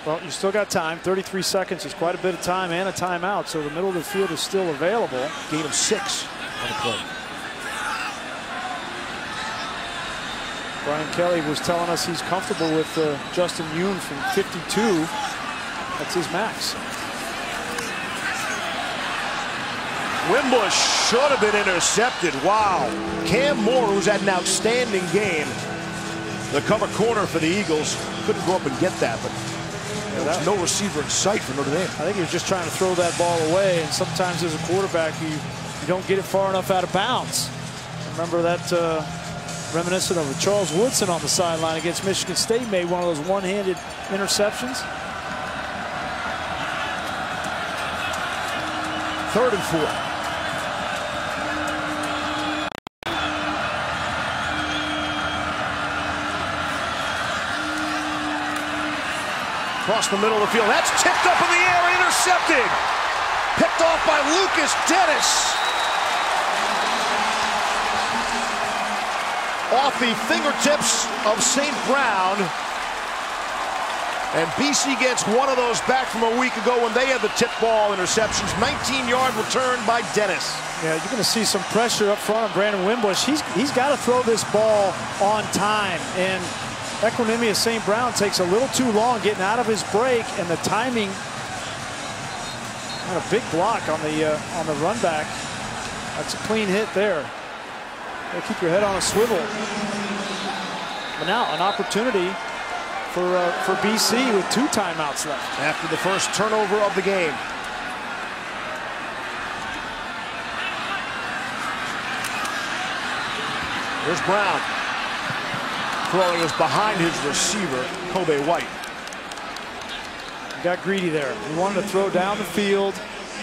Well, you still got time. 33 seconds is quite a bit of time and a timeout, so the middle of the field is still available. Gain of 6 on the play. Brian Kelly was telling us he's comfortable with Justin Yoon from 52. That's his max. Wimbush should have been intercepted. Wow. Cam Moore, who's had an outstanding game. The cover corner for the Eagles. Couldn't go up and get that, but there was no receiver in sight for Notre Dame. I think he was just trying to throw that ball away, and sometimes as a quarterback, you don't get it far enough out of bounds. Remember that reminiscent of Charles Woodson on the sideline against Michigan State, made one of those one-handed interceptions. 3rd and 4. Across the middle of the field. That's tipped up in the air, intercepted. Picked off by Lucas Dennis. Off the fingertips of St. Brown. And BC gets one of those back from a week ago when they had the tip ball interceptions. 19-yard return by Dennis. Yeah, you're going to see some pressure up front on Brandon Wimbush. He's got to throw this ball on time. And Equanimous St. Brown takes a little too long getting out of his break, and the timing. Got a big block on the run back. That's a clean hit there. Gotta keep your head on a swivel. But now an opportunity for BC with 2 timeouts left. After the first turnover of the game. Here's Brown. Throwing is behind his receiver, Kobe White. He got greedy there. He wanted to throw down the field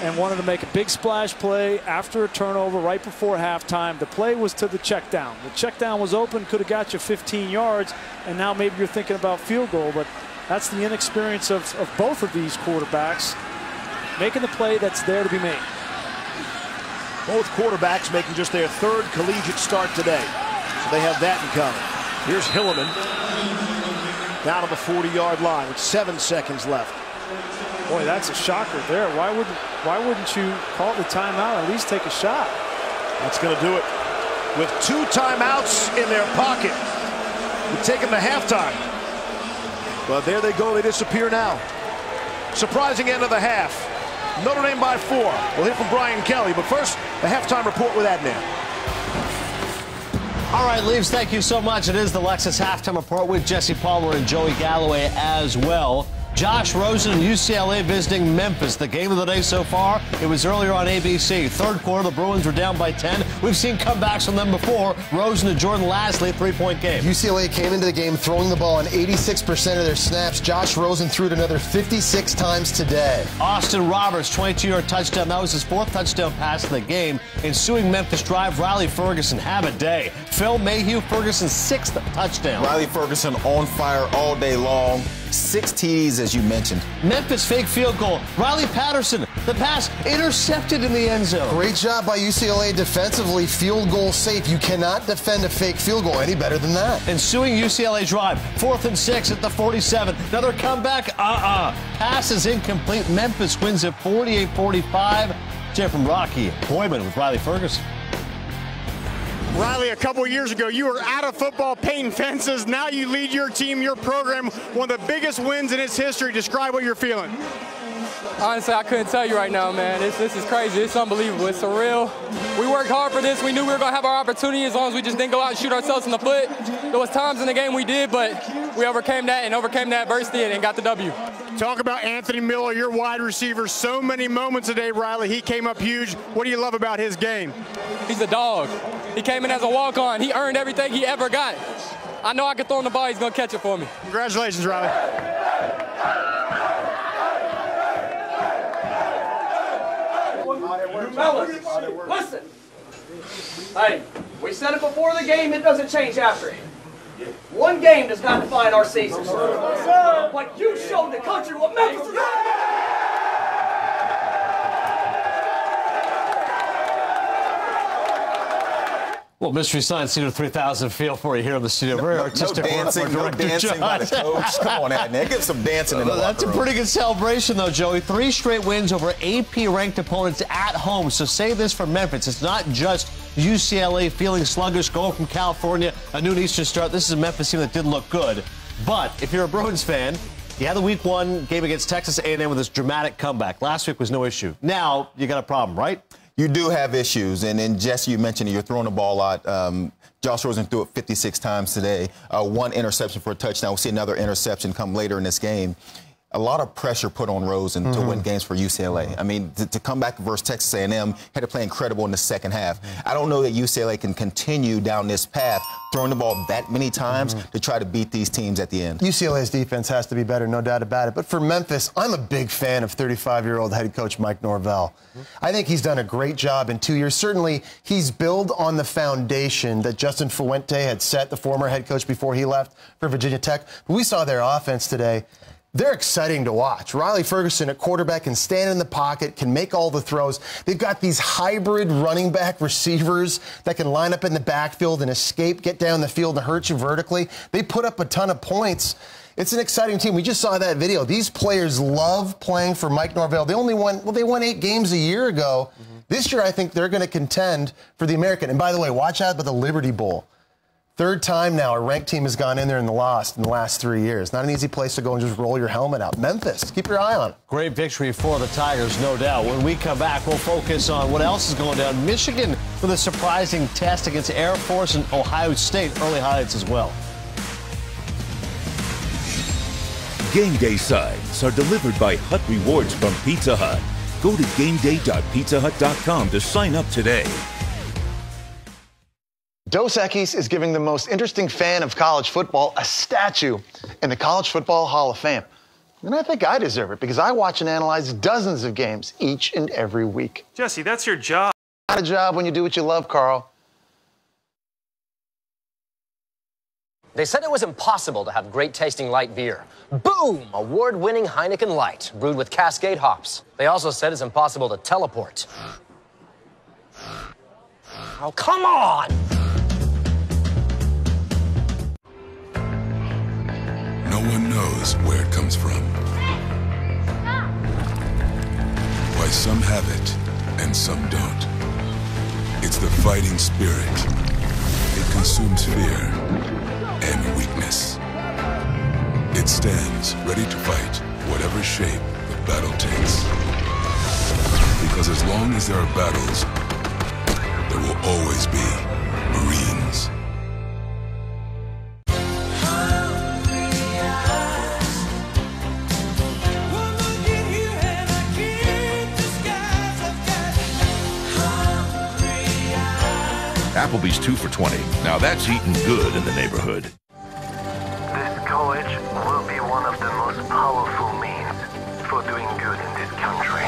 and wanted to make a big splash play after a turnover right before halftime. The play was to the check down. The check down was open, could have got you 15 yards, and now maybe you're thinking about field goal, but that's the inexperience of both of these quarterbacks, making the play that's there to be made. Both quarterbacks making just their 3rd collegiate start today, so they have that in common. Here's Hilliman down on the 40-yard line with 7 seconds left. Boy, that's a shocker there. Why wouldn't you call the timeout, at least take a shot? That's going to do it. With 2 timeouts in their pocket. We take them to halftime. But there they go. They disappear now. Surprising end of the half. Notre Dame by 4. We'll hear from Brian Kelly. But first, the halftime report with Adnan. All right, Leaves, thank you so much. It is the Lexus Halftime Report with Jesse Palmer and Joey Galloway as well. Josh Rosen and UCLA visiting Memphis. The game of the day so far, it was earlier on ABC. 3rd quarter, the Bruins were down by 10. We've seen comebacks from them before. Rosen and Jordan Lasley, 3-point game. UCLA came into the game throwing the ball on 86% of their snaps. Josh Rosen threw it another 56 times today. Austin Roberts, 22-yard touchdown. That was his 4th touchdown pass in the game. Ensuing Memphis drive, Riley Ferguson, have a day. Phil Mayhew, Ferguson's 6th touchdown. Riley Ferguson on fire all day long. 6 TDs, as you mentioned. Memphis fake field goal. Riley Patterson, the pass intercepted in the end zone. Great job by UCLA defensively. Field goal safe. You cannot defend a fake field goal any better than that. Ensuing UCLA drive. 4th and 6 at the 47. Another comeback. Pass is incomplete. Memphis wins at 48-45. Jeff from Rocky Boyman with Riley Ferguson. Riley, a couple years ago, you were out of football painting fences. Now you lead your team, your program, one of the biggest wins in its history. Describe what you're feeling. Honestly, I couldn't tell you right now, man. This is crazy. It's unbelievable. It's surreal. We worked hard for this. We knew we were going to have our opportunity as long as we just didn't go out and shoot ourselves in the foot. There was times in the game we did, but we overcame that and overcame that adversity and got the W. Talk about Anthony Miller, your wide receiver. So many moments today, Riley. He came up huge. What do you love about his game? He's a dog. He came in as a walk-on. He earned everything he ever got. I know I can throw him the ball. He's going to catch it for me. Congratulations, Riley. Fellas, listen. Hey, we said it before the game. It doesn't change after it. One game does not define our season. But you showed the country what Memphis is. Well, Mystery Science Theater 3000 feel for you here in the studio. Very artistic work. No dancing by the coach. Come on, Adnan. Get some dancing in the That's locker a room. pretty good celebration, though, Joey. 3 straight wins over AP-ranked opponents at home. So say this for Memphis. It's not just UCLA feeling sluggish, going from California, a noon Eastern start. This is a Memphis team that didn't look good. But if you're a Bruins fan, you had the Week 1 game against Texas A&M with this dramatic comeback. Last week was no issue. Now you got a problem, right? You do have issues, and then Jesse, you mentioned you're throwing the ball a lot. Josh Rosen threw it 56 times today. 1 interception for a touchdown. We'll see another interception come later in this game. A lot of pressure put on Rosen to win games for UCLA. I mean, to come back versus Texas A&M, had to play incredible in the second half. I don't know that UCLA can continue down this path, throwing the ball that many times to try to beat these teams at the end. UCLA's defense has to be better, no doubt about it. But for Memphis, I'm a big fan of 35-year-old head coach Mike Norvell. I think he's done a great job in 2 years. Certainly, he's built on the foundation that Justin Fuente had set, the former head coach before he left for Virginia Tech. But we saw their offense today. They're exciting to watch. Riley Ferguson at quarterback can stand in the pocket, can make all the throws. They've got these hybrid running back receivers that can line up in the backfield and escape, get down the field and hurt you vertically. They put up a ton of points. It's an exciting team. We just saw that video. These players love playing for Mike Norvell. They won 8 games a year ago. This year, I think they're going to contend for the American. And by the way, watch out for the Liberty Bowl. 3rd time now a ranked team has gone in there and lost in the last 3 years. Not an easy place to go and just roll your helmet out. Memphis, keep your eye on it. Great victory for the Tigers, no doubt. When we come back, we'll focus on what else is going down. Michigan with a surprising test against Air Force and Ohio State. Early highlights as well. Game day sides are delivered by Hut Rewards from Pizza Hut. Go to gameday.pizzahut.com to sign up today. Dos Equis is giving the most interesting fan of college football a statue in the College Football Hall of Fame. And I think I deserve it because I watch and analyze dozens of games each and every week. Jesse, that's your job. Not a job when you do what you love, Carl. They said it was impossible to have great-tasting light beer. Boom! Award-winning Heineken Light, brewed with Cascade hops. They also said it's impossible to teleport. Oh, come on! No one knows where it comes from. Why some have it and some don't. It's the fighting spirit. It consumes fear and weakness. It stands ready to fight whatever shape the battle takes. Because as long as there are battles, there will always be Marines. Applebee's 2 for $20. Now that's eating good in the neighborhood. This college will be one of the most powerful means for doing good in this country.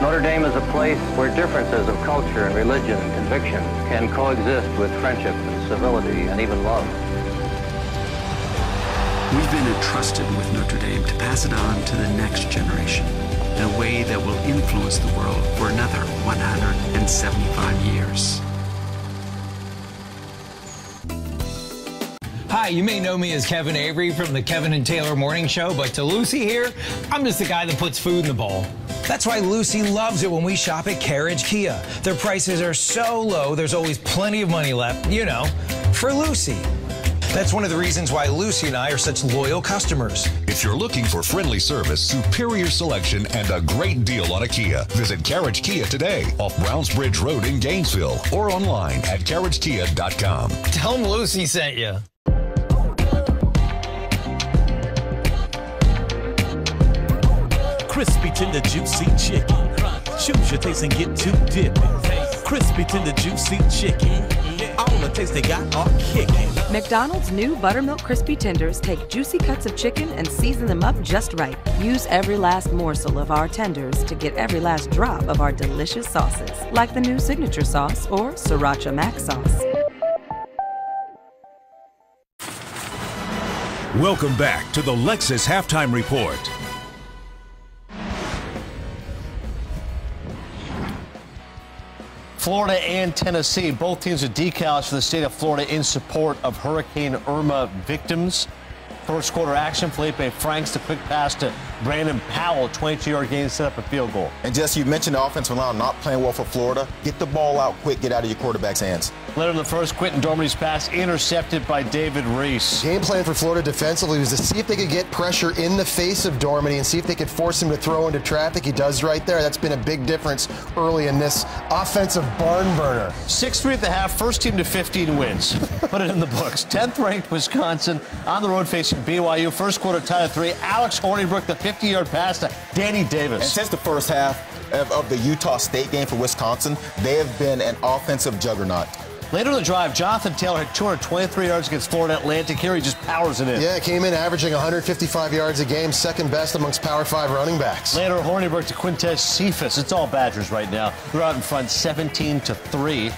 Notre Dame is a place where differences of culture and religion and conviction can coexist with friendship and civility and even love. We've been entrusted with Notre Dame to pass it on to the next generation in a way that will influence the world for another 175 years. Hi, you may know me as Kevin Avery from the Kevin and Taylor Morning Show, but to Lucy here, I'm just the guy that puts food in the bowl. That's why Lucy loves it when we shop at Carriage Kia. Their prices are so low, there's always plenty of money left, you know, for Lucy. That's one of the reasons why Lucy and I are such loyal customers. If you're looking for friendly service, superior selection, and a great deal on a Kia, visit Carriage Kia today off Brownsbridge Road in Gainesville or online at carriagekia.com. Tell them Lucy sent you. Crispy, tender, juicy chicken. Choose your taste and get to dipping. Crispy, tender, juicy chicken. All the taste they got are kicking. McDonald's new Buttermilk Crispy Tenders take juicy cuts of chicken and season them up just right. Use every last morsel of our tenders to get every last drop of our delicious sauces, like the new signature sauce or Sriracha Mac sauce. Welcome back to the Lexus Halftime Report. Florida and Tennessee, both teams with decals for the state of Florida in support of Hurricane Irma victims. First quarter action, Felipe Franks, the quick pass to Brandon Powell, 22-yard gain, set up a field goal. And Jess, you mentioned the offensive line not playing well for Florida. Get the ball out quick, get out of your quarterback's hands. Later in the first, Quentin Dormady's pass intercepted by David Reese. Game plan for Florida defensively was to see if they could get pressure in the face of Dormady and see if they could force him to throw into traffic. He does right there. That's been a big difference early in this offensive barn burner. 6-3 at the half, first team to 15 wins. Put it in the books. 10th-ranked Wisconsin on the road facing BYU. First quarter tied at 3. Alex Hornibrook, the 50-yard pass to Danny Davis. And since the first half of the Utah State game for Wisconsin, they have been an offensive juggernaut. Later in the drive, Jonathan Taylor had 223 yards against Florida Atlantic. Here he just powers it in. Yeah, came in averaging 155 yards a game, second best amongst Power 5 running backs. Later, Hornibrook to Quintez Cephas. It's all Badgers right now. They're out in front 17-3.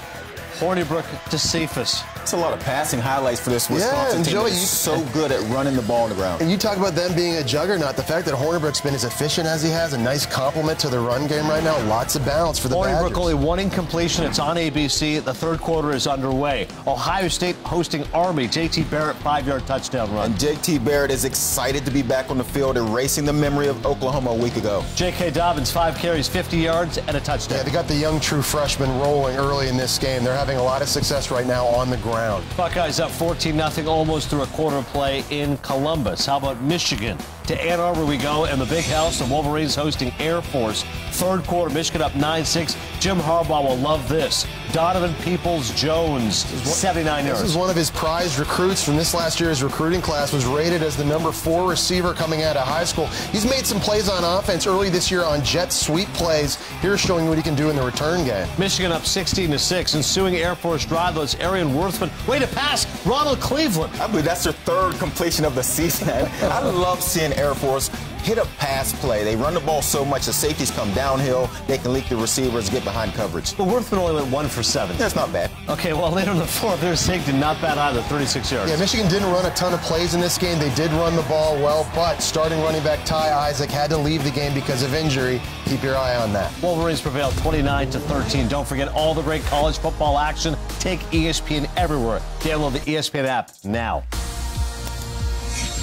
Hornibrook to Cephas. It's a lot of passing highlights for this Wisconsin team. Joey, so good at running the ball on the ground. And you talk about them being a juggernaut. The fact that Hornibrook's been as efficient as he has, a nice compliment to the run game right now. Lots of balance for the Badgers. Hornibrook only one incompletion. It's on ABC. The third quarter is underway. Ohio State hosting Army. J.T. Barrett, 5-yard touchdown run. And J.T. Barrett is excited to be back on the field, erasing the memory of Oklahoma a week ago. J.K. Dobbins, 5 carries, 50 yards, and a touchdown. Yeah, they got the young true freshman rolling early in this game. They're having a lot of success right now on the ground. Buckeyes up 14-0 almost through a quarter play in Columbus. How about Michigan? To Ann Arbor we go, and the Big House, the Wolverines hosting Air Force. Third quarter, Michigan up 9-6. Jim Harbaugh will love this. Donovan Peoples-Jones, 79 yards. This is one of his prized recruits from this last year's recruiting class, was rated as the number 4 receiver coming out of high school. He's made some plays on offense early this year on jet sweep plays. Here's showing what he can do in the return game. Michigan up 16-6. Ensuing Air Force drive, that's Arian Worthman. Way to pass, Ronald Cleveland. I believe that's their third completion of the season. I love seeing Air Force hit a pass play. They run the ball so much, the safeties come downhill, they can leak the receivers, get behind coverage. But Worthman only went 1 for 7. That's not bad. Okay, well, later in the fourth, there's Higdon, not bad either, 36 yards. Yeah, Michigan didn't run a ton of plays in this game. They did run the ball well, but starting running back Ty Isaac had to leave the game because of injury. Keep your eye on that. Wolverines prevailed 29-13. Don't forget all the great college football action. Take ESPN everywhere. Download the ESPN app now.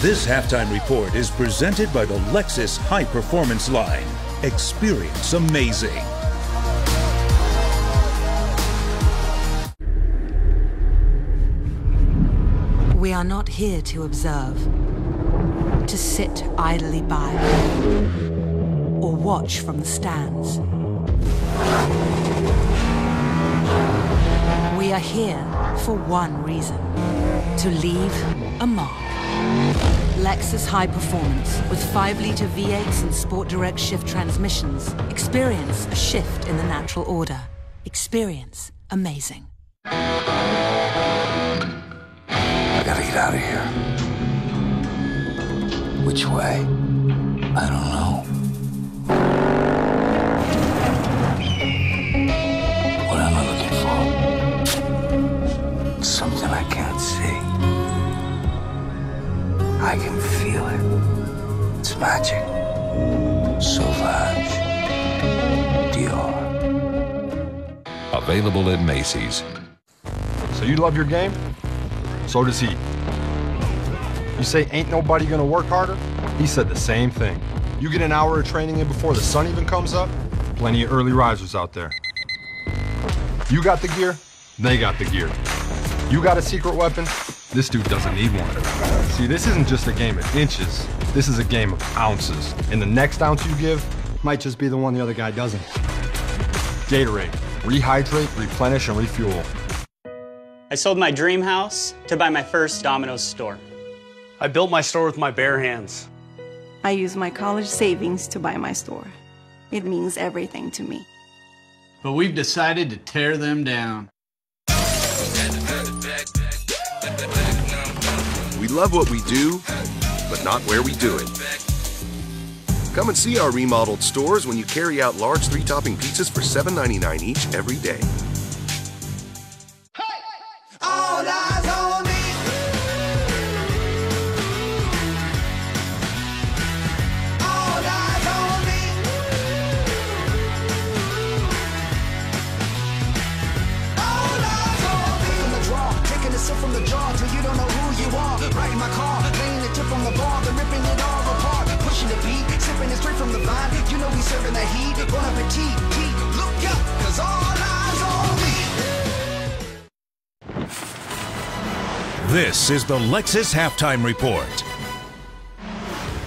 This halftime report is presented by the Lexus High Performance line. Experience amazing. We are not here to observe, to sit idly by, or watch from the stands. We are here for one reason, to leave a mark. Lexus High Performance with 5-liter V8s and Sport Direct shift transmissions. Experience a shift in the natural order. Experience amazing. I gotta get out of here. Which way? I don't know. What am I looking for? Something I can't see. I can feel it. It's magic. Sauvage. Dior. Available at Macy's. So you love your game? So does he. You say ain't nobody gonna work harder? He said the same thing. You get an hour of training in before the sun even comes up, plenty of early risers out there. You got the gear, they got the gear. You got a secret weapon, this dude doesn't need one. See, this isn't just a game of inches, this is a game of ounces. And the next ounce you give might just be the one the other guy doesn't. Gatorade, rehydrate, replenish, and refuel. I sold my dream house to buy my first Domino's store. I built my store with my bare hands. I used my college savings to buy my store. It means everything to me. But we've decided to tear them down. We love what we do, but not where we do it. Come and see our remodeled stores when you carry out large 3-topping pizzas for $7.99 each every day. All eyes on me. All eyes on me. the bar, they're ripping it all apart. Pushing the beat, sipping it straight from the vine. You know we serving the heat. Bon appetit, look up, cause all eyes on me. This is the Lexus Halftime Report.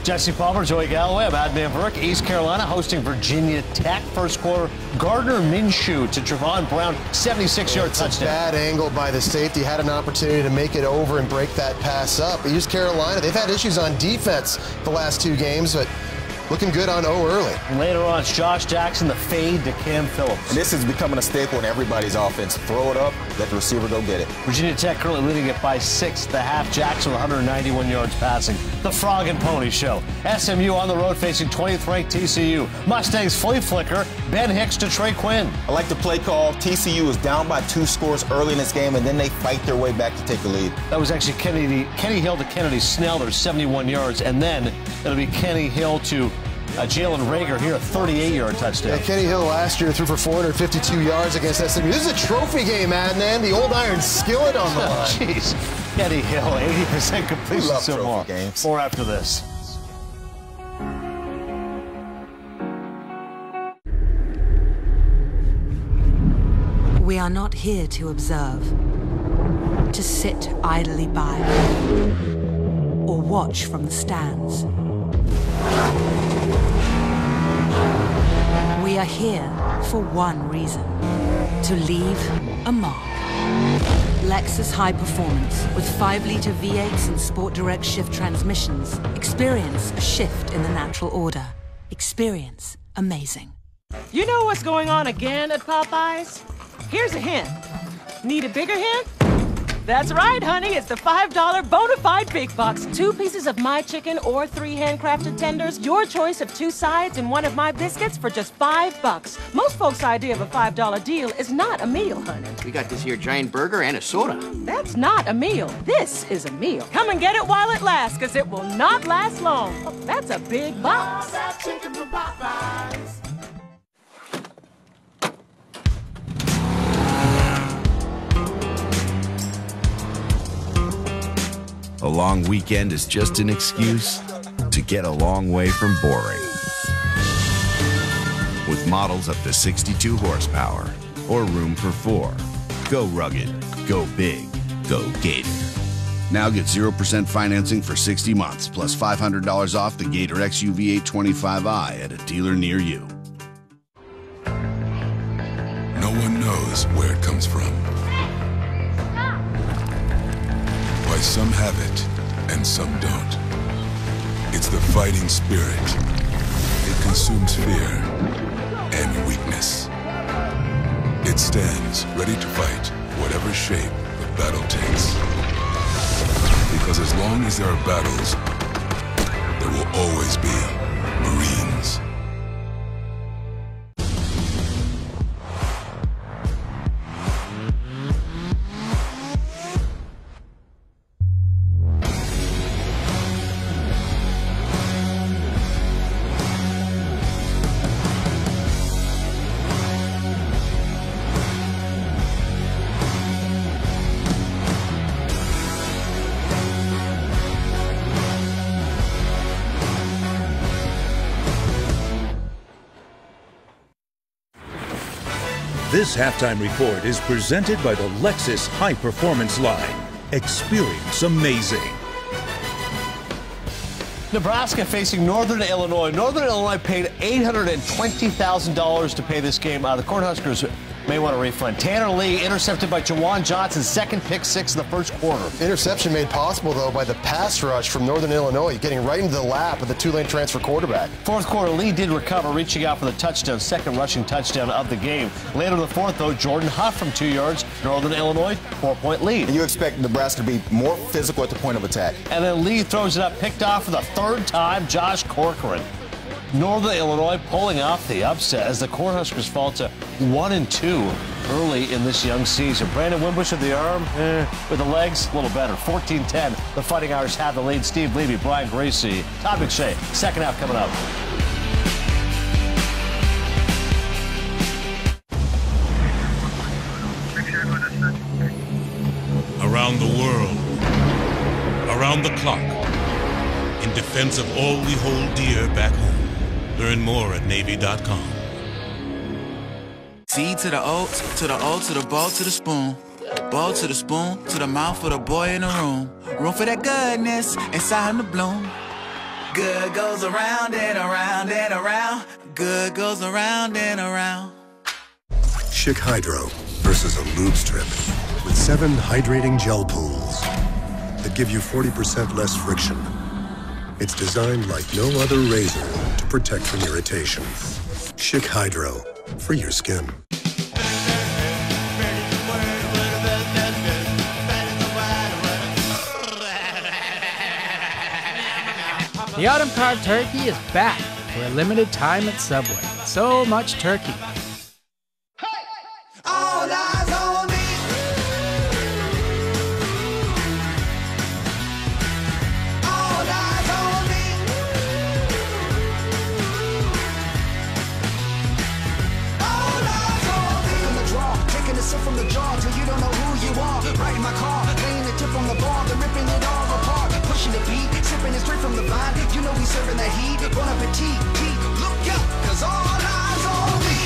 Jesse Palmer, Joey Galloway, I'm Adnan Burke. East Carolina hosting Virginia Tech. First quarter, Gardner Minshew to Trevon Brown, 76-yard touchdown. Bad angle by the safety. Had an opportunity to make it over and break that pass up. East Carolina, they've had issues on defense the last 2 games, but looking good on early. Later on, it's Josh Jackson, the fade to Cam Phillips. And this is becoming a staple in everybody's offense. Throw it up, let the receiver go get it. Virginia Tech currently leading it by 6 at the half. Jackson with 191 yards passing. The Frog and Pony Show. SMU on the road facing 20th ranked TCU. Mustangs flea flicker. Ben Hicks to Trey Quinn. I like the play call. TCU is down by 2 scores early in this game, and then they fight their way back to take the lead. That was actually Kenny Hill to Kennedy Snell. There's 71 yards, and then it'll be Kenny Hill to Jalen Rager here, a 38-yard touchdown. Yeah, Kenny Hill last year threw for 452 yards against SMU. This is a trophy game, Adnan. The old iron skillet on the line. Jeez. Kenny Hill, 80% completion so far. Games. More after this. We are not here to observe, to sit idly by, or watch from the stands. We are here for one reason, to leave a mark. Lexus High Performance with 5-liter V8s and Sport Direct Shift transmissions. Experience a shift in the natural order. Experience amazing. You know what's going on again at Popeyes? Here's a hint. Need a bigger hint? That's right, honey. It's the $5 Bonafide Big Box. 2 pieces of my chicken or 3 handcrafted tenders. Your choice of 2 sides and 1 of my biscuits for just $5. Most folks' idea of a $5 deal is not a meal, honey. We got this here giant burger and a soda. That's not a meal. This is a meal. Come and get it while it lasts, because it will not last long. Oh, that's a big box. All that chicken from Popeyes. A long weekend is just an excuse to get a long way from boring. With models up to 62 horsepower or room for 4. Go rugged, go big, go Gator. Now get 0% financing for 60 months plus $500 off the Gator XUV 825i at a dealer near you. No one knows where it comes from. Why some have it and some don't. It's the fighting spirit. It consumes fear and weakness. It stands ready to fight whatever shape the battle takes. Because as long as there are battles, there will always be Marines. This halftime report is presented by the Lexus High Performance line. Experience amazing. Nebraska facing Northern Illinois. Northern Illinois paid $820,000 to pay this game. The Cornhuskers may want a refund. Tanner Lee intercepted by Jawan Johnson's second pick 6 in the first quarter. Interception made possible, though, by the pass rush from Northern Illinois, getting right into the lap of the Tulane transfer quarterback. Fourth quarter, Lee did recover, reaching out for the touchdown, second rushing touchdown of the game. Later in the fourth, though, Jordan Huff from 2 yards. Northern Illinois, 4-point lead. And you expect Nebraska to be more physical at the point of attack. And then Lee throws it up, picked off for the 3rd time, Josh Corcoran. Northern Illinois pulling off the upset as the Cornhuskers fall to 1-2 early in this young season. Brandon Wimbush with the arm, with the legs, a little better. 14-10, the Fighting Irish have the lead. Steve Levy, Brian Gracie, Todd McShay. Second half coming up. Around the world, around the clock, in defense of all we hold dear back home. Learn more at Navy.com. C to the O, to the O, to the bowl, to the spoon. Bowl to the spoon, to the mouth of the boy in the room. Room for that goodness inside him to bloom. Good goes around and around and around. Good goes around and around. Schick Hydro versus a lube strip with 7 hydrating gel pools that give you 40% less friction. It's designed like no other razor to protect from irritation. Schick Hydro for your skin. The autumn carved turkey is back for a limited time at Subway. So much turkey. All eyes on me. All eyes on me. All eyes on me. From the draw, taking a sip from the jar till you don't know who you are. Right in my car, laying the tip on the bar, then ripping it all apart. Pushing the beat, sipping it straight from the vine. You know we serving that heat. Bon appetit, look up, 'cause all eyes on me.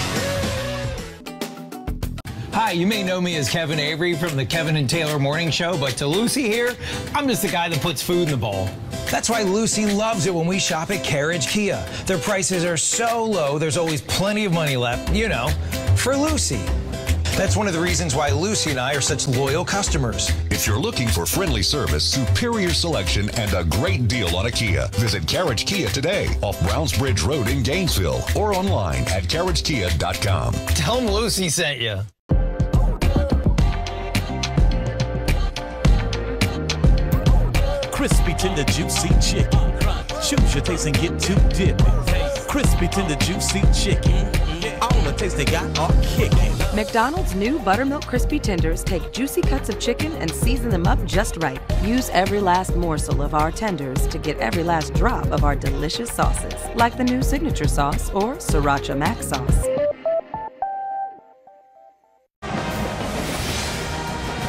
Hi, you may know me as Kevin Avery from the Kevin and Taylor Morning Show, but to Lucy here, I'm just the guy that puts food in the bowl. That's why Lucy loves it when we shop at Carriage Kia. Their prices are so low, there's always plenty of money left, you know, for Lucy. That's one of the reasons why Lucy and I are such loyal customers. If you're looking for friendly service, superior selection, and a great deal on a Kia, visit Carriage Kia today off Browns Bridge Road in Gainesville or online at carriagekia.com. Tell them Lucy sent you. Crispy, tender, juicy chicken. Choose your taste and get too dippy. Crispy, tender, juicy chicken. All the taste they got are kicking. McDonald's new Buttermilk Crispy Tenders take juicy cuts of chicken and season them up just right. Use every last morsel of our tenders to get every last drop of our delicious sauces, like the new Signature Sauce or Sriracha Mac Sauce.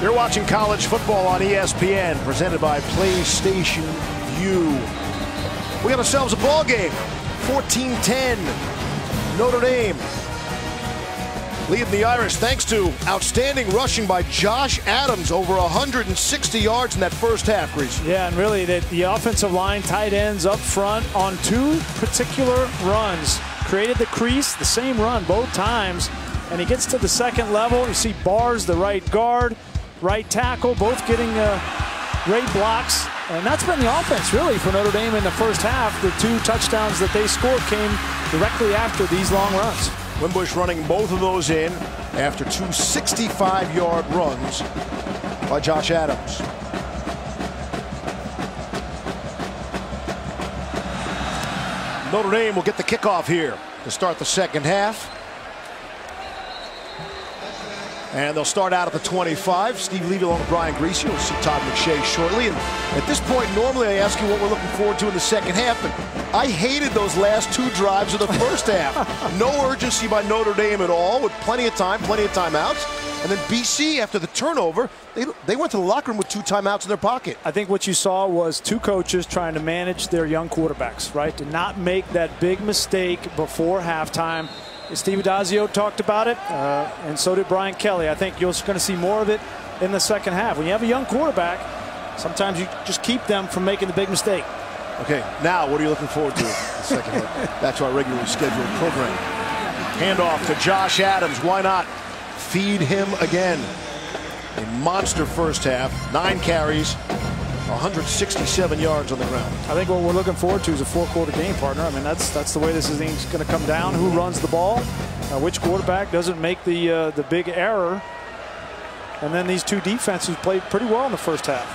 You're watching college football on ESPN, presented by PlayStation Vue. We got ourselves a ball game, 14-10, Notre Dame leading the Irish thanks to outstanding rushing by Josh Adams, over 160 yards in that first half, Grease. Yeah, and really the offensive line, tight ends up front on 2 particular runs created the crease, the same run both times, and he gets to the second level. You see Bars, the right guard, right tackle, both getting great blocks, and that's been the offense really for Notre Dame in the first half. The 2 touchdowns that they scored came directly after these long runs. Wimbush running both of those in after 2 65-yard runs by Josh Adams. Notre Dame will get the kickoff here to start the second half. And they'll start out at the 25. Steve Levy along with Brian Griese. You'll see Todd McShay shortly. And at this point, normally I ask you what we're looking forward to in the second half. But I hated those last 2 drives of the first half. No urgency by Notre Dame at all, with plenty of time, plenty of timeouts. And then BC, after the turnover, they went to the locker room with 2 timeouts in their pocket. I think what you saw was 2 coaches trying to manage their young quarterbacks, right? To not make that big mistake before halftime. Steve Addazio talked about it, and so did Brian Kelly. I think you're going to see more of it in the second half. When you have a young quarterback, sometimes you just keep them from making the big mistake. Okay, now what are you looking forward to in the second half? Back to our regularly scheduled program. Handoff to Josh Adams. Why not feed him again? A monster first half, 9 carries, 167 yards on the ground. I think what we're looking forward to is a 4-quarter game, partner. I mean, that's the way this thing's going to come down. Who runs the ball? Which quarterback doesn't make the big error? And then these 2 defenses played pretty well in the first half.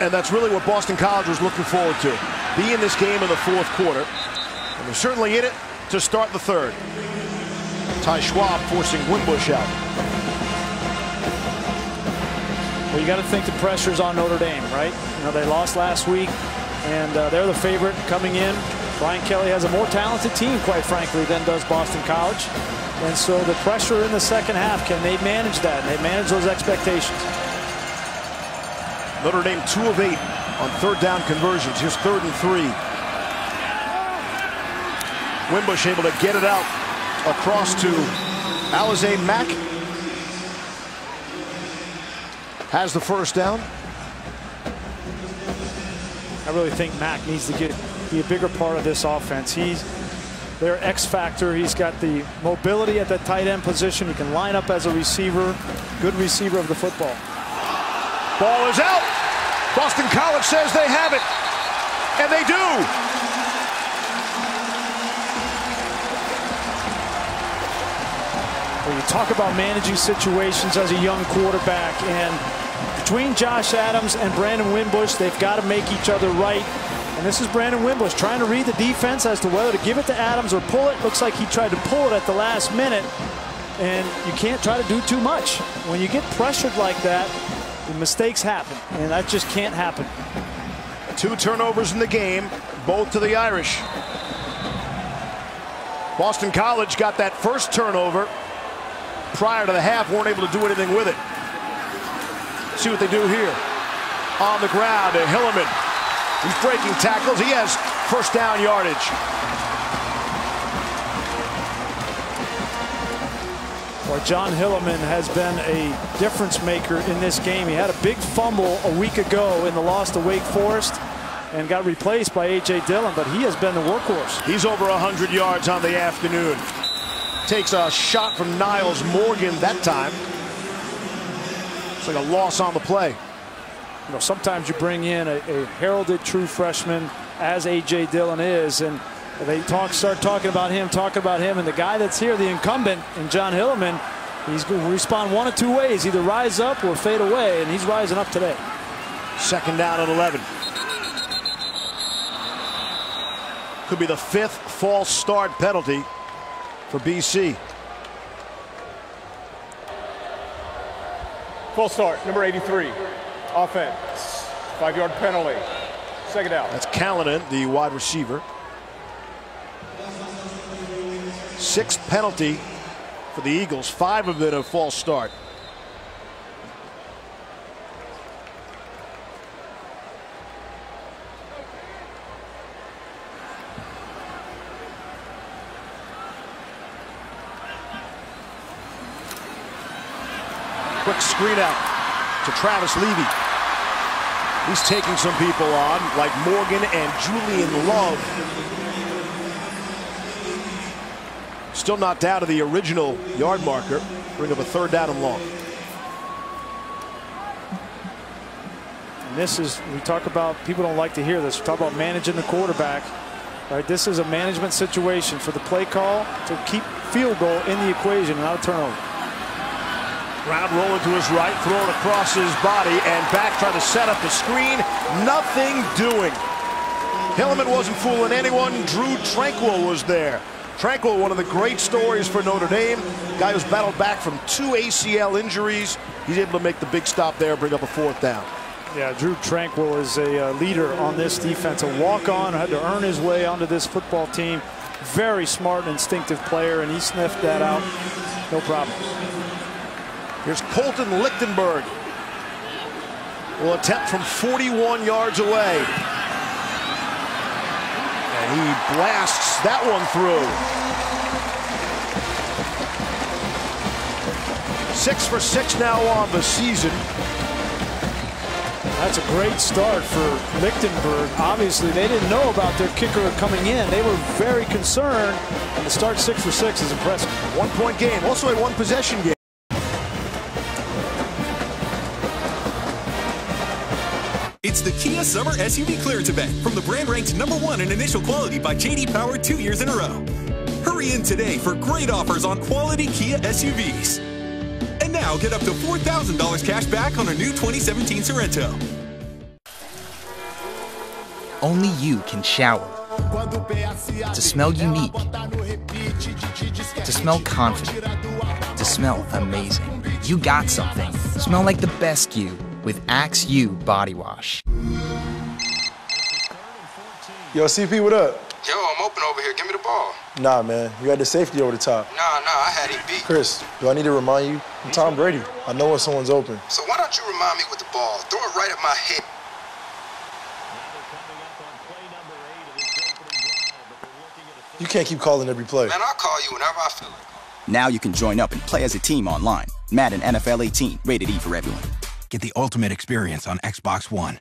And that's really what Boston College was looking forward to. Be in this game in the 4th quarter. And they're certainly in it to start the 3rd. Ty Schwab forcing Wimbush out. Well, you got to think the pressure's on Notre Dame, right? You know, they lost last week, and they're the favorite coming in. Brian Kelly has a more talented team, quite frankly, than does Boston College. And so the pressure in the second half, can they manage that? And they manage those expectations. Notre Dame 2 of 8 on third down conversions. Here's 3rd and 3. Wimbush able to get it out across to Alize Mack. Has the first down. I really think Mack needs to be a bigger part of this offense. He's their X factor. He's got the mobility at the tight end position. He can line up as a receiver, good receiver of the football. Ball is out. Boston College says they have it, and they do. When you talk about managing situations as a young quarterback, and between Josh Adams and Brandon Wimbush, they've got to make each other right. And this is Brandon Wimbush trying to read the defense as to whether to give it to Adams or pull it. Looks like he tried to pull it at the last minute. And you can't try to do too much. When you get pressured like that, the mistakes happen. And that just can't happen. 2 turnovers in the game, both to the Irish. Boston College got that first turnover prior to the half, weren't able to do anything with it. See what they do here. On the ground, Hilliman. He's breaking tackles. He has first down yardage. Well, John Hilliman has been a difference maker in this game. He had a big fumble a week ago in the loss to Wake Forest and got replaced by A.J. Dillon, but he has been the workhorse. He's over 100 yards on the afternoon. Takes a shot from Niles Morgan that time. It's like a loss on the play. You know, sometimes you bring in a heralded true freshman, as A.J. Dillon is, and they start talking about him, and the guy that's here, the incumbent, and John Hilliman, he's going to respond one of two ways, either rise up or fade away, and he's rising up today. 2nd down and 11. Could be the 5th false start penalty for BC. False start, number 83. Offense, 5-yard penalty. 2nd down. That's Callanan, the wide receiver. 6th penalty for the Eagles. 5 of it a false start. Quick screen out to Travis Levy. He's taking some people on, like Morgan and Julian Love. Still not down to the original yard marker. Bring up a 3rd down and long. And this is, we talk about, people don't like to hear this. We talk about managing the quarterback. Right, this is a management situation for the play call to keep field goal in the equation and not a turnover. Round rolling to his right, throwing across his body, and back trying to set up the screen. Nothing doing. Hilliman wasn't fooling anyone. Drew Tranquill was there. Tranquill, one of the great stories for Notre Dame. Guy who's battled back from 2 ACL injuries. He's able to make the big stop there, bring up a 4th down. Yeah, Drew Tranquill is a leader on this defense. A walk-on, had to earn his way onto this football team. Very smart and instinctive player, and he sniffed that out. No problem. Here's Colton Lichtenberg. Will attempt from 41 yards away. And he blasts that one through. 6 for 6 now on the season. That's a great start for Lichtenberg. Obviously, they didn't know about their kicker coming in. They were very concerned, and to start 6 for 6 is impressive. 1-point game, also a 1-possession game. It's the Kia Summer SUV Clearance Event from the brand ranked #1 in initial quality by J.D. Power 2 years in a row. Hurry in today for great offers on quality Kia SUVs. And now get up to $4,000 cash back on a new 2017 Sorento. Only you can shower. To smell unique. To smell confident. To smell amazing. You got something. Smell like the best you with Axe U Body Wash. Yo, CP, what up? Yo, I'm open over here. Give me the ball. Nah, man. You had the safety over the top. Nah, I had him beat. Chris, do I need to remind you? I'm Tom Brady. I know when someone's open. So why don't you remind me with the ball? Throw it right at my head. You can't keep calling every play. Man, I'll call you whenever I feel like. Now you can join up and play as a team online. Madden NFL 18, rated E for everyone. Get the ultimate experience on Xbox One.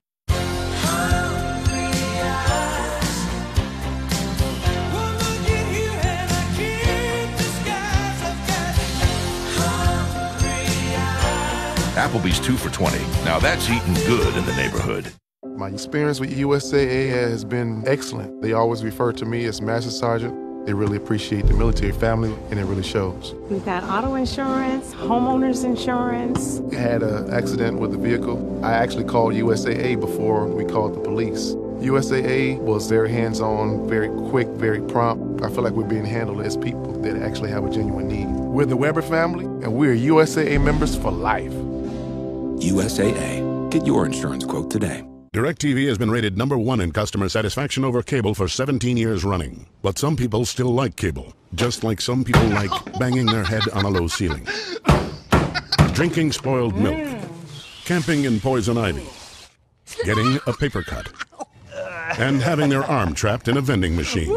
Applebee's 2 for $20. Now that's eating good in the neighborhood. My experience with USAA has been excellent. They always refer to me as Master Sergeant. They really appreciate the military family, and it really shows. We've got auto insurance, homeowners insurance. I had an accident with the vehicle. I actually called USAA before we called the police. USAA was very hands-on, very quick, very prompt. I feel like we're being handled as people that actually have a genuine need. We're the Weber family, and we're USAA members for life. USAA. Get your insurance quote today. DirecTV has been rated #1 in customer satisfaction over cable for 17 years running. But some people still like cable, just like some people like banging their head on a low ceiling, drinking spoiled milk, camping in poison ivy, getting a paper cut, and having their arm trapped in a vending machine.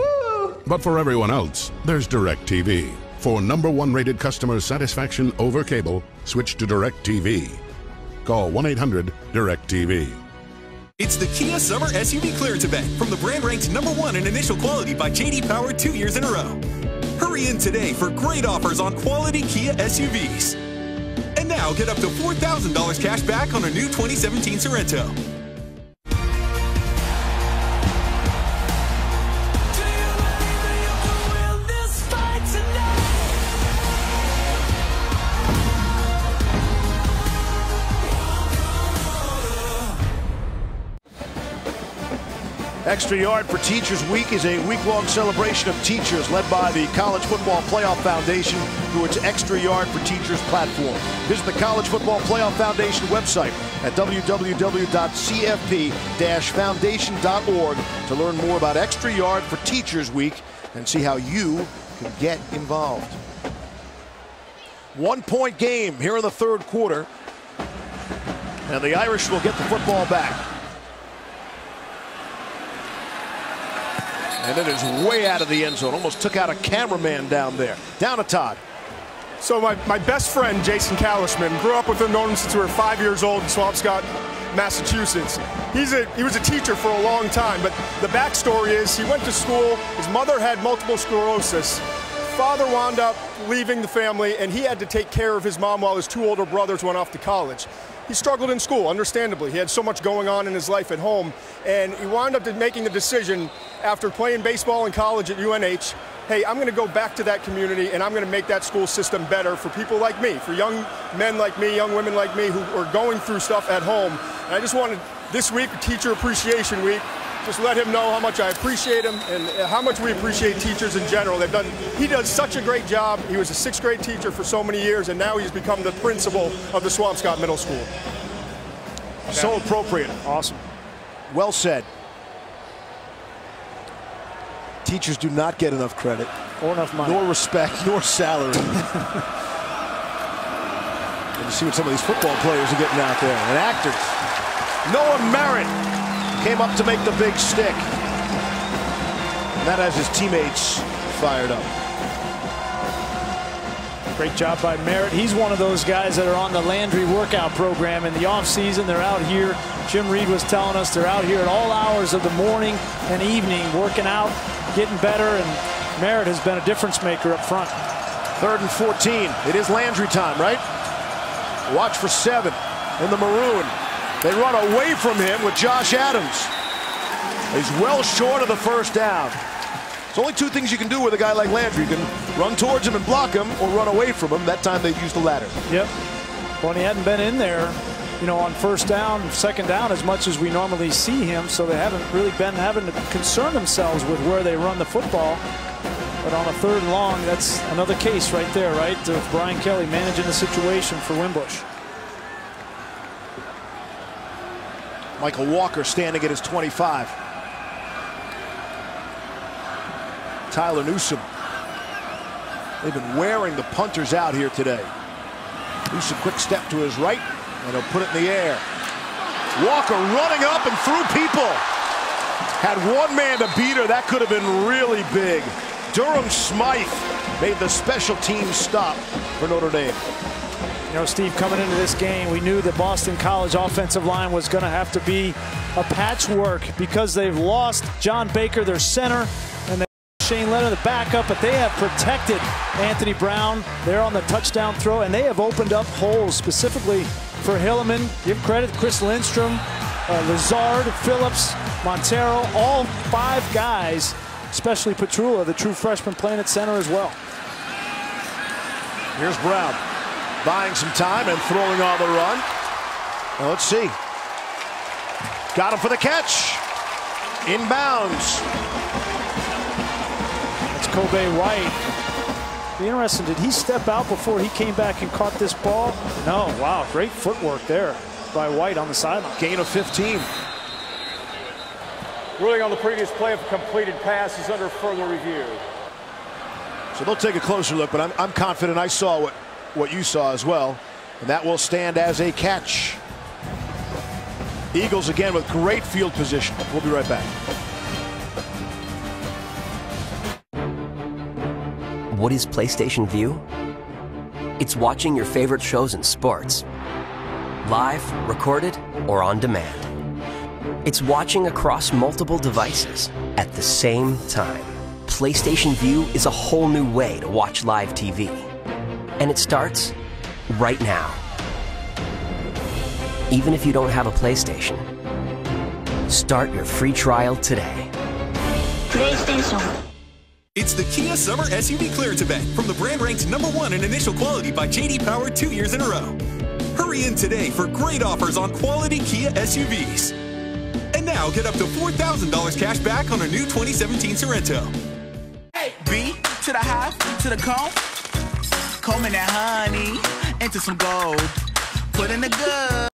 But for everyone else, there's DirecTV. For #1 rated customer satisfaction over cable, switch to DirecTV. Call 1-800-DirecTV. It's the Kia Summer SUV Clearance Event from the brand ranked #1 in initial quality by J.D. Power 2 years in a row. Hurry in today for great offers on quality Kia SUVs. And now get up to $4,000 cash back on a new 2017 Sorento. Extra Yard for Teachers Week is a week-long celebration of teachers led by the College Football Playoff Foundation through its Extra Yard for Teachers platform. Visit the College Football Playoff Foundation website at www.cfp-foundation.org to learn more about Extra Yard for Teachers Week and see how you can get involved. 1-point game here in the third quarter, and the Irish will get the football back. And it is way out of the end zone. Almost took out a cameraman down there. Down to Todd. So my best friend, Jason Kalishman, grew up with him, known him since we were 5 years old in Swampscott, Massachusetts. He was a teacher for a long time, but the backstory is he went to school. His mother had multiple sclerosis. Father wound up leaving the family, and he had to take care of his mom while his 2 older brothers went off to college. He struggled in school, understandably. He had so much going on in his life at home, and he wound up making the decision after playing baseball in college at UNH, hey, I'm going to go back to that community, and I'm going to make that school system better for people like me, for young men like me, young women like me who are going through stuff at home. And I just wanted, this week, Teacher Appreciation Week, just let him know how much I appreciate him and how much we appreciate teachers in general. He does such a great job. He was a 6th grade teacher for so many years, and now he's become the principal of the Swampscott Middle School. So appropriate. Awesome. Well said. Teachers do not get enough credit. Or enough money. Nor respect, nor salary. And you see what some of these football players are getting out there. And actors. Noah Merritt came up to make the big stick. And that has his teammates fired up. Great job by Merritt. He's one of those guys that are on the Landry workout program in the offseason. They're out here. Jim Reed was telling us they're out here at all hours of the morning and evening working out, getting better, and Merritt has been a difference maker up front. 3rd and 14. It is Landry time, right? Watch for 7 in the maroon. They run away from him with Josh Adams. He's well short of the first down. There's only 2 things you can do with a guy like Landry. You can run towards him and block him or run away from him. That time they've used the latter. Yep. Well, he hadn't been in there, you know, on 1st down, 2nd down as much as we normally see him, so they haven't really been having to concern themselves with where they run the football. But on a 3rd and long, that's another case right there, right, of Brian Kelly managing the situation for Wimbush. Michael Walker standing at his 25. Tyler Newsome. They've been wearing the punters out here today. Newsome, quick step to his right, and he'll put it in the air. Walker running up and through people. Had one man to beat her. That could have been really big. Durham Smythe made the special team stop for Notre Dame. You know, Steve, coming into this game, we knew the Boston College offensive line was going to have to be a patchwork because they've lost John Baker, their center, and Shane Leonard, the backup, but they have protected Anthony Brown. They're on the touchdown throw, and they have opened up holes specifically for Hilliman. Give credit to Chris Lindstrom, Lazard, Phillips, Montero, all 5 guys, especially Petrula, the true freshman, playing at center as well. Here's Brown, buying some time and throwing on the run. Now let's see. Got him for the catch. Inbounds. That's Kobe White. Be interesting, did he step out before he came back and caught this ball? No, wow, great footwork there by White on the sideline. Gain of 15. Ruling on the previous play of a completed pass is under further review. So they'll take a closer look, but I'm confident I saw what you saw as well, and that will stand as a catch. Eagles again with great field position. We'll be right back. What is PlayStation Vue? It's watching your favorite shows and sports, live, recorded, or on demand. It's watching across multiple devices at the same time. PlayStation Vue is a whole new way to watch live TV. And it starts right now. Even if you don't have a PlayStation, start your free trial today. PlayStation. It's the Kia Summer SUV Clearance Event from the brand ranked #1 in initial quality by J.D. Power 2 years in a row. Hurry in today for great offers on quality Kia SUVs. And now get up to $4,000 cash back on a new 2017 Sorento. Hey, B to the high, to the comb. Combing that honey into some gold. Put in the good.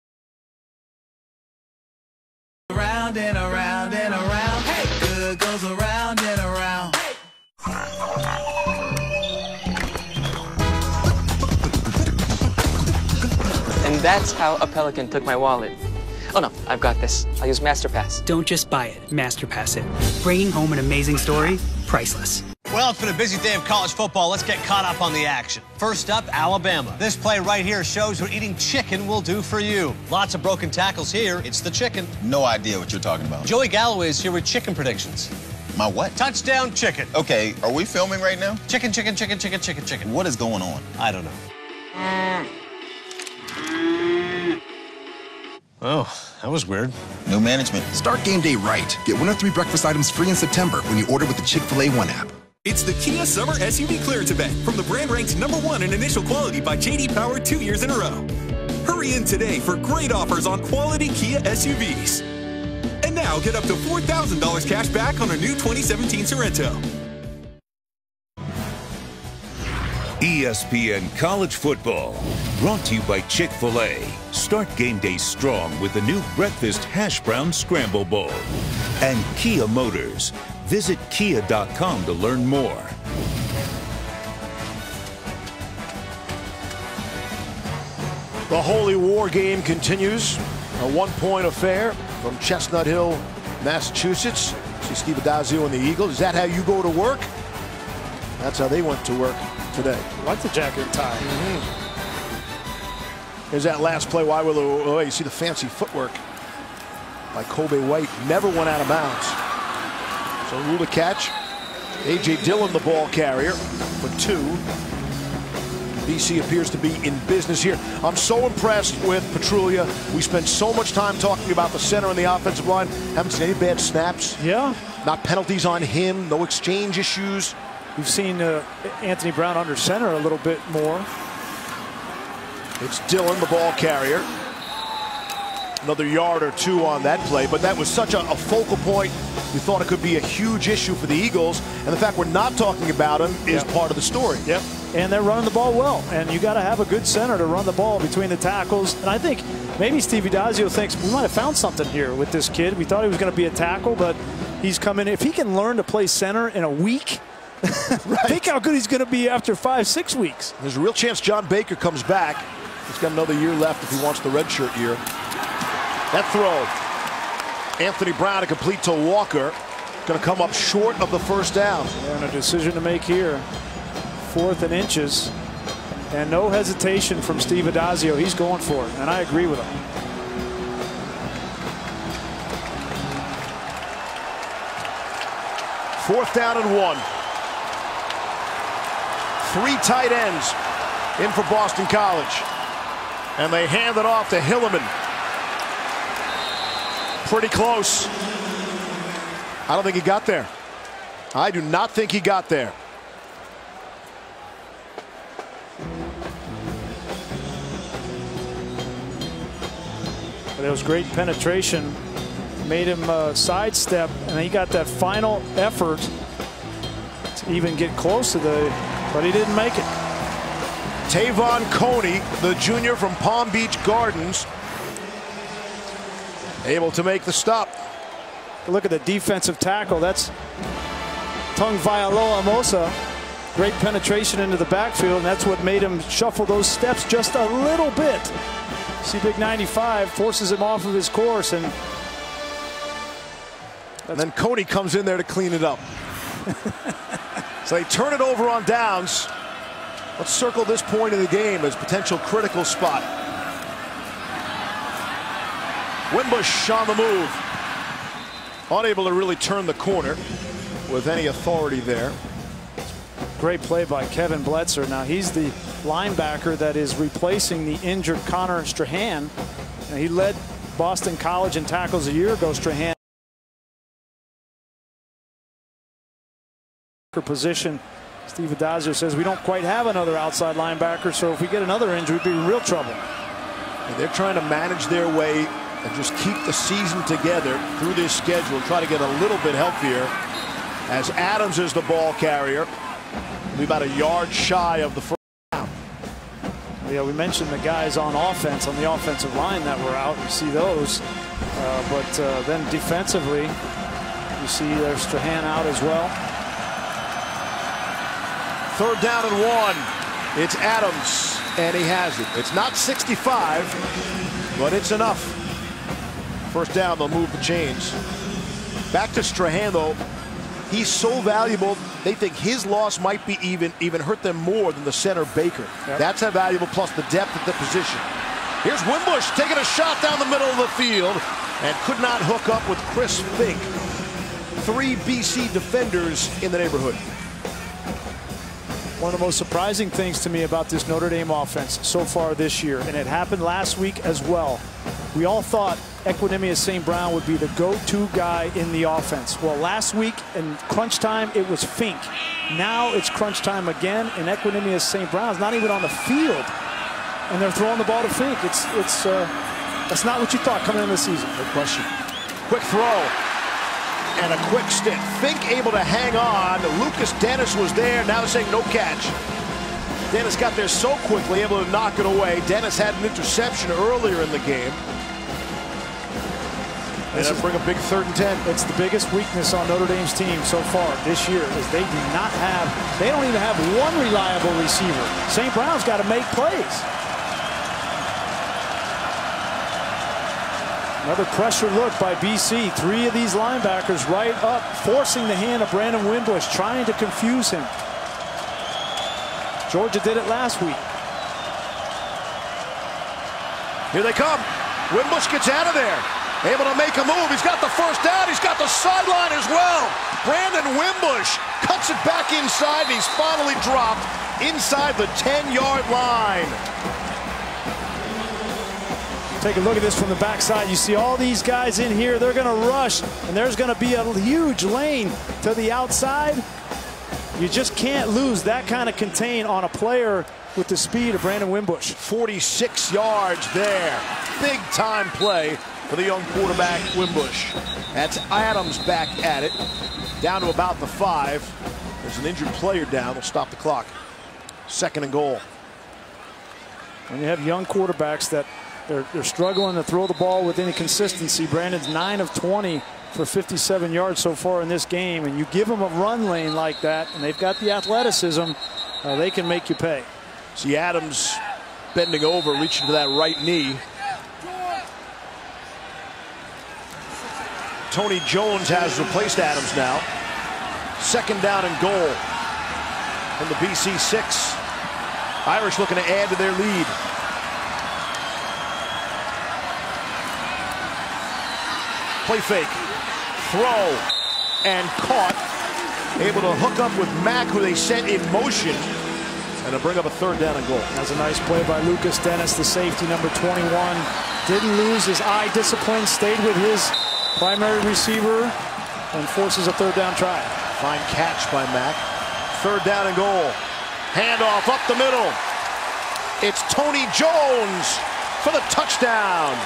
Around and around and around. Hey, good goes around and around. And that's how a pelican took my wallet. Oh no, I've got this. I'll use MasterPass. Don't just buy it, MasterPass it. Bringing home an amazing story, priceless. Well, it's been a busy day of college football. Let's get caught up on the action. First up, Alabama. This play right here shows what eating chicken will do for you. Lots of broken tackles here. It's the chicken. No idea what you're talking about. Joey Galloway is here with chicken predictions. My what? Touchdown chicken. Okay, are we filming right now? Chicken, chicken, chicken, chicken, chicken, chicken. What is going on? I don't know. Oh, that was weird. New management. Start game day right. Get 1 of 3 breakfast items free in September when you order with the Chick-fil-A One app. It's the Kia Summer SUV Clearance Event from the brand ranked #1 in initial quality by J.D. Power 2 years in a row. Hurry in today for great offers on quality Kia SUVs. And now get up to $4,000 cash back on a new 2017 Sorento. ESPN College Football, brought to you by Chick-fil-A. Start game day strong with the new Breakfast Hash Brown Scramble Bowl. And Kia Motors. Visit Kia.com to learn more. The Holy War game continues. A 1-point affair from Chestnut Hill, Massachusetts. See Steve Addazio and the Eagles. Is that how you go to work? That's how they went to work today. I like the jacket and tie. Here's that last play. Oh, you see the fancy footwork by Kobe White. Never went out of bounds. So rule to catch. A.J. Dillon, the ball carrier, for 2. BC appears to be in business here. I'm so impressed with Petruglia. We spent so much time talking about the center and the offensive line. Haven't seen any bad snaps. Yeah. Not penalties on him. No exchange issues. We've seen Anthony Brown under center a little bit more. It's Dillon, the ball carrier. Another yard or 2 on that play, but that was such a focal point. We thought it could be a huge issue for the Eagles, and the fact we're not talking about him is part of the story. Yep. And they're running the ball well, and you got to have a good center to run the ball between the tackles. And I think maybe Steve Addazio thinks we might have found something here with this kid. We thought he was going to be a tackle, but he's coming. If he can learn to play center in a week, right. Think how good he's going to be after 5-6 weeks. There's a real chance John Baker comes back. He's got another year left if he wants the redshirt year. That throw, Anthony Brown to complete to Walker. Going to come up short of the first down. And a decision to make here. 4th and inches. And no hesitation from Steve Addazio. He's going for it, and I agree with him. Fourth down and 1. 3 tight ends in for Boston College. And they hand it off to Hilliman. Pretty close. I don't think he got there. I do not think he got there. But it was great penetration. Made him sidestep, and he got that final effort to even get close to but he didn't make it. Tavon Coney, the junior from Palm Beach Gardens, able to make the stop. Look at the defensive tackle. That's Tungvailoa Amosa. Great penetration into the backfield, and that's what made him shuffle those steps just a little bit. See, big 95 forces him off of his course, and then Coney comes in there to clean it up. So they turn it over on downs. Let's circle this point in the game as potential critical spot. Wimbush on the move. Unable to really turn the corner with any authority there. Great play by Kevin Bletzer. Now he's the linebacker that is replacing the injured Connor Strahan. And he led Boston College in tackles a year ago. Strahan position. Steve Addazio says we don't quite have another outside linebacker, so if we get another injury, we'd be in real trouble. And they're trying to manage their way and just keep the season together through this schedule, try to get a little bit healthier, as Adams is the ball carrier. Be about a yard shy of the first down. Yeah, we mentioned the guys on offense, on the offensive line that were out. You see those. But then defensively, you see there's Strahan out as well. 3rd down and 1. It's Adams, and he has it. It's not 65, but it's enough. First down, they'll move the chains. Back to Strahan, though. He's so valuable, they think his loss might be even hurt them more than the center Baker. Yep. That's how valuable, plus the depth at the position. Here's Wimbush taking a shot down the middle of the field and could not hook up with Chris Fink. 3 BC defenders in the neighborhood. One of the most surprising things to me about this Notre Dame offense so far this year, and it happened last week as well. We all thought Equanimeous St. Brown would be the go-to guy in the offense. Well, last week in crunch time, it was Fink. Now it's crunch time again, and Equanimeous St. Brown's not even on the field, and they're throwing the ball to Fink. That's not what you thought coming into the season. Good question. Quick throw. And a quick stick. Fink able to hang on. Lucas Dennis was there. Now they're saying no catch. Dennis got there so quickly, able to knock it away. Dennis had an interception earlier in the game. This will bring a big 3rd and 10. It's the biggest weakness on Notre Dame's team so far this year is they don't even have one reliable receiver. St. Brown's got to make plays. Another pressure look by BC. 3 of these linebackers right up, forcing the hand of Brandon Wimbush, trying to confuse him. Georgia did it last week. Here they come. Wimbush gets out of there. Able to make a move. He's got the first down. He's got the sideline as well. Brandon Wimbush cuts it back inside, and he's finally dropped inside the 10-yard line. Take a look at this from the backside. You see all these guys in here. They're going to rush, and there's going to be a huge lane to the outside. You just can't lose that kind of contain on a player with the speed of Brandon Wimbush. 46 yards there. Big time play for the young quarterback, Wimbush. That's Adams back at it. Down to about the 5. There's an injured player down. They'll stop the clock. 2nd and goal. When you have young quarterbacks that they're struggling to throw the ball with any consistency. Brandon's 9 of 20 for 57 yards so far in this game, and you give them a run lane like that, and they've got the athleticism, they can make you pay. See Adams bending over, reaching to that right knee. Tony Jones has replaced Adams now. 2nd down and goal from the BC 6. Irish looking to add to their lead. Play fake. Throw. And caught. Able to hook up with Mack, who they set in motion. And to bring up a 3rd down and goal. That's a nice play by Lucas Dennis, the safety, number 21. Didn't lose his eye discipline, stayed with his primary receiver, and forces a 3rd down try. Fine catch by Mack. 3rd down and goal. Handoff up the middle. It's Tony Jones for the touchdown.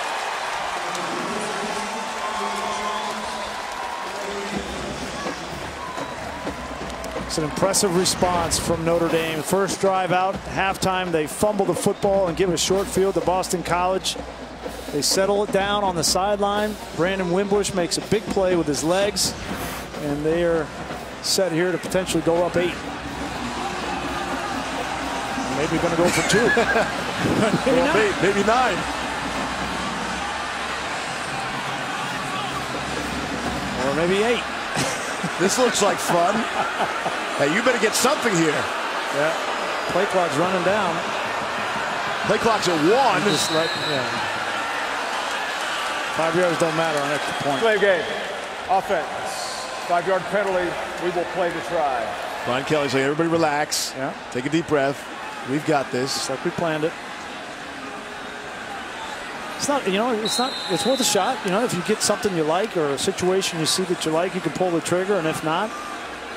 It's an impressive response from Notre Dame. First drive out, halftime, they fumble the football and give a short field to Boston College. They settle it down on the sideline. Brandon Wimbush makes a big play with his legs, and they are set here to potentially go up 8. Maybe going to go for 2. maybe 9. Or maybe 8. This looks like fun. Hey, you better get something here. Yeah. Play clock's running down. Play clock's at 1. Just let, 5 yards don't matter on extra point. Play game. Offense. 5-yard penalty. We will play the try. Brian Kelly's like, everybody relax. Yeah. Take a deep breath. We've got this. Just like we planned it. It's not, it's worth a shot. If you get something you like or a situation you see that you like, you can pull the trigger, and if not,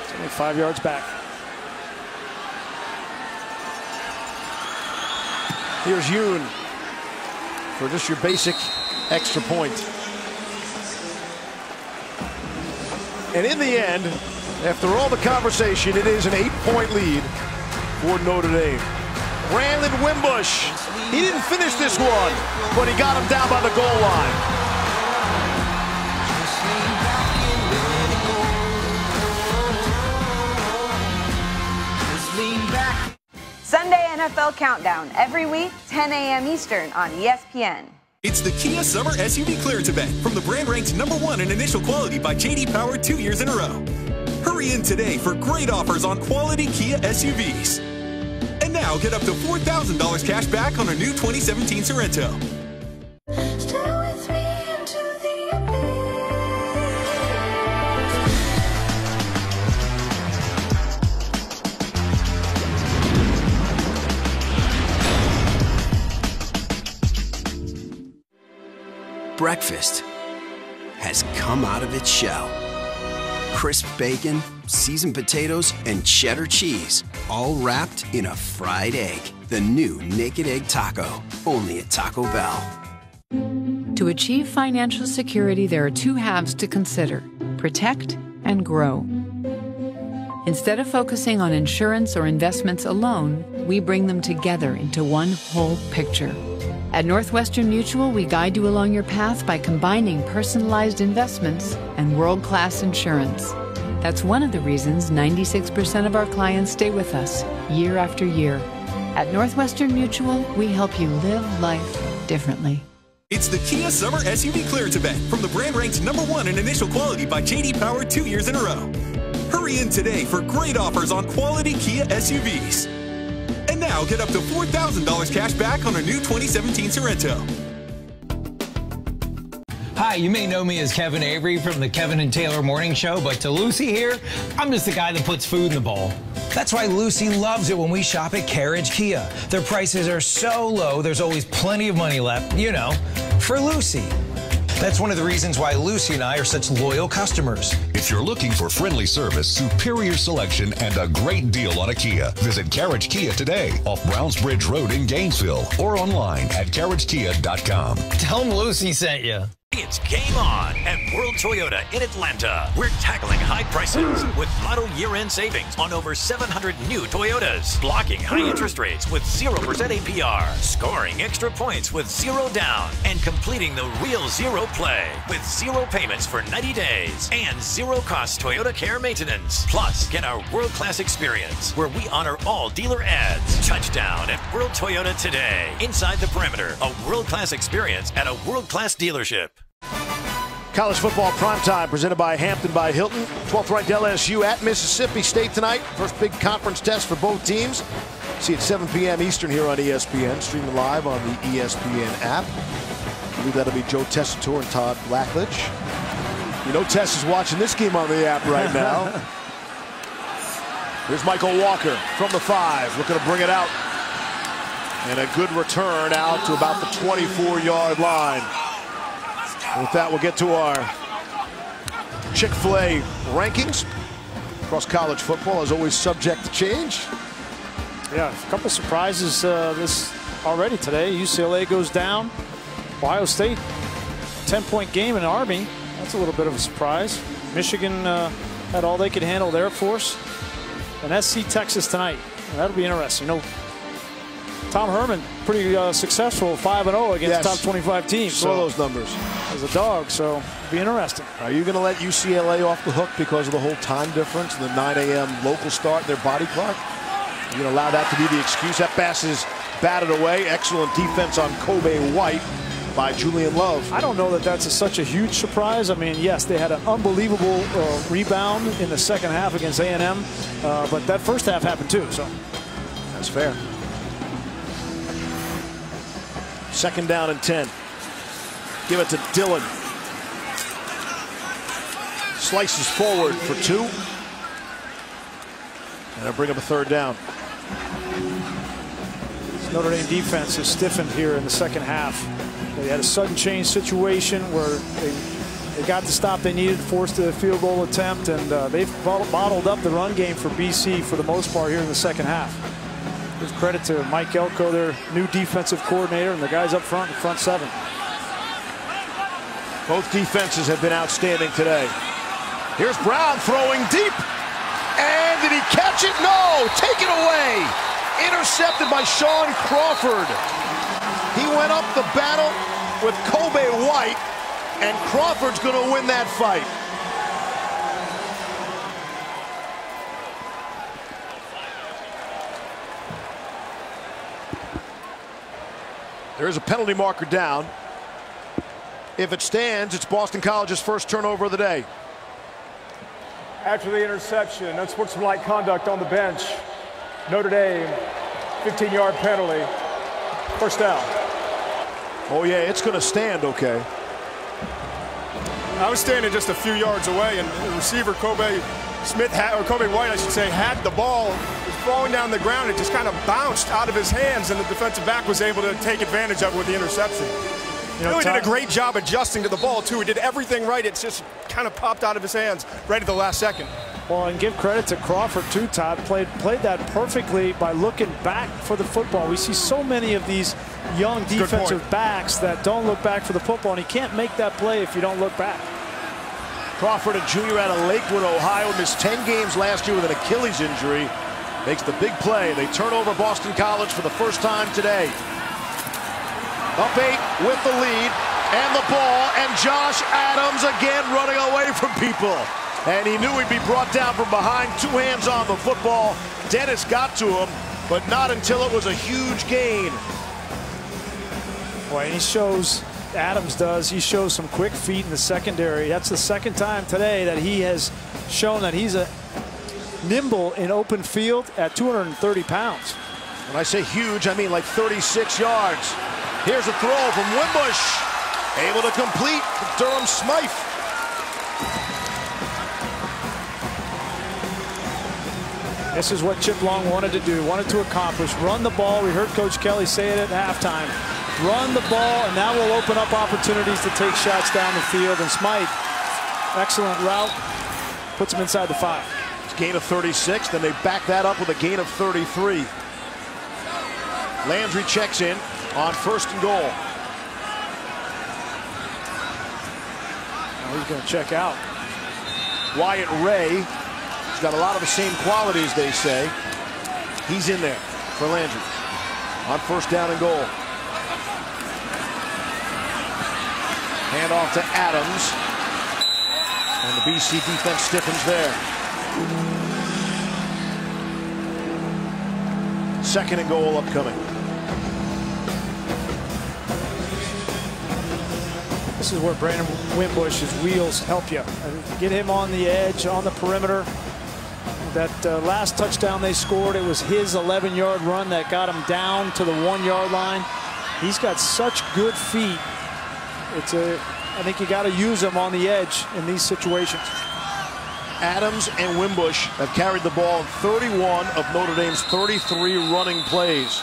it's only 5 yards back. Here's Yoon for just your basic extra point. And in the end, after all the conversation, it is an 8-point lead for Notre Dame. Brandon Wimbush, he didn't finish this one, but he got him down by the goal line. Sunday NFL Countdown, every week, 10 a.m. Eastern on ESPN. It's the Kia Summer SUV Clearance Event from the brand ranked #1 in initial quality by J.D. Power 2 years in a row. Hurry in today for great offers on quality Kia SUVs. And now get up to $4,000 cash back on a new 2017 Sorento. Breakfast has come out of its shell. Crisp bacon, seasoned potatoes, and cheddar cheese, all wrapped in a fried egg. The new Naked Egg Taco, only at Taco Bell. To achieve financial security, there are 2 halves to consider: protect and grow. Instead of focusing on insurance or investments alone, we bring them together into one whole picture. At Northwestern Mutual, we guide you along your path by combining personalized investments and world-class insurance. That's one of the reasons 96% of our clients stay with us year after year. At Northwestern Mutual, we help you live life differently. It's the Kia Summer SUV Clearance Event from the brand ranked #1 in initial quality by J.D. Power 2 years in a row. Hurry in today for great offers on quality Kia SUVs. And now get up to $4,000 cash back on a new 2017 Sorento. Hi, you may know me as Kevin Avery from the Kevin and Taylor Morning Show, but to Lucy here, I'm just the guy that puts food in the bowl. That's why Lucy loves it when we shop at Carriage Kia. Their prices are so low, there's always plenty of money left, for Lucy. That's one of the reasons why Lucy and I are such loyal customers. If you're looking for friendly service, superior selection, and a great deal on a Kia, visit Carriage Kia today off Brownsbridge Road in Gainesville or online at carriagekia.com. Tell them Lucy sent you. It's game on at World Toyota in Atlanta. We're tackling high prices with model year-end savings on over 700 new Toyotas, blocking high interest rates with 0% APR, scoring extra points with 0 down, and completing the real zero play with 0 payments for 90 days and 0-cost Toyota Care maintenance. Plus, get our world-class experience where we honor all dealer ads. Touchdown at World Toyota today. Inside the perimeter, a world-class experience at a world-class dealership. College football primetime presented by Hampton by Hilton. 12th ranked LSU at Mississippi State tonight. First big conference test for both teams. See at 7 p.m. Eastern here on ESPN. Streaming live on the ESPN app. I believe that'll be Joe Tessitore and Todd Blackledge. You know Tess is watching this game on the app right now. Here's Michael Walker from the 5, looking to bring it out. And a good return out to about the 24-yard line. With that, we'll get to our Chick-fil-A rankings across college football, as always subject to change. Yeah, a couple surprises this already today. UCLA goes down. Ohio State, 10-point game in Army. That's a little bit of a surprise. Michigan had all they could handle with Air Force. And SC Texas tonight. That'll be interesting. You know, Tom Herman pretty successful, 5-0 against top 25 teams. Saw those numbers as a dog, so it'll be interesting. Are you going to let UCLA off the hook because of the whole time difference and the 9 a.m. local start in their body clock? You're going to allow that to be the excuse? That pass is batted away. Excellent defense on Kobe White by Julian Love. I don't know that that's such a huge surprise. I mean, yes, they had an unbelievable rebound in the second half against A&M, but that first half happened too. So that's fair. 2nd down and 10. Give it to Dillon. Slices forward for 2. And they'll bring up a 3rd down. Notre Dame defense is stiffened here in the second half. They had a sudden change situation where they got the stop they needed, forced a field goal attempt, and they've bottled up the run game for BC for the most part here in the second half. Give credit to Mike Elko, their new defensive coordinator, and the guys up front, the front 7. Both defenses have been outstanding today. Here's Brown throwing deep. And did he catch it? No! Take it away! Intercepted by Sean Crawford. He went up the battle with Kobe White, and Crawford's going to win that fight. There is a penalty marker down. If it stands, it's Boston College's first turnover of the day. After the interception, unsportsmanlike conduct on the bench. Notre Dame, 15-yard penalty. First down. Oh, yeah, it's going to stand okay. I was standing just a few yards away, and the receiver, Kobe White, I should say, had the ball. It was falling down the ground. It just kind of bounced out of his hands, and the defensive back was able to take advantage of it with the interception. You know, really did a great job adjusting to the ball, too. He did everything right. It's just kind of popped out of his hands right at the last second. Well, and give credit to Crawford, too, Todd. Played that perfectly by looking back for the football. We see so many of these young defensive backs that don't look back for the football, and he can't make that play if you don't look back. Crawford, a junior out of Lakewood, Ohio, missed 10 games last year with an Achilles injury. Makes the big play. They turn over Boston College for the first time today. Up 8 with the lead and the ball, and Josh Adams again running away from people. And he knew he'd be brought down from behind, 2 hands on the football. Dennis got to him, but not until it was a huge gain. Boy, and he shows, Adams does, he shows some quick feet in the secondary. That's the second time today that he has shown that he's a nimble in open field at 230 pounds. When I say huge, I mean like 36 yards. Here's a throw from Wimbush. Able to complete Durham Smythe. This is what Chip Long wanted to do, wanted to accomplish. Run the ball. We heard Coach Kelly say it at halftime. Run the ball, and that will open up opportunities to take shots down the field. And Smythe, excellent route, puts him inside the 5. It's a gain of 36. Then they back that up with a gain of 33. Landry checks in on 1st and goal. Now he's going to check out. Wyatt Ray, he's got a lot of the same qualities, they say. He's in there for Landry on 1st down and goal. Hand off to Adams. And the BC defense stiffens there. 2nd and goal upcoming. This is where Brandon Wimbush's wheels help you. Get him on the edge, on the perimeter. That last touchdown they scored, it was his 11-yard run that got him down to the 1-yard line. He's got such good feet. I think you got to use him on the edge in these situations. Adams and Wimbush have carried the ball in 31 of Notre Dame's 33 running plays.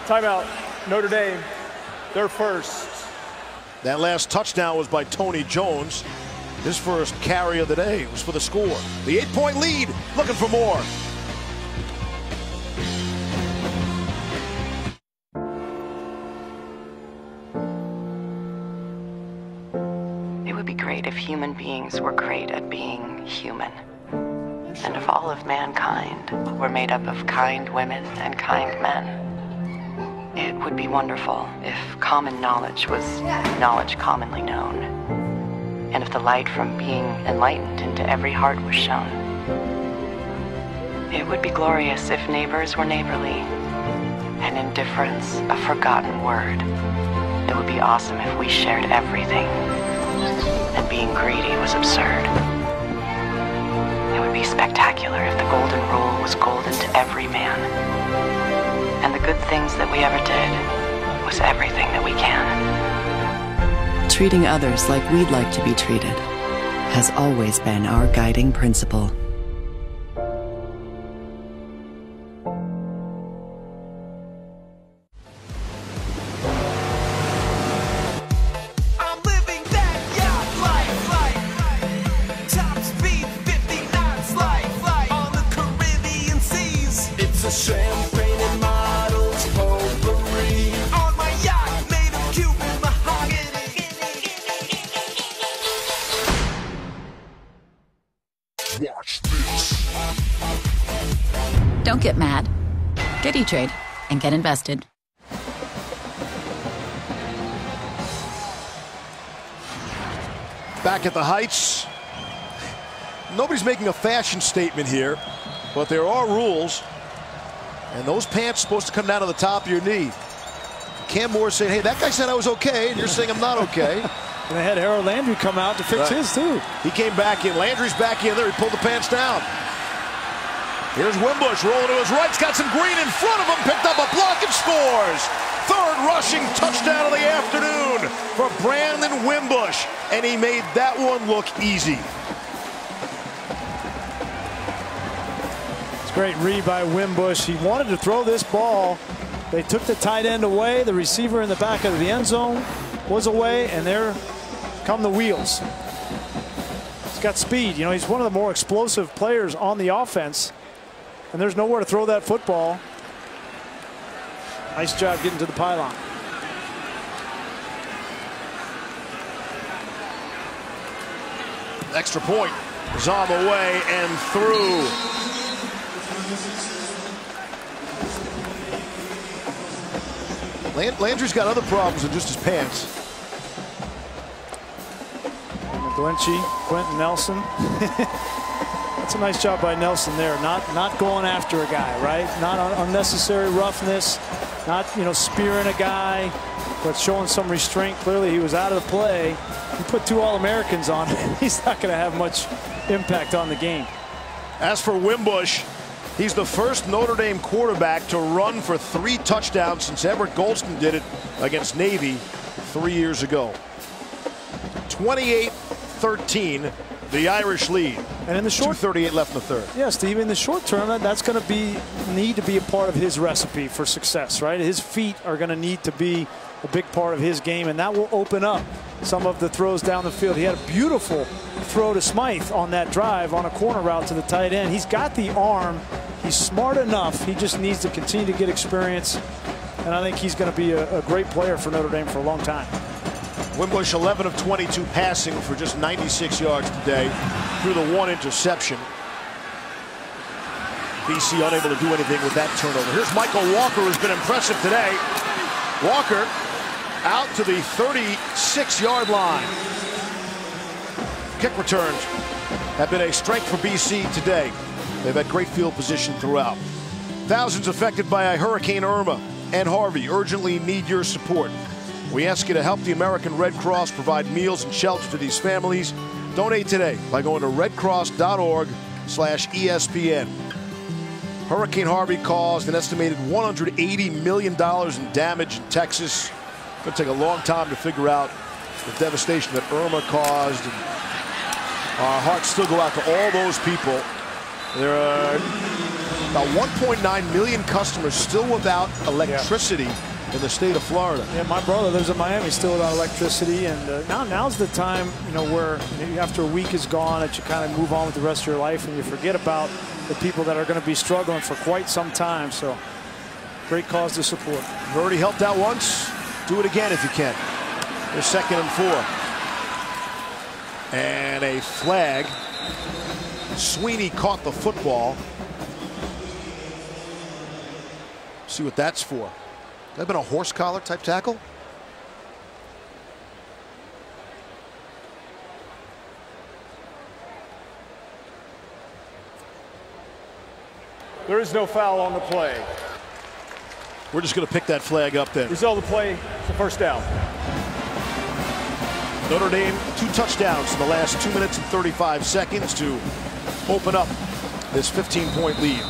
Timeout. Notre Dame, they're first. That last touchdown was by Tony Jones. His first carry of the day was for the score. The 8-point lead, looking for more. It would be great if human beings were great at being human. And if all of mankind were made up of kind women and kind men. It would be wonderful if common knowledge was knowledge commonly known. And if the light from being enlightened into every heart was shown. It would be glorious if neighbors were neighborly, and indifference a forgotten word. It would be awesome if we shared everything, and being greedy was absurd. It would be spectacular if the golden rule was golden to every man, and the good things that we ever did was everything that we can. Treating others like we'd like to be treated has always been our guiding principle. I'm living that yacht life. Top speed 59 flight on the Caribbean seas. It's a champagne and models potpourri on my yacht made of Cuban mahogany. Watch this. Don't get mad. Get E-Trade and get invested. Back at the Heights. Nobody's making a fashion statement here, but there are rules. And those pants are supposed to come down to the top of your knee. Cam Moore saying, hey, that guy said I was okay, and you're saying I'm not okay. And they had Harold Landry come out to fix his, too. He came back in. Landry's back in there. He pulled the pants down. Here's Wimbush rolling to his right. He's got some green in front of him. Picked up a block and scores. Third rushing touchdown of the afternoon for Brandon Wimbush. And he made that one look easy. It's a great read by Wimbush. He wanted to throw this ball. They took the tight end away. The receiver in the back of the end zone was away, and there come the wheels. He's got speed. You know, he's one of the more explosive players on the offense, and there's nowhere to throw that football. Nice job getting to the pylon. Extra point is on the way and through. Landry's got other problems than just his pants. McGlinchey, Quentin Nelson. That's a nice job by Nelson there. Not going after a guy, right? Not unnecessary roughness. Not, you know, spearing a guy, but showing some restraint. Clearly, he was out of the play. You put two All-Americans on him, he's not going to have much impact on the game. As for Wimbush, he's the first Notre Dame quarterback to run for 3 touchdowns since Everett Golston did it against Navy 3 years ago. 28-13, the Irish lead. And in the short, 2:38 left in the third. Yeah, Steve, in the short term, that's going to need to be a part of his recipe for success, right? His feet are going to need to be a big part of his game, and that will open up some of the throws down the field. He had a beautiful throw to Smythe on that drive on a corner route to the tight end. He's got the arm. He's smart enough. He just needs to continue to get experience, and I think he's going to be a great player for Notre Dame for a long time. Wimbush 11 of 22 passing for just 96 yards today through the 1 interception. BC unable to do anything with that turnover. Here's Michael Walker, who's been impressive today. Walker out to the 36-yard line. Kick returns have been a strength for BC today. They've had great field position throughout. Thousands affected by Hurricane Irma and Harvey urgently need your support. We ask you to help the American Red Cross provide meals and shelter to these families. Donate today by going to redcross.org/ESPN. Hurricane Harvey caused an estimated $180 million in damage in Texas. It's going to take a long time to figure out the devastation that Irma caused. And our hearts still go out to all those people. There are about 1.9 million customers still without electricity in the state of Florida. Yeah, my brother lives in Miami, still without electricity, and now's the time, where after a week is gone, that you kind of move on with the rest of your life, and you forget about the people that are going to be struggling for quite some time. So, great cause to support. You've already helped out once. Do it again if you can. They're 2nd and 4, and a flag. Sweeney caught the football. See what that's for. That been a horse collar type tackle? There is no foul on the play. We're just going to pick that flag up then. Result of the play is a first down. Notre Dame 2 touchdowns in the last 2 minutes and 35 seconds to open up this 15-point lead.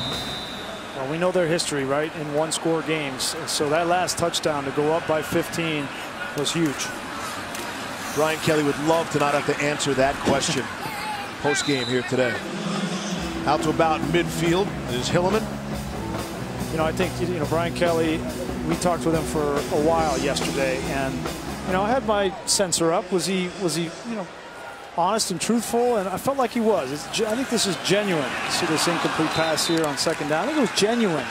Well, we know their history, right, in one-score games. So that last touchdown to go up by 15 was huge. Brian Kelly would love to not have to answer that question post-game here today. Out to about midfield is Hilliman. I think, Brian Kelly, we talked with him for a while yesterday, and, I had my sensor up. Was he, honest and truthful? And I felt like he was. I think this is genuine. See this incomplete pass here on 2nd down. I think it was genuine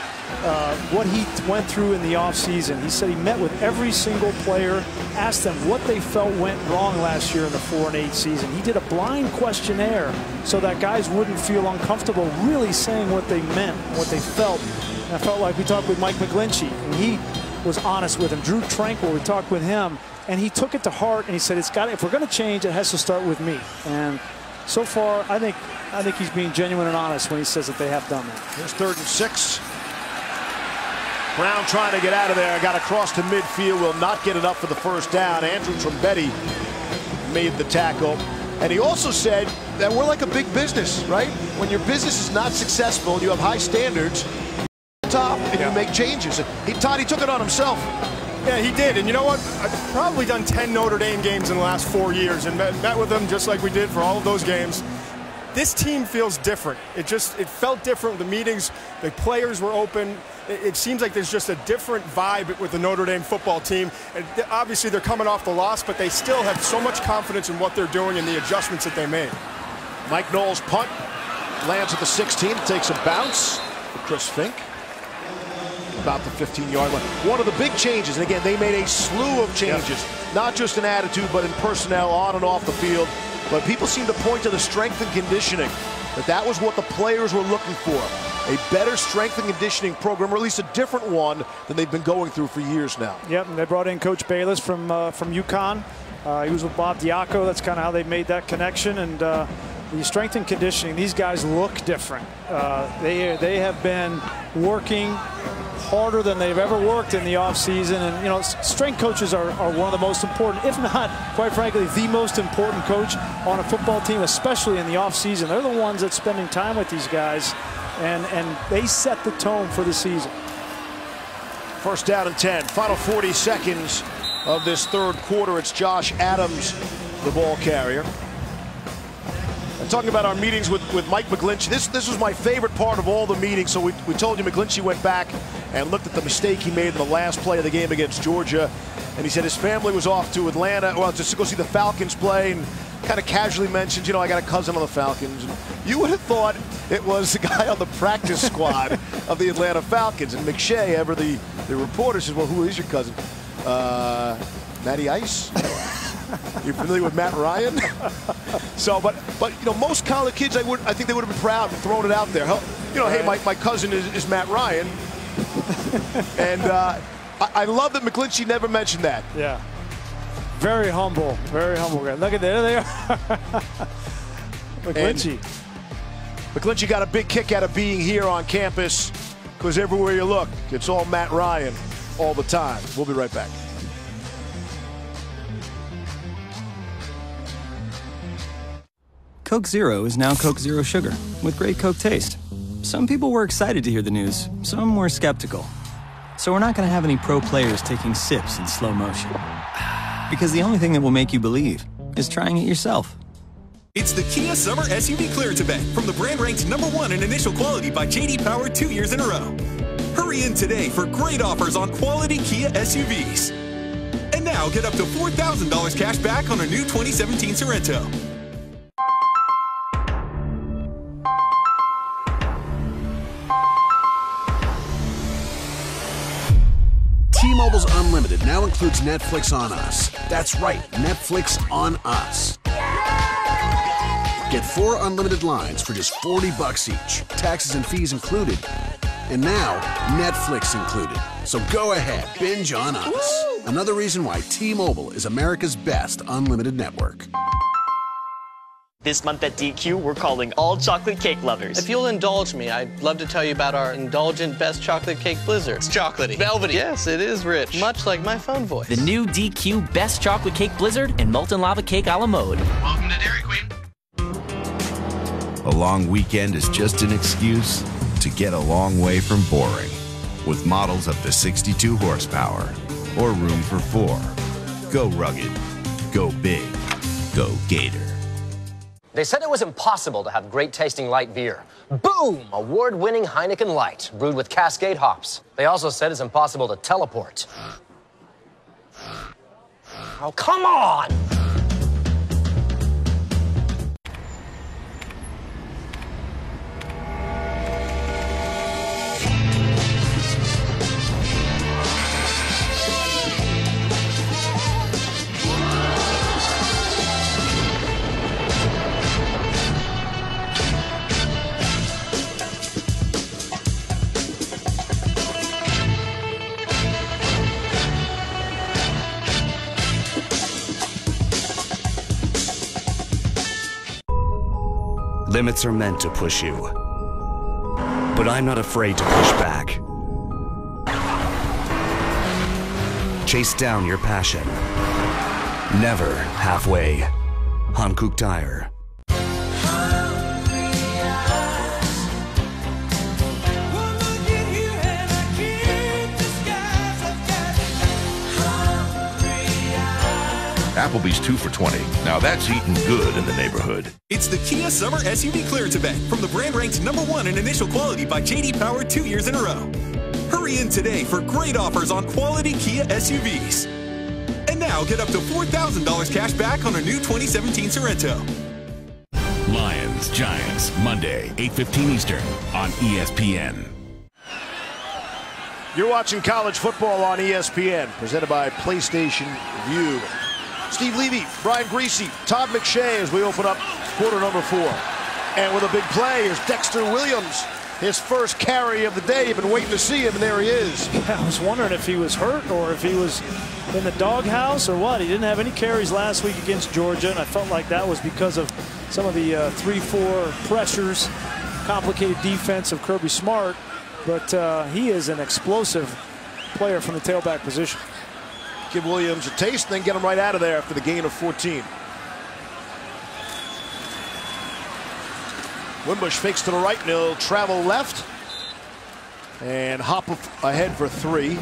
what he went through in the offseason. He said he met with every single player, asked them what they felt went wrong last year in the 4-8 season. He did a blind questionnaire so that guys wouldn't feel uncomfortable really saying what they meant, what they felt. And I felt like we talked with Mike McGlinchey, and he was honest with him. Drew Tranquil, we talked with him, and he took it to heart, and he said, if we're going to change, it has to start with me. And so far, I think he's being genuine and honest when he says that they have done that. Here's 3rd and 6. Brown trying to get out of there. Got across to midfield. Will not get it up for the first down. Andrew Trombetti made the tackle. And he also said that we're like a big business, right? When your business is not successful and you have high standards, you're top and you make changes. Todd, he took it on himself. Yeah, he did. And you know what? I've probably done 10 Notre Dame games in the last 4 years and met with them just like we did for all of those games. This team feels different. It felt different. The meetings, the players were open. It seems like there's just a different vibe with the Notre Dame football team. And obviously, they're coming off the loss, but they still have so much confidence in what they're doing and the adjustments that they made. Mike Knowles' punt lands at the 16. Takes a bounce for Chris Fink. About the 15-yard line. One of the big changes, and again, they made a slew of changes, not just in attitude, but in personnel on and off the field. But people seem to point to the strength and conditioning, that was what the players were looking for. A better strength and conditioning program, or at least a different one than they've been going through for years now. Yep, and they brought in Coach Bayless from UConn. He was with Bob Diaco. That's kind of how they made that connection. And the strength and conditioning, these guys look different. They have been working harder than they've ever worked in the offseason. And, strength coaches are one of the most important, if not, quite frankly, the most important coach on a football team, especially in the offseason. They're the ones that's spending time with these guys, and they set the tone for the season. First down and 10. Final 40 seconds of this 3rd quarter. It's Josh Adams, the ball carrier. And talking about our meetings with Mike McGlinchey, this was my favorite part of all the meetings. So we told you McGlinchey went back and looked at the mistake he made in the last play of the game against Georgia. And he said his family was off to Atlanta, well, just to go see the Falcons play, and kind of casually mentioned, I got a cousin on the Falcons. And you would have thought it was the guy on the practice squad of the Atlanta Falcons. And McShay, ever the reporter, says, well, who is your cousin? Matty Ice? You're familiar with Matt Ryan? So, but most college kids, I think they would have been proud and thrown it out there. Hey, my cousin is Matt Ryan. And I love that McGlinchey never mentioned that. Yeah. Very humble guy. Look at there they are. McGlinchey. McGlinchey got a big kick out of being here on campus, because everywhere you look, it's all Matt Ryan all the time. We'll be right back. Coke Zero is now Coke Zero Sugar, with great Coke taste. Some people were excited to hear the news, some were skeptical. So we're not going to have any pro players taking sips in slow motion. Because the only thing that will make you believe is trying it yourself. It's the Kia Summer SUV Clearance Event from the brand ranked #1 in initial quality by J.D. Power 2 years in a row. Hurry in today for great offers on quality Kia SUVs. And now get up to $4,000 cash back on a new 2017 Sorento. T-Mobile's Unlimited now includes Netflix on Us. That's right, Netflix on Us. Get 4 unlimited lines for just $40 each, taxes and fees included. And now, Netflix included. So go ahead, binge on Us. Another reason why T-Mobile is America's best unlimited network. This month at DQ, we're calling all chocolate cake lovers. If you'll indulge me, I'd love to tell you about our indulgent best chocolate cake blizzard. It's chocolatey. Velvety. Yes, it is rich. Much like my phone voice. The new DQ Best Chocolate Cake Blizzard and Molten Lava Cake a la mode. Welcome to Dairy Queen. A long weekend is just an excuse to get a long way from boring. With models up to 62 horsepower or room for 4. Go rugged. Go big. Go Gator. They said it was impossible to have great-tasting light beer. Boom! Award-winning Heineken Light, brewed with Cascade hops. They also said it's impossible to teleport. Oh, come on! Limits are meant to push you. But I'm not afraid to push back. Chase down your passion. Never halfway. Hankook Tire. Applebee's 2 for $20. Now that's eating good in the neighborhood. It's the Kia Summer SUV Clearance Event from the brand ranked #1 in initial quality by J.D. Power 2 years in a row. Hurry in today for great offers on quality Kia SUVs. And now get up to $4,000 cash back on a new 2017 Sorento. Lions, Giants, Monday, 8:15 Eastern on ESPN. You're watching college football on ESPN, presented by PlayStation Vue. Steve Levy, Brian Griese, Todd McShay as we open up quarter number 4. And with a big play is Dexter Williams. His first carry of the day. You've been waiting to see him, and there he is. Yeah, I was wondering if he was hurt or if he was in the doghouse or what. He didn't have any carries last week against Georgia, and I felt like that was because of some of the 3-4 pressures, complicated defense of Kirby Smart. But he is an explosive player from the tailback position. Give Williams a taste, then get him right out of there after the gain of 14. Wimbush fakes to the right, and he'll travel left and hop ahead for 3.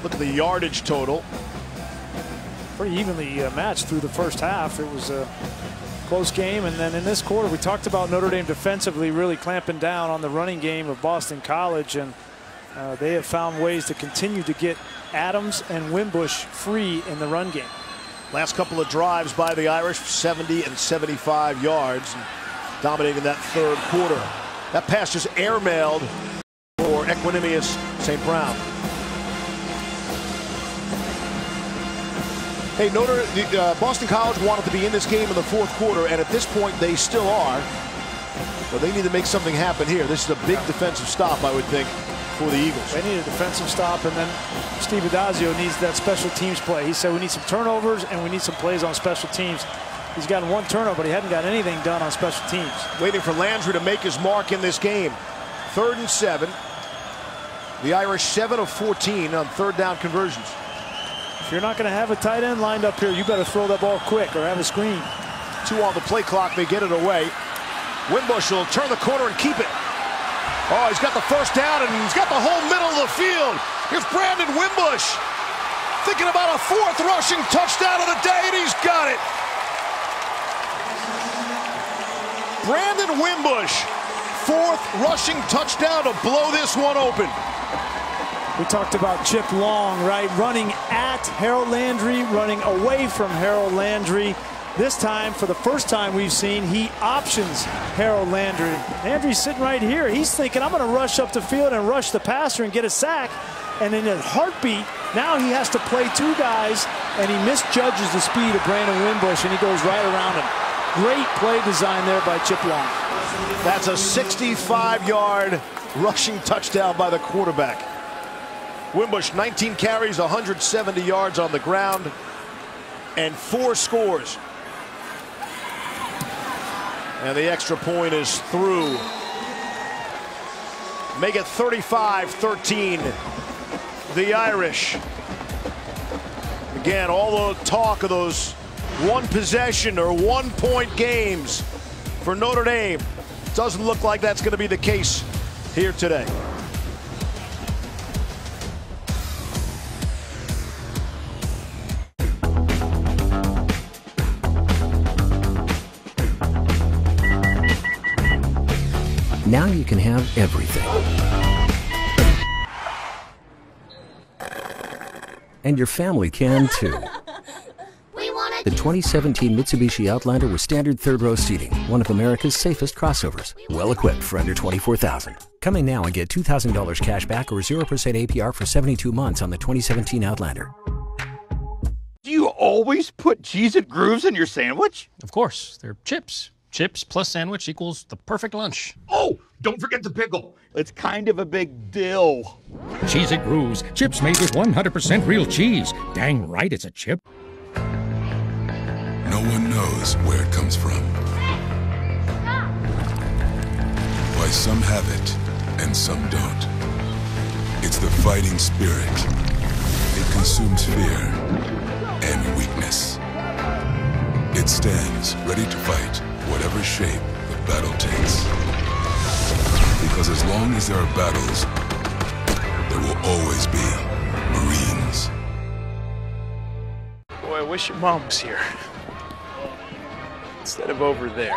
Look at the yardage total. Pretty evenly matched through the first half. It was a close game, and then in this quarter we talked about Notre Dame defensively really clamping down on the running game of Boston College, and they have found ways to continue to get Adams and Wimbush free in the run game. Last couple of drives by the Irish, 70 and 75 yards, and dominating that third quarter. That pass just airmailed for Equanimous St. Brown. Hey, Boston College wanted to be in this game in the fourth quarter, and at this point they still are. But they need to make something happen here. This is a big defensive stop, I would think, for the Eagles. They need a defensive stop, and then Steve Addazio needs that special teams play. He said we need some turnovers and we need some plays on special teams. He's gotten 1 turnover, but he hadn't got anything done on special teams. Waiting for Landry to make his mark in this game. 3rd and 7. The Irish 7 of 14 on 3rd down conversions. If you're not going to have a tight end lined up here, you better throw that ball quick or have a screen. 2 on the play clock. They get it away. Wimbush will turn the corner and keep it. Oh, he's got the first down, and he's got the whole middle of the field. Here's Brandon Wimbush thinking about a 4th rushing touchdown of the day, and he's got it. Brandon Wimbush, 4th rushing touchdown to blow this one open. We talked about Chip Long, right? Running at Harold Landry, running away from Harold Landry. This time, for the first time we've seen, he options Harold Landry. Landry's sitting right here. He's thinking, I'm going to rush up the field and rush the passer and get a sack. And in a heartbeat, now he has to play 2 guys, and he misjudges the speed of Brandon Wimbush, and he goes right around him. Great play design there by Chip Long. That's a 65-yard rushing touchdown by the quarterback. Wimbush, 19 carries, 170 yards on the ground, and 4 scores. And the extra point is through. Make it 35-13. The Irish. Again, all the talk of those 1 possession or 1 point games for Notre Dame. Doesn't look like that's going to be the case here today. Now you can have everything. And your family can too. The 2017 Mitsubishi Outlander with standard 3rd-row seating, one of America's safest crossovers. Well equipped for under $24,000. Come in now and get $2,000 cash back or 0% APR for 72 months on the 2017 Outlander. Do you always put cheese and grooves in your sandwich? Of course, they're chips. Chips plus sandwich equals the perfect lunch. Oh, don't forget the pickle. It's kind of a big deal. Cheese It Grooves. Chips made with 100% real cheese. Dang right it's a chip. No one knows where it comes from. Why some have it and some don't. It's the fighting spirit. It consumes fear and weakness. It stands ready to fight whatever shape the battle takes. Because as long as there are battles, there will always be Marines. Boy, I wish your mom was here. Instead of over there.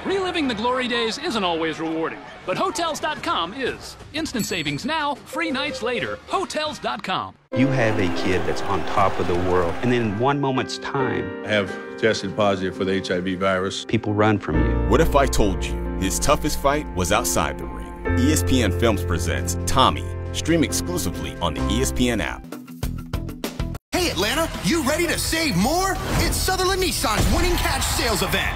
Reliving the glory days isn't always rewarding, but Hotels.com is. Instant savings now, free nights later. Hotels.com. You have a kid that's on top of the world, and in 1 moment's time, I have tested positive for the HIV virus. People run from you. What if I told you his toughest fight was outside the ring? ESPN Films presents Tommy. Stream exclusively on the ESPN app. Hey Atlanta, you ready to save more? It's Sutherland Nissan's Winning Catch sales event.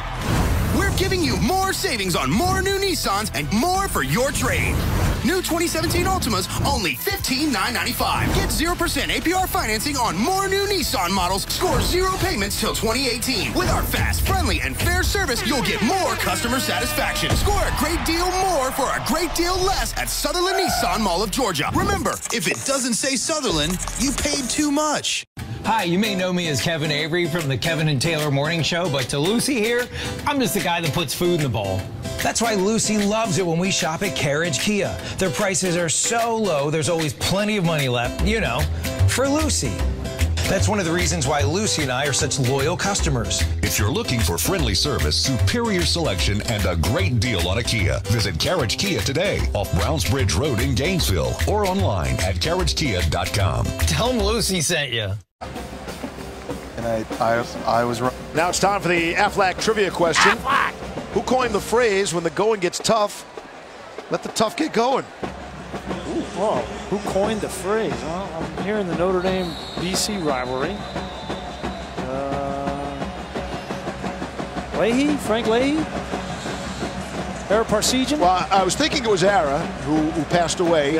We're giving you more savings on more new Nissans and more for your trade. New 2017 Altimas, only $15,995. Get 0% APR financing on more new Nissan models. Score 0 payments till 2018. With our fast, friendly, and fair service, you'll get more customer satisfaction. Score a great deal more for a great deal less at Sutherland Nissan Mall of Georgia. Remember, if it doesn't say Sutherland, you paid too much. Hi, you may know me as Kevin Avery from the Kevin and Taylor Morning Show, but to Lucy here, I'm just the guy that puts food in the bowl. That's why Lucy loves it when we shop at Carriage Kia. Their prices are so low, there's always plenty of money left, you know, for Lucy. That's one of the reasons why Lucy and I are such loyal customers. If you're looking for friendly service, superior selection, and a great deal on a Kia, visit Carriage Kia today off Browns Bridge Road in Gainesville or online at carriagekia.com. Tell them Lucy sent you. And I was wrong. Now it's time for the Aflac trivia question. Aflac! Who coined the phrase, when the going gets tough, let the tough get going? Ooh, whoa. Who coined the phrase? Well, I'm hearing the Notre Dame-BC rivalry. Leahy? Frank Leahy? Ara Parseghian? Well, I was thinking it was Ara, who passed away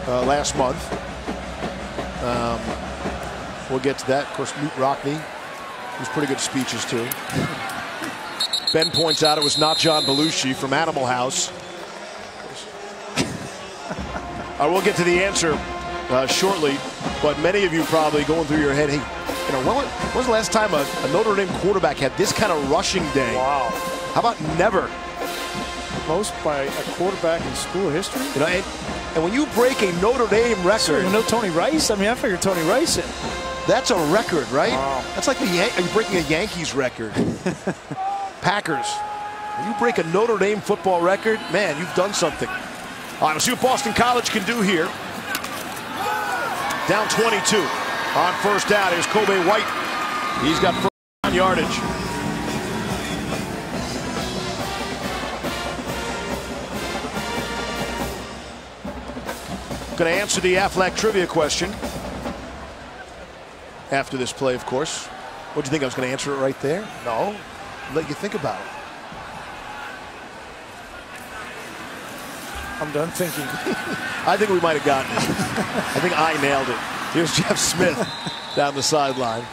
last month. We'll get to that. Of course, Newt Rockne, who's pretty good at speeches, too. Ben points out it was not John Belushi from Animal House. We'll get to the answer shortly, but many of you probably going through your head, hey, you know, when was the last time a Notre Dame quarterback had this kind of rushing day? Wow. How about never? Most by a quarterback in school history? You know, and when you break a Notre Dame record. So, you know Tony Rice? I mean, I figured Tony Rice it. That's a record, right? Wow. That's like you're breaking a Yankees record. Packers. When you break a Notre Dame football record, man, you've done something. All right, we'll see what Boston College can do here. Down 22 on first down. Here's Kobe White. He's got first down yardage. Going to answer the Aflac trivia question after this play, of course. What do you think? I was going to answer it right there? No. Let you think about it. I'm done thinking. I think we might have gotten it. I think I nailed it. Here's Jeff Smith down the sideline.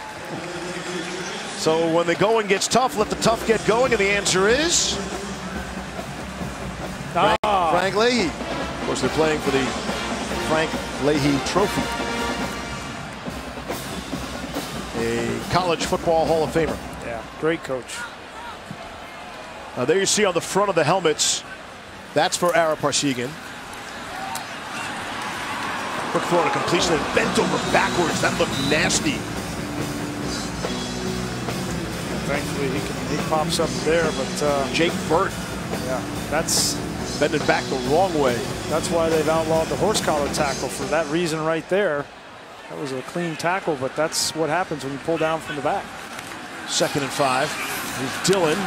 So when the going gets tough, let the tough get going, and the answer is Frank Leahy. Of course, they're playing for the Frank Leahy Trophy. A college football Hall of Famer. Yeah, great coach. There you see on the front of the helmets, that's for Ara Parseghian. Quick throw and a completion and bent over backwards. That looked nasty. Thankfully, he pops up there, but Jake Burt. Yeah, that's bending back the wrong way. That's why they've outlawed the horse collar tackle for that reason right there. That was a clean tackle, but that's what happens when you pull down from the back. 2nd and 5. Here's Dillon.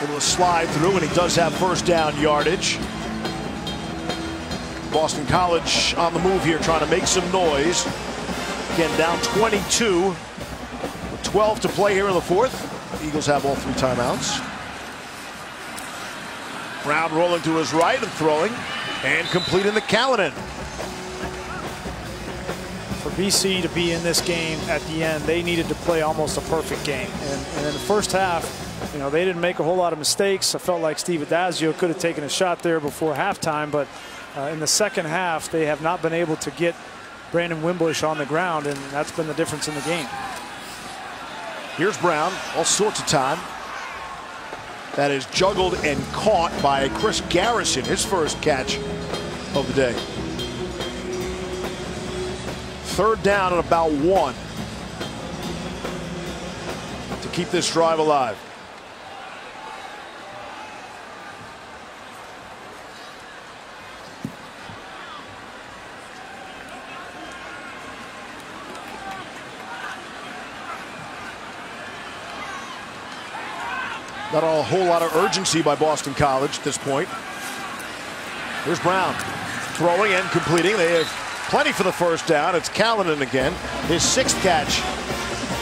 Able to slide through, and he does have first down yardage. Boston College on the move here, trying to make some noise. Again, down 22. With 12 to play here in the 4th. The Eagles have all 3 timeouts. Brown rolling to his right and throwing, and completing the Callanan. For BC to be in this game at the end, they needed to play almost a perfect game. And in the first half, you know, they didn't make a whole lot of mistakes. I felt like Steve Addazio could have taken a shot there before halftime, but in the second half, they have not been able to get Brandon Wimbush on the ground, and that's been the difference in the game. Here's Brown, all sorts of time. That is juggled and caught by Chris Garrison, his first catch of the day. 3rd down and about 1 to keep this drive alive. Not a whole lot of urgency by Boston College at this point. Here's Brown throwing and completing. They have plenty for the first down. It's Callanan again. His 6th catch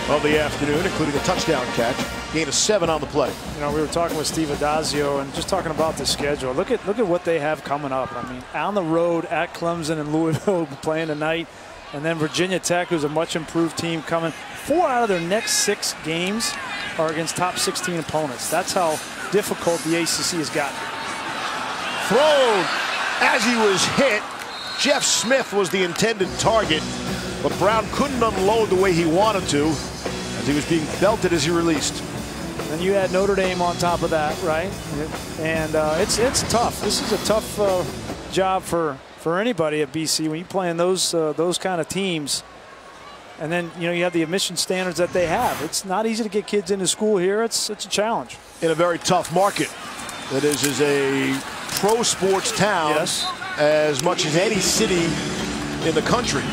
of the afternoon, including a touchdown catch. Gain of 7 on the play. You know, we were talking with Steve Addazio and just talking about the schedule. Look at what they have coming up. I mean, on the road at Clemson and Louisville playing tonight, and then Virginia Tech, who's a much improved team, coming. 4 out of their next 6 games are against top 16 opponents. That's how difficult the ACC has gotten. Throw as he was hit. Jeff Smith was the intended target, but Brown couldn't unload the way he wanted to as he was being belted as he released. And you had Notre Dame on top of that, right? And it's tough. This is a tough job for anybody at BC when you're playing those kind of teams. And then, you know, you have the admission standards that they have. It's not easy to get kids into school here. It's a challenge. In a very tough market. That is a pro sports town, yes, as much as any city in the country.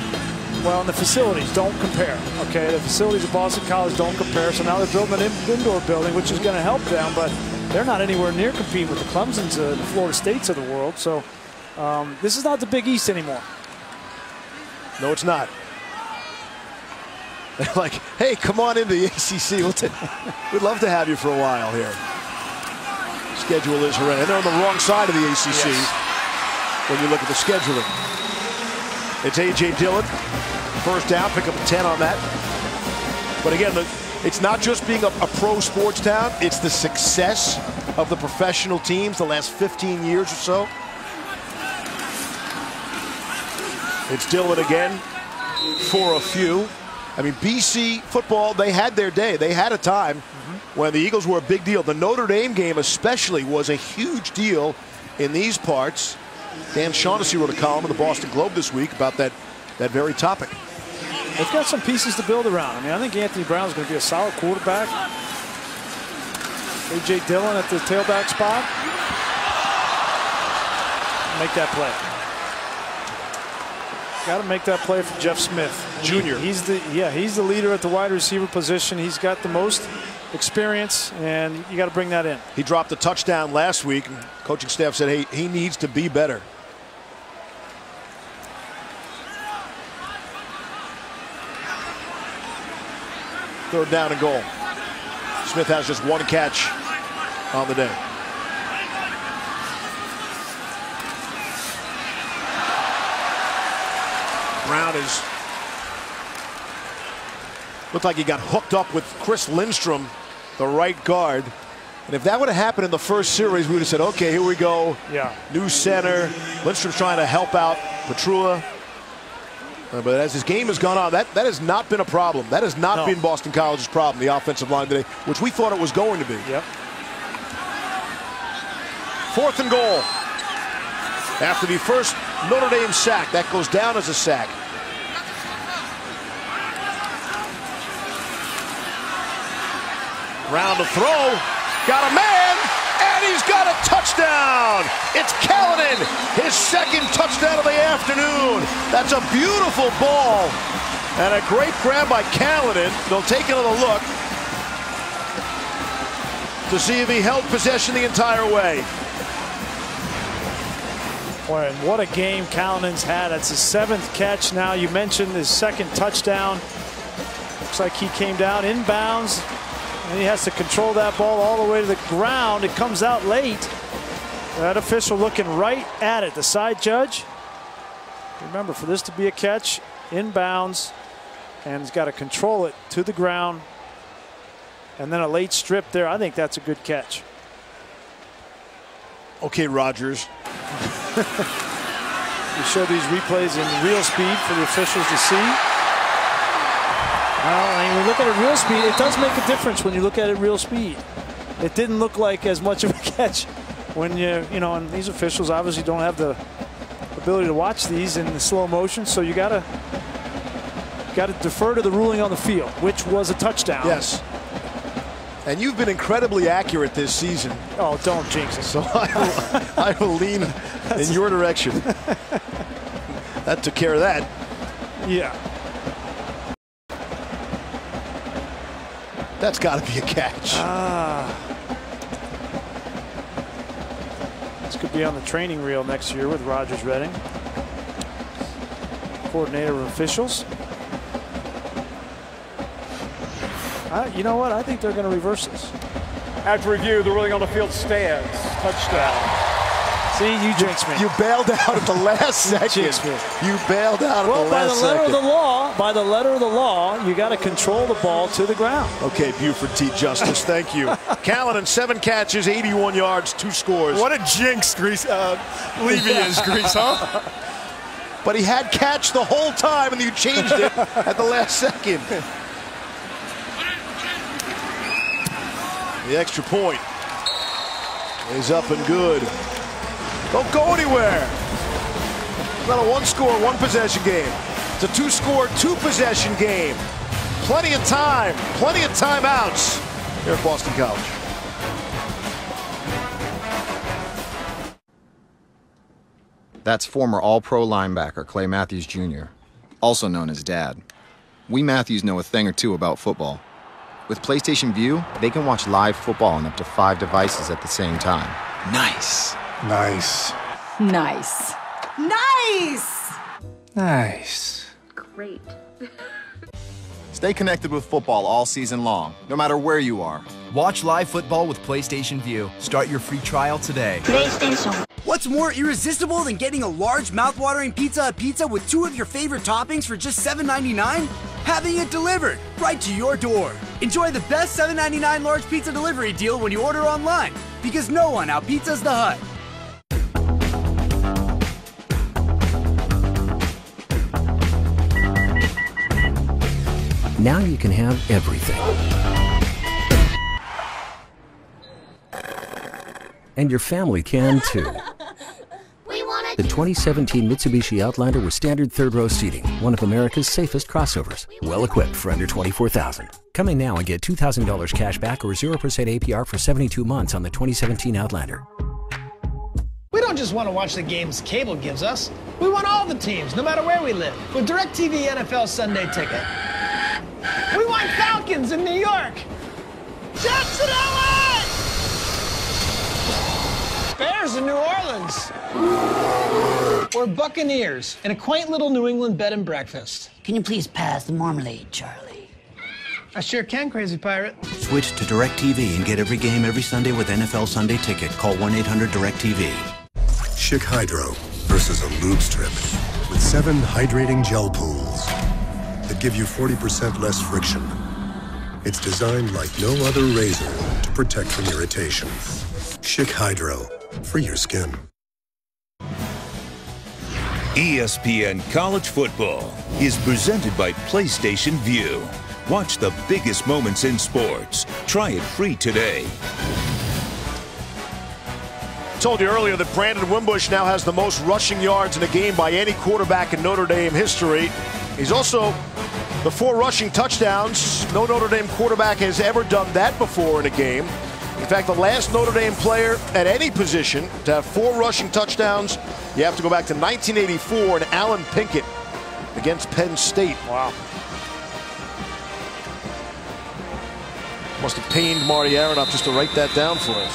Well, and the facilities don't compare. Okay, the facilities at Boston College don't compare. So now they're building an indoor building, which is going to help them, but they're not anywhere near competing with the Clemsons, the Florida States of the world. So this is not the Big East anymore. No, it's not. They're like, hey, come on into the ACC. We'd love to have you for a while here. Schedule is horrendous. They're on the wrong side of the ACC, yes, when you look at the scheduling. It's A.J. Dillon. First down, pick up a 10 on that. But again, it's not just being a pro sports town. It's the success of the professional teams the last 15 years or so. It's Dillon again for a few. I mean, BC football, they had their day. They had a time when the Eagles were a big deal. The Notre Dame game especially was a huge deal in these parts. Dan Shaughnessy wrote a column in the Boston Globe this week about that very topic. They've got some pieces to build around. I mean, I think Anthony Brown is going to be a solid quarterback. A.J. Dillon at the tailback spot. Make that play. Got to make that play for Jeff Smith Jr. He's the leader at the wide receiver position. He's got the most experience, and you got to bring that in. He dropped a touchdown last week. And coaching staff said, hey, he needs to be better. Third down and goal. Smith has just one catch on the day. Brown looked like he got hooked up with Chris Lindstrom, the right guard. And if that would have happened in the first series, we would have said, okay, here we go. Yeah. New center. Lindstrom's trying to help out Petrua. But as his game has gone on, that has not been a problem. That has not been Boston College's problem, the offensive line today, which we thought it was going to be. Yep. 4th and goal. After the first Notre Dame sack, that goes down as a sack. Round to throw, got a man, and he's got a touchdown. It's Callanan, his second touchdown of the afternoon. That's a beautiful ball, and a great grab by Callanan. They'll take another look to see if he held possession the entire way. Boy, and what a game Callanan's had. That's his 7th catch now. You mentioned his 2nd touchdown. Looks like he came down inbounds. And he has to control that ball all the way to the ground. It comes out late. That official looking right at it. The side judge. Remember, for this to be a catch, inbounds, and he's got to control it to the ground. And then a late strip there. I think that's a good catch. Okay, Rogers. We show these replays in real speed for the officials to see. When you look at it real speed, it does make a difference when you look at it real speed. It didn't look like as much of a catch when and these officials obviously don't have the ability to watch these in the slow motion, so you gotta defer to the ruling on the field, which was a touchdown. Yes. And you've been incredibly accurate this season. Oh, don't jinx it. So I will lean in your direction. That took care of that. Yeah. That's got to be a catch. This could be on the training reel next year with Rogers Redding, coordinator of officials. You know what? I think they're going to reverse this. After review, the ruling on the field stands. Touchdown. See, you jinxed me. You bailed out at the last second. You bailed out at the last second. By the letter of the law, you got to control the ball to the ground. Okay, Buford T. Justice, thank you. Callanan, 7 catches, 81 yards, 2 scores. What a jinx, Grease. Levy is, Grease, huh? But he had catch the whole time, and you changed it at the last second. The extra point is up and good. Don't go anywhere. It's not a 1-score, 1-possession game. It's a 2-score, 2-possession game. Plenty of time, plenty of timeouts here at Boston College. That's former All-Pro linebacker Clay Matthews Jr., also known as Dad. We Matthews know a thing or two about football. With PlayStation Vue, they can watch live football on up to 5 devices at the same time. Nice. Nice. Nice. Nice! Nice. Great. Stay connected with football all season long, no matter where you are. Watch live football with PlayStation Vue. Start your free trial today. PlayStation. What's more irresistible than getting a large mouth-watering Pizza Hut pizza with 2 of your favorite toppings for just $7.99? Having it delivered right to your door. Enjoy the best $7.99 large pizza delivery deal when you order online, because no one out-pizzas the Hut. Now you can have everything. And your family can too. The 2017 Mitsubishi Outlander with standard third-row seating, one of America's safest crossovers. Well equipped for under $24,000. Come in now and get $2,000 cash back or 0% APR for 72 months on the 2017 Outlander. We don't just want to watch the games cable gives us. We want all the teams, no matter where we live, with DirecTV NFL Sunday Ticket. We want Falcons in New York, Jets in LA, Bears in New Orleans, or Buccaneers in a quaint little New England bed and breakfast. Can you please pass the marmalade, Charlie? I sure can, Crazy Pirate. Switch to DirecTV and get every game every Sunday with NFL Sunday Ticket. Call 1-800-DirecTV. Schick Hydro versus a lube strip with 7 hydrating gel pools that give you 40% less friction. It's designed like no other razor to protect from irritation. Schick Hydro, for your skin. ESPN College Football is presented by PlayStation Vue. Watch the biggest moments in sports. Try it free today. Told you earlier that Brandon Wimbush now has the most rushing yards in a game by any quarterback in Notre Dame history. He's also the 4 rushing touchdowns. No Notre Dame quarterback has ever done that before in a game. In fact, the last Notre Dame player at any position to have 4 rushing touchdowns, you have to go back to 1984 and Alan Pinkett against Penn State. Wow. Must have pained Marty Aronoff just to write that down for us.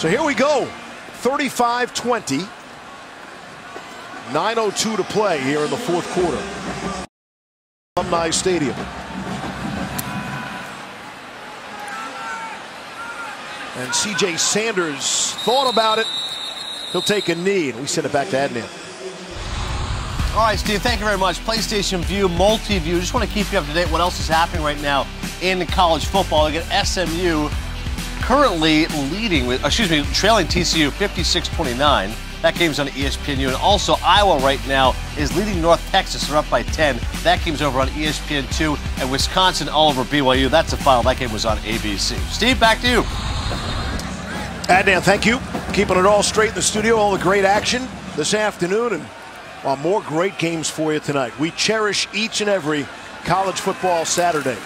So here we go. 35-20. 9:02 to play here in the 4th quarter. Alumni Stadium. And C.J. Sanders thought about it. He'll take a knee, and we send it back to Adnan. All right, Steve, thank you very much. PlayStation Vue, Multi-View. Just want to keep you up to date what else is happening right now in college football. We get SMU currently trailing TCU 56-29. That game's on ESPNU. And also, Iowa right now is leading North Texas. They're up by 10. That game's over on ESPN2. And Wisconsin all over BYU. That's a final. That game was on ABC. Steve, back to you. Adnan, thank you. Keeping it all straight in the studio. All the great action this afternoon. And more great games for you tonight. We cherish each and every college football Saturday.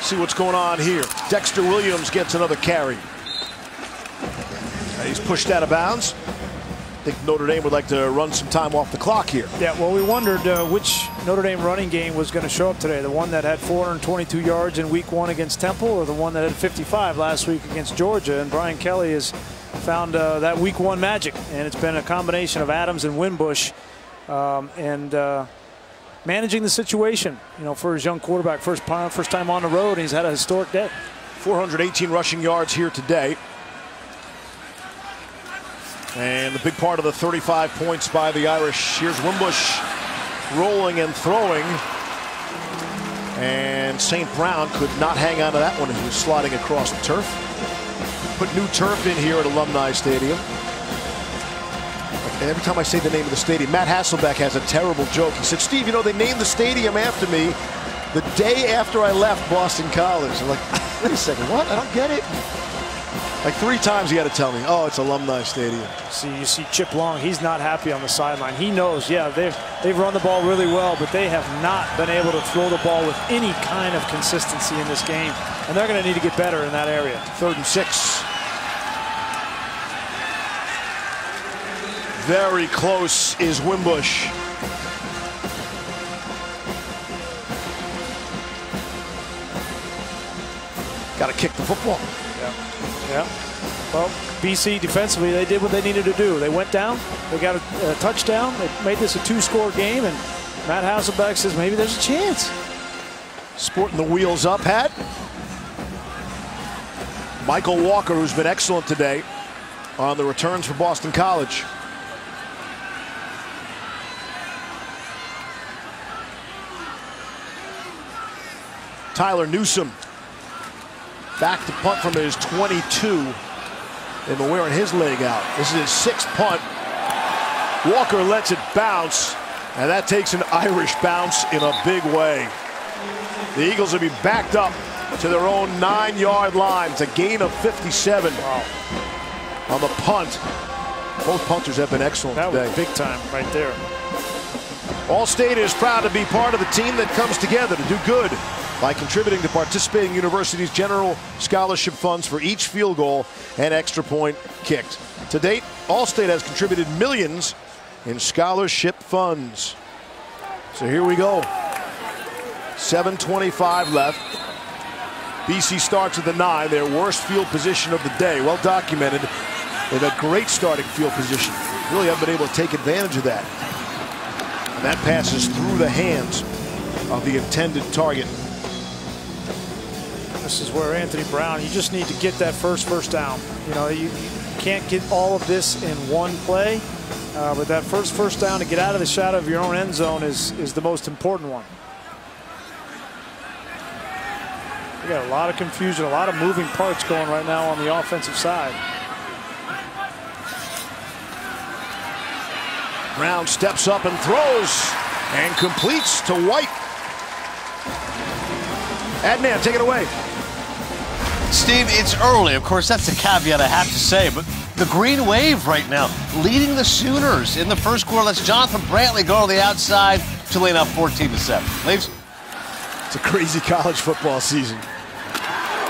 See what's going on here. Dexter Williams gets another carry. He's pushed out of bounds. I think Notre Dame would like to run some time off the clock here. Yeah, well, we wondered which Notre Dame running game was going to show up today. The one that had 422 yards in week 1 against Temple, or the one that had 55 last week against Georgia. And Brian Kelly has found that week 1 magic. And it's been a combination of Adams and Wimbush managing the situation, for his young quarterback. First time on the road, and he's had a historic day. 418 rushing yards here today. And the big part of the 35 points by the Irish. Here's Wimbush rolling and throwing. And St. Brown could not hang on to that one as he was sliding across the turf. Put new turf in here at Alumni Stadium. And every time I say the name of the stadium, Matt Hasselbeck has a terrible joke. He said, Steve, they named the stadium after me the day after I left Boston College. I'm like, wait a second, what? I don't get it. Like 3 times he had to tell me, oh, it's Alumni Stadium. You see Chip Long, he's not happy on the sideline. He knows, yeah, they've run the ball really well, but they have not been able to throw the ball with any kind of consistency in this game. And they're going to need to get better in that area. 3rd and 6. Very close is Wimbush. Got to kick the football. Yeah. Well, BC defensively, they did what they needed to do. They went down. They got a touchdown. They made this a 2-score game, and Matt Hasselbeck says maybe there's a chance. Sporting the wheels up hat. Michael Walker, who's been excellent today on the returns for Boston College. Tyler Newsome back to punt from his 22. They've been wearing his leg out. This is his 6th punt. Walker lets it bounce. And that takes an Irish bounce in a big way. The Eagles will be backed up to their own 9-yard line. It's a gain of 57 on the punt. Both punters have been excellent today. That was big time right there. Allstate is proud to be part of the team that comes together to do good by contributing to participating universities' general scholarship funds for each field goal and extra point kicked. To date, Allstate has contributed millions in scholarship funds. So here we go. 7:25 left. BC starts at the 9, their worst field position of the day. Well documented. They've had great starting field position. Really haven't been able to take advantage of that. And that passes through the hands of the intended target. This is where Anthony Brown, you just need to get that first down. You know, you can't get all of this in one play, but that first down to get out of the shadow of your own end zone is the most important one. We got a lot of confusion, a lot of moving parts going right now on the offensive side. Brown steps up and throws and completes to White. Adnan, take it away. Steve, it's early. Of course, that's the caveat I have to say, but the Green Wave right now leading the Sooners in the first quarter. Let's Jonathan Brantley go to the outside. Tulane up 14-7. Leaves. It's a crazy college football season.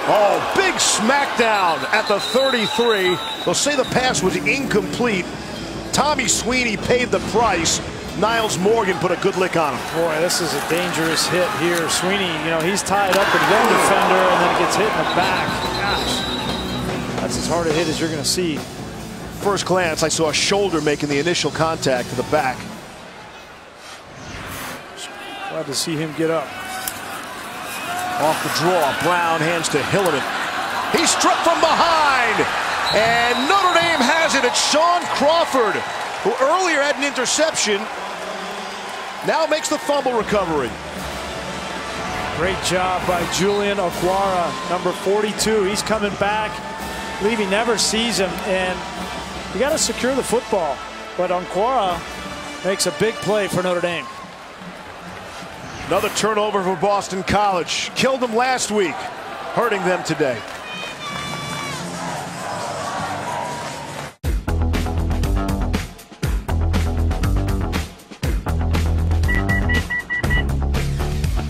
Oh, big smackdown at the 33. They'll say the pass was incomplete. Tommy Sweeney paid the price. Niles Morgan put a good lick on him. Boy, this is a dangerous hit here. Sweeney, you know, he's tied up with one defender and then gets hit in the back. Gosh, that's as hard a hit as you're going to see. First glance, I saw a shoulder making the initial contact to the back. Glad to see him get up. Off the draw, Brown hands to Hilliman. He's struck from behind, and Notre Dame has it. It's Sean Crawford, who earlier had an interception, now makes the fumble recovery. Great job by Julian Okwara, number 42. He's coming back. Levy never sees him, and you got to secure the football. But Okwara makes a big play for Notre Dame. Another turnover for Boston College. Killed them last week, hurting them today.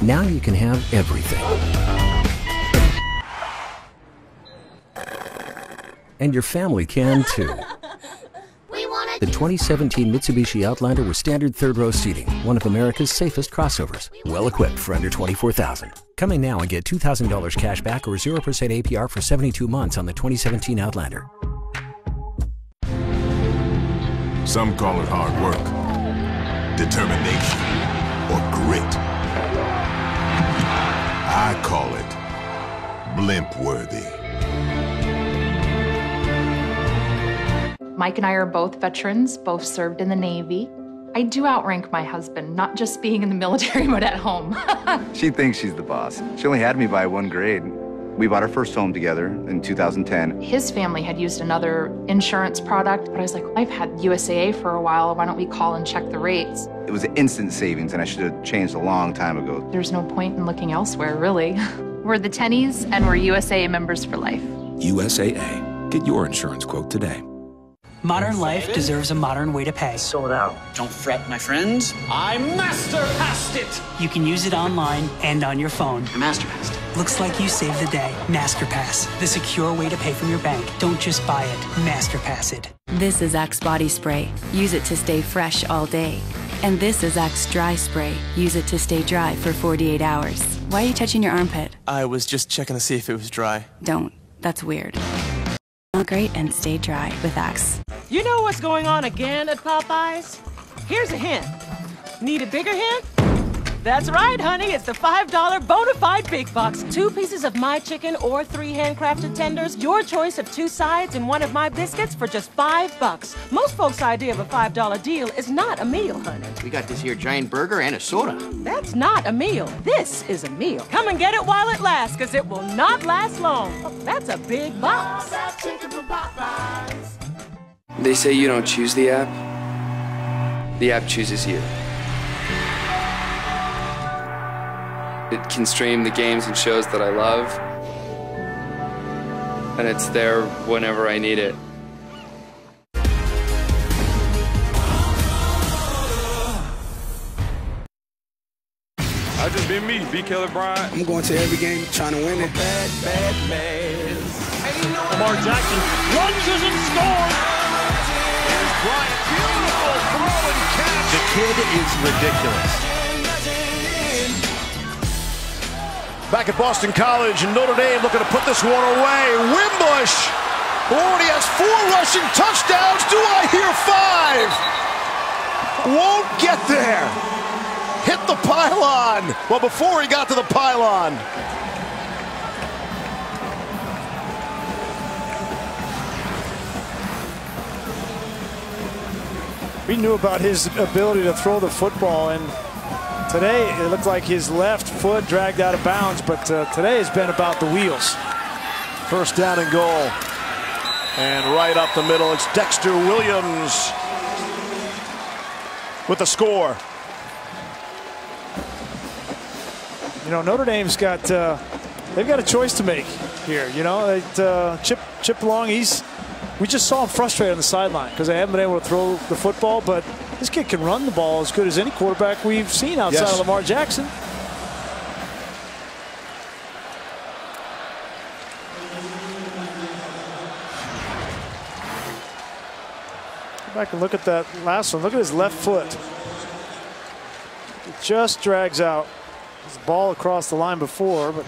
Now you can have everything. And your family can too. The 2017 Mitsubishi Outlander with standard third-row seating, one of America's safest crossovers. Well equipped for under $24,000. Come in now and get $2,000 cash back or 0% APR for 72 months on the 2017 Outlander. Some call it hard work, determination, or grit. I call it blimp-worthy. Mike and I are both veterans, both served in the Navy. I do outrank my husband, not just being in the military, but at home. She thinks she's the boss. She only had me by 1 grade. We bought our first home together in 2010. His family had used another insurance product, but I was like, I've had USAA for a while. Why don't we call and check the rates? It was an instant savings, and I should have changed a long time ago. There's no point in looking elsewhere, really. We're the Tennies, and we're USAA members for life. USAA. Get your insurance quote today. Modern life deserves a modern way to pay. Sold out. Don't fret, my friends. I master-passed it! You can use it online and on your phone. I master-passed it. Looks like you saved the day. MasterPass, the secure way to pay from your bank. Don't just buy it, MasterPass it. This is Axe Body Spray. Use it to stay fresh all day. And this is Axe Dry Spray. Use it to stay dry for 48 hours. Why are you touching your armpit? I was just checking to see if it was dry. Don't. That's weird. Smell great and stay dry with Axe. You know what's going on again at Popeyes? Here's a hint. Need a bigger hint? That's right, honey. It's the $5 Bonafide Big Box. 2 pieces of my chicken or 3 handcrafted tenders. Your choice of 2 sides and 1 of my biscuits for just $5. Most folks' idea of a $5 deal is not a meal, honey. We got this here giant burger and a soda. That's not a meal. This is a meal. Come and get it while it lasts, because it will not last long. That's a big box. They say you don't choose the app chooses you. It can stream the games and shows that I love, and it's there whenever I need it. I just been me, B. Kelly Bryant. I'm going to every game trying to win it. Bad man. Lamar Jackson lunges and scores. Here's Bryant, beautiful throw and catch. The kid is ridiculous. Back at Boston College and Notre Dame looking to put this one away. Wimbush already has 4 rushing touchdowns. Do I hear 5? Won't get there. Hit the pylon. Well, before he got to the pylon. We knew about his ability to throw the football, and today it looked like his left foot dragged out of bounds, but today has been about the wheels. First down and goal. And right up the middle, it's Dexter Williams with the score. You know, Notre Dame's got they've got a choice to make here. You know, Chip Long, we just saw him frustrated on the sideline because they haven't been able to throw the football, but this kid can run the ball as good as any quarterback we've seen outside of Lamar Jackson. Go back and look at that last one. Look at his left foot. It just drags out. His ball across the line before, but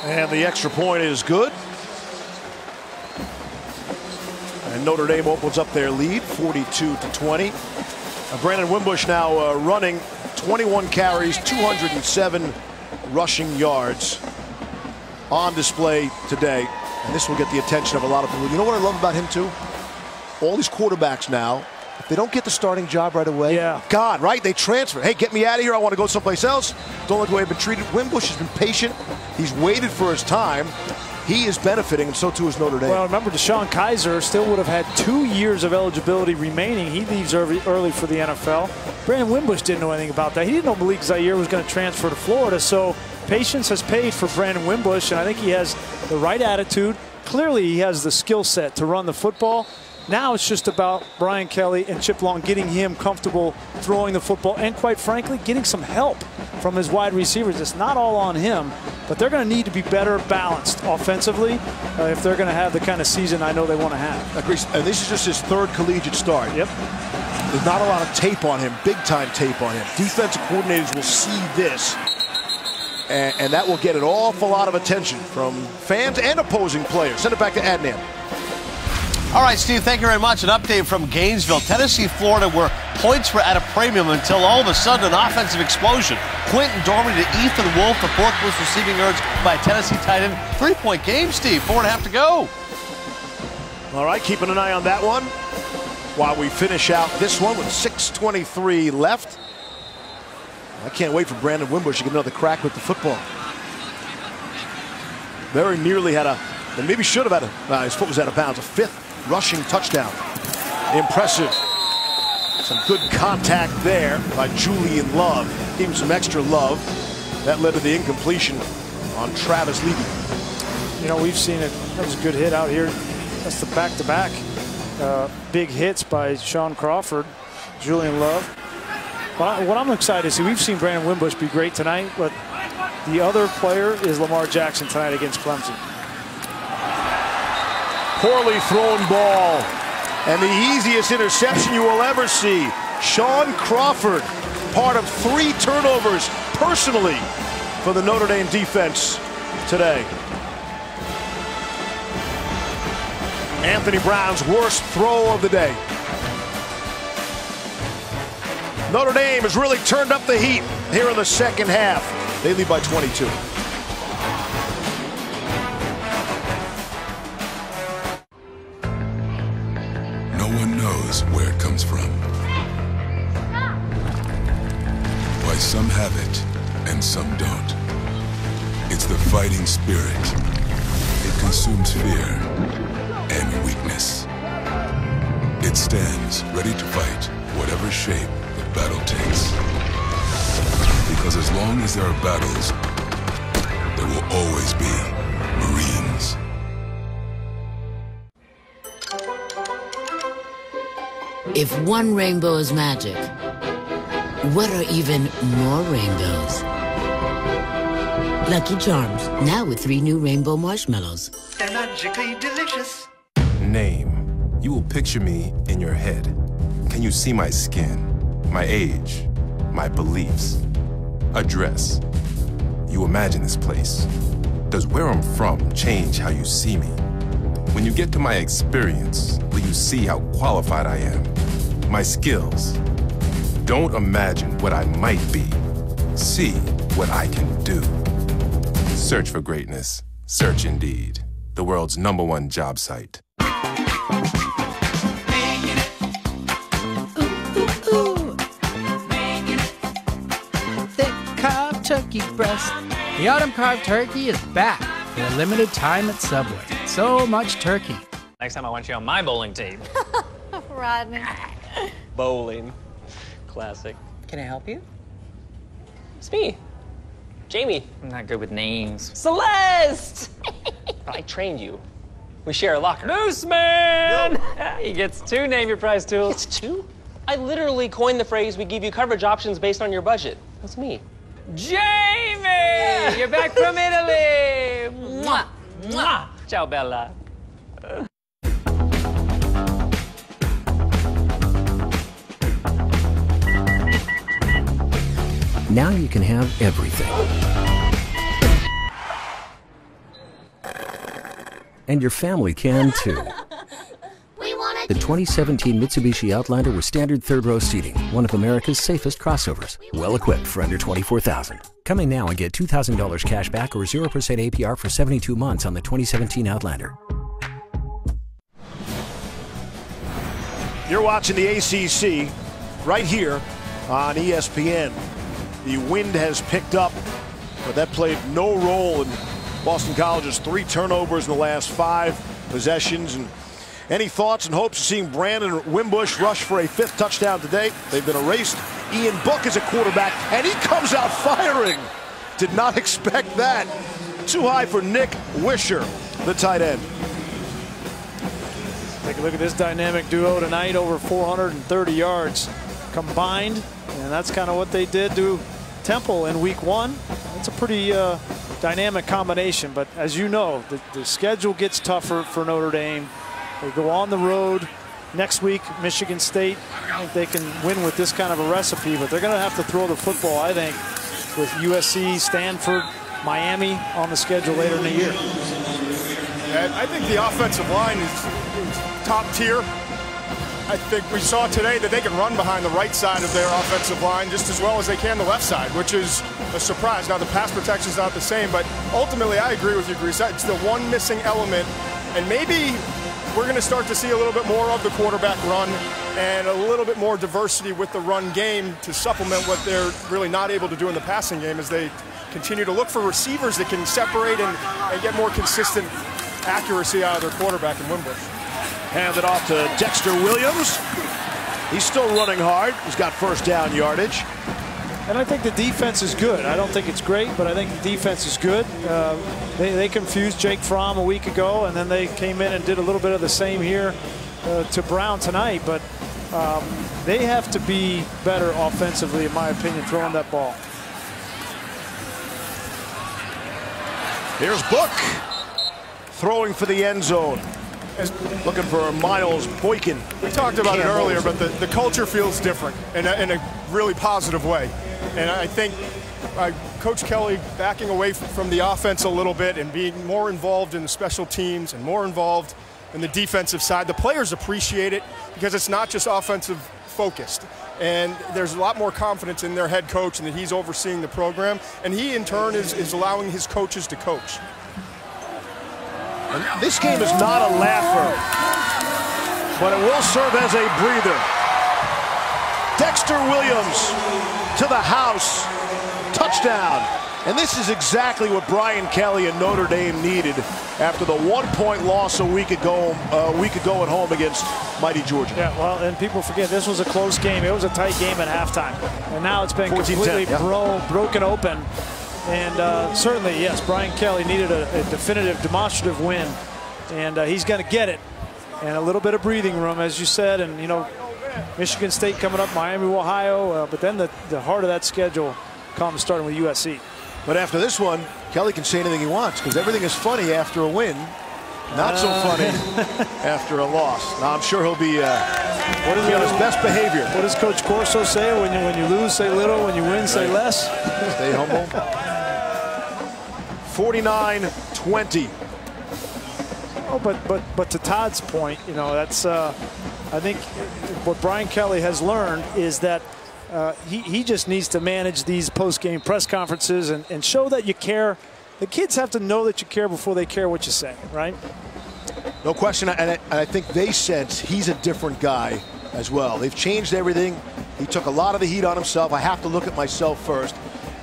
and the extra point is good. And Notre Dame opens up their lead, 42-20. Brandon Wimbush now running 21 carries, 207 rushing yards on display today. And this will get the attention of a lot of people. You know what I love about him, too? All these quarterbacks now, if they don't get the starting job right away, God, right? They transfer. Hey, get me out of here. I want to go someplace else. Don't like the way I've been treated. Wimbush has been patient. He's waited for his time. He is benefiting, and so too is Notre Dame. Well, remember, Deshaun Kaiser still would have had 2 years of eligibility remaining. He leaves early for the NFL. Brandon Wimbush didn't know anything about that. He didn't know Malik Zaire was going to transfer to Florida. So patience has paid for Brandon Wimbush, and I think he has the right attitude. Clearly, he has the skill set to run the football. Now it's just about Brian Kelly and Chip Long getting him comfortable throwing the football and, quite frankly, getting some help from his wide receivers. It's not all on him, but they're going to need to be better balanced offensively if they're going to have the kind of season I know they want to have. Agrees. And this is just his 3rd collegiate start. Yep. There's not a lot of tape on him, big-time tape on him. Defensive coordinators will see this, and that will get an awful lot of attention from fans and opposing players. Send it back to Adnan. All right, Steve, thank you very much. An update from Gainesville, Tennessee, Florida, where points were at a premium until all of a sudden an offensive explosion. Quentin Dormady to Ethan Wolf, the 4th most receiving yards by a Tennessee tight end. 3-point game, Steve. 4.5 to go. All right, keeping an eye on that one while we finish out this one with 6:23 left. I can't wait for Brandon Wimbush to get another crack with the football. Very nearly had and maybe should have had his foot was out of bounds, a 5th rushing touchdown. Impressive. Some good contact there by Julian Love. Gave him some extra love. That led to the incompletion on Travis Levy. You know, we've seen it. That was a good hit out here. That's the back-to-back big hits by Sean Crawford, Julian Love. But what I'm excited to see, we've seen Brandon Wimbush be great tonight, but the other player is Lamar Jackson tonight against Clemson. Poorly thrown ball. And the easiest interception you will ever see. Sean Crawford, part of 3 turnovers personally for the Notre Dame defense today. Anthony Brown's worst throw of the day. Notre Dame has really turned up the heat here in the second half. They lead by 22. No one knows where it comes from, why Some have it, and some don't. It's the fighting spirit. It consumes fear and weakness. It stands ready to fight whatever shape the battle takes. Because as long as there are battles, there will always be Marines. If one rainbow is magic, what are even more rainbows? Lucky Charms, now with 3 new rainbow marshmallows. They're magically delicious. Name. You will picture me in your head. Can you see my skin, my age, my beliefs? Address. You imagine this place. Does where I'm from change how you see me? When you get to my experience, will you see how qualified I am? My skills. Don't imagine what I might be. See what I can do. Search for greatness. Search Indeed, the world's #1 job site. Thick carved turkey breast. The autumn carved turkey is back for a limited time at Subway. So much turkey. Next time I want you on my bowling team. Rodney. Bowling. Classic. Can I help you? It's me. Jamie. I'm not good with names. Celeste! I trained you. We share a locker. Nooseman! He gets 2 name your price tools. It's 2? I literally coined the phrase, we give you coverage options based on your budget. That's me. Jamie! Yeah. You're back from Italy! Mwah! Mwah! Ciao, Bella. Now you can have everything. And your family can too. The 2017 Mitsubishi Outlander with standard 3rd-row seating, one of America's safest crossovers. Well equipped for under $24,000. Coming now and get $2,000 cash back or 0% APR for 72 months on the 2017 Outlander. You're watching the ACC right here on ESPN. The wind has picked up, but that played no role in Boston College's 3 turnovers in the last 5 possessions. And any thoughts and hopes of seeing Brandon Wimbush rush for a 5th touchdown today? They've been erased. Ian Book is a quarterback, and he comes out firing. Did not expect that. Too high for Nick Wisher, the tight end. Take a look at this dynamic duo tonight, over 430 yards combined, and that's kind of what they did to Temple in week 1. That's a pretty dynamic combination, but as you know, the schedule gets tougher for Notre Dame. They go on the road next week, Michigan State. I think they can win with this kind of a recipe, but they're going to have to throw the football, I think, with USC, Stanford, Miami on the schedule later in the year. And I think the offensive line is top tier. I think we saw today that they can run behind the right side of their offensive line just as well as they can the left side, which is a surprise. Now, the pass protection is not the same, but ultimately I agree with you, Grease. It's the one missing element, and maybe we're going to start to see a little bit more of the quarterback run and a little bit more diversity with the run game to supplement what they're really not able to do in the passing game as they continue to look for receivers that can separate and get more consistent accuracy out of their quarterback in Wimbush. Handed off to Dexter Williams. He's still running hard. He's got 1st down yardage. And I think the defense is good. I don't think it's great, but I think the defense is good. They confused Jake Fromm a week ago, and then they came in and did a little bit of the same here to Brown tonight. But they have to be better offensively, in my opinion, throwing that ball. Here's Book throwing for the end zone. Looking for Miles Boykin. We talked about it earlier, but the culture feels different in a really positive way. And I think Coach Kelly backing away from the offense a little bit and being more involved in the special teams and more involved in the defensive side. The players appreciate it because it's not just offensive focused. And there's a lot more confidence in their head coach and that he's overseeing the program. And he, in turn, is allowing his coaches to coach. And this game is not a laugher, but it will serve as a breather. Dexter Williams to the house touchdown. And this is exactly what Brian Kelly and Notre Dame needed after the 1-point loss a week ago at home against mighty Georgia. Yeah, well, and people forget this was a close game. It was a tight game at halftime. And now it's been completely broken open. And certainly, yes, Brian Kelly needed a definitive, demonstrative win. And he's going to get it. And a little bit of breathing room, as you said. And, you know, Michigan State coming up, Miami, Ohio. But then the heart of that schedule comes starting with USC. But after this one, Kelly can say anything he wants because everything is funny after a win. Not so funny after a loss. Now, I'm sure he'll be on his best behavior. What does Coach Corso say? When you lose, say little. When you win, say less. Stay humble. 49-20. Oh, but to Todd's point, you know, that's I think what Brian Kelly has learned is that he just needs to manage these post-game press conferences and show that you care. The kids have to know that you care before they care what you say, right? No question, and I think they sense he's a different guy as well. They've changed everything. He took a lot of the heat on himself. I have to look at myself first.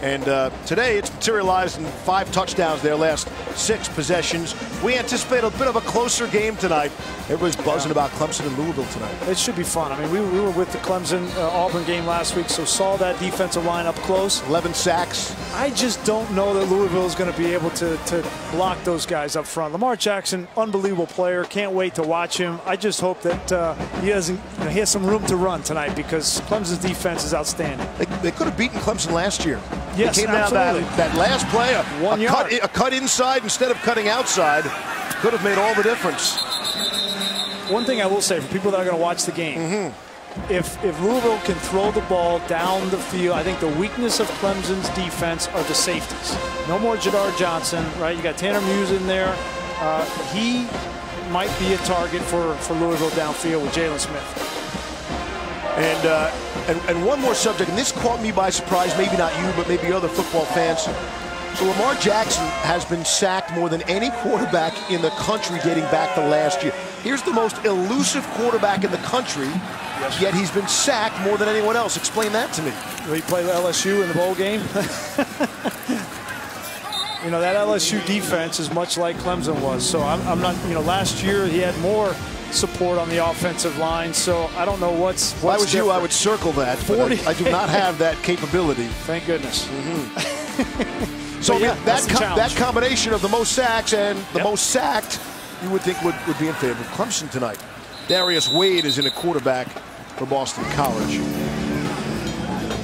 And today it's materialized in 5 touchdowns their last 6 possessions. We anticipate a bit of a closer game tonight. Everybody's buzzing about Clemson and Louisville tonight. It should be fun. I mean, we were with the Clemson-Auburn game last week, so saw that defensive line up close. 11 sacks. I just don't know that Louisville is going to be able to block those guys up front. Lamar Jackson, unbelievable player. Can't wait to watch him. I just hope that he has some room to run tonight because Clemson's defense is outstanding. They could have beaten Clemson last year. Yes, it came down that last play, a cut inside instead of cutting outside, could have made all the difference. One thing I will say for people that are going to watch the game, if Louisville can throw the ball down the field, I think the weakness of Clemson's defense are the safeties. No more Jadar Johnson, right? You got Tanner Muse in there. He might be a target for Louisville downfield with Jalen Smith. And one more subject, and this caught me by surprise, maybe not you, but maybe other football fans. So Lamar Jackson has been sacked more than any quarterback in the country dating back to last year. Here's the most elusive quarterback in the country, yet he's been sacked more than anyone else. Explain that to me. Well, he played LSU in the bowl game. You know, that LSU defense is much like Clemson was. So I'm not, you know, last year he had more support on the offensive line, so I don't know what's if I was different. you, I would circle that. 40. I do not have that capability. Thank goodness. So yeah, that combination of the most sacks and the most sacked, you would think would be in favor of Clemson tonight. Darius Wade is in a quarterback for Boston College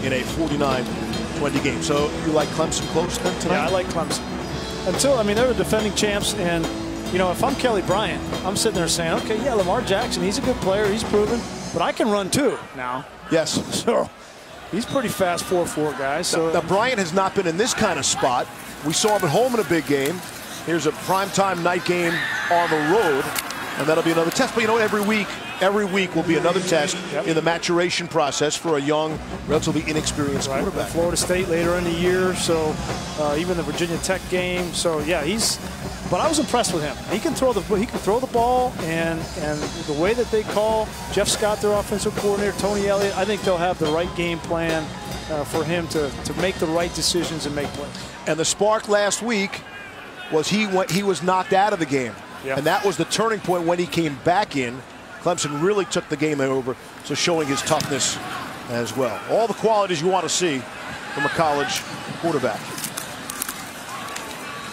in a 49-20 game. So you like Clemson close then tonight? Yeah, I like Clemson. Until, I mean, they're the defending champs, and you know, if I'm Kelly Bryant, I'm sitting there saying, okay, yeah, Lamar Jackson, he's a good player, he's proven, but I can run too now. Yes. So he's pretty fast 4-4 guy. So now Bryant has not been in this kind of spot. We saw him at home in a big game. Here's a primetime night game on the road, and that'll be another test. But you know, every week will be another test in the maturation process for a young, relatively inexperienced quarterback. Florida State later in the year, so even the Virginia Tech game. So yeah, but I was impressed with him. He can throw the ball, and the way that they call Jeff Scott, their offensive coordinator, Tony Elliott, I think they'll have the right game plan for him to make the right decisions and make plays. And the spark last week was he was knocked out of the game, and that was the turning point when he came back in. Clemson really took the game over, so showing his toughness as well. All the qualities you want to see from a college quarterback.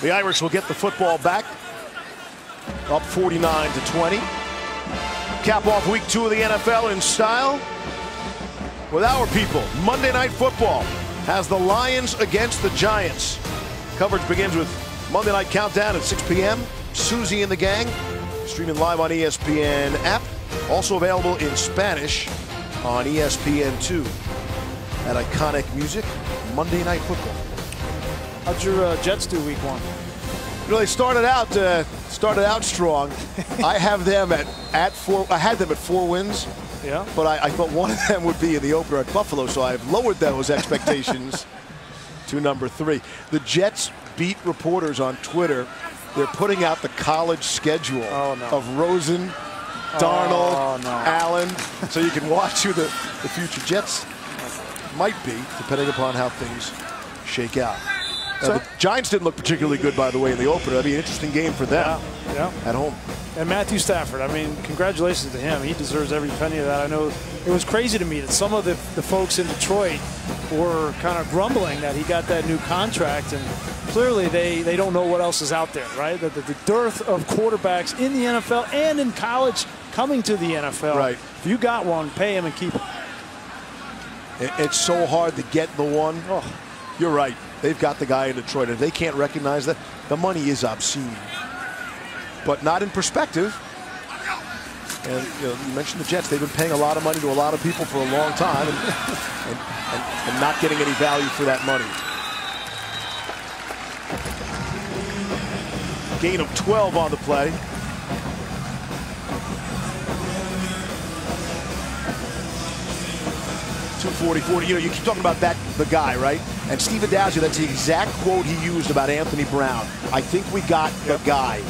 The Irish will get the football back, up 49-20. Cap off week 2 of the NFL in style with our people. Monday Night Football has the Lions against the Giants. Coverage begins with Monday Night Countdown at 6 p.m. Susie and the gang, streaming live on ESPN app. Also available in Spanish on ESPN2. At Iconic Music, Monday Night Football. How'd your Jets do week 1? You know, they started out strong. I have them at 4. I had them at 4 wins. Yeah. But I thought one of them would be in the opener at Buffalo, so I've lowered those expectations to number 3. The Jets beat reporters on Twitter. They're putting out the college schedule of Rosen, Darnold, Allen, so you can watch who the future Jets might be, depending upon how things shake out. The Giants didn't look particularly good, by the way, in the opener. That'd be an interesting game for them at home. And Matthew Stafford, I mean, congratulations to him. He deserves every penny of that. I know it was crazy to me that some of the folks in Detroit were kind of grumbling that he got that new contract, and clearly they don't know what else is out there, right? The dearth of quarterbacks in the NFL and in college coming to the NFL. Right. If you got one, pay him and keep him. It's so hard to get the one. Oh, you're right. They've got the guy in Detroit, and they can't recognize that. The money is obscene, but not in perspective. And you mentioned the Jets. They've been paying a lot of money to a lot of people for a long time and not getting any value for that money. Gain of 12 on the play. .240. You keep talking about the guy, right? And Steve Adazio, that's the exact quote he used about Anthony Brown. I think we got the guy.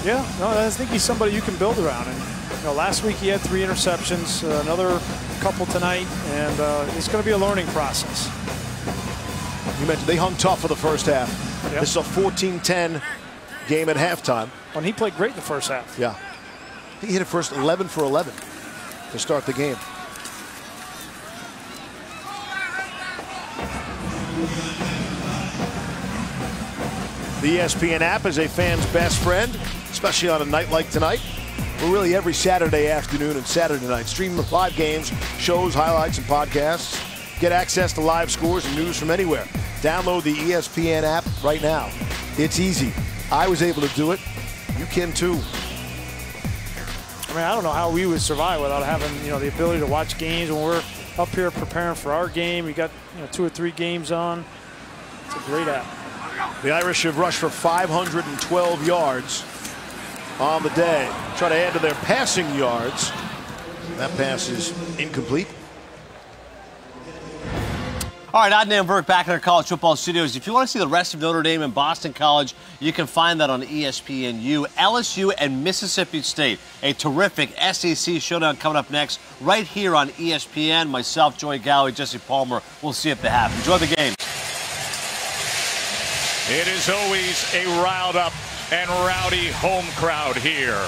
Yeah, no, I think he's somebody you can build around. And last week he had 3 interceptions, another couple tonight, and it's going to be a learning process. You mentioned they hung tough for the first half. Yep. This is a 14-10 game at halftime. And he played great in the first half. Yeah. He hit it first 11 for 11 to start the game. The ESPN app is a fan's best friend, especially on a night like tonight. We're really every Saturday afternoon and Saturday night. Stream the live games, shows, highlights, and podcasts. Get access to live scores and news from anywhere. Download the ESPN app right now. It's easy. I was able to do it. You can too. I mean, I don't know how we would survive without having, the ability to watch games when we're up here preparing for our game. We got 2 or 3 games on. It's a great app. The Irish have rushed for 512 yards on the day. Try to add to their passing yards. That pass is incomplete. All right, Adnan Burke back in our college football studios. If you want to see the rest of Notre Dame and Boston College, you can find that on ESPNU. LSU and Mississippi State, a terrific SEC showdown coming up next right here on ESPN. Myself, Joey Galloway, Jesse Palmer. We'll see if they happen. Enjoy the game. It is always a riled up and rowdy home crowd here.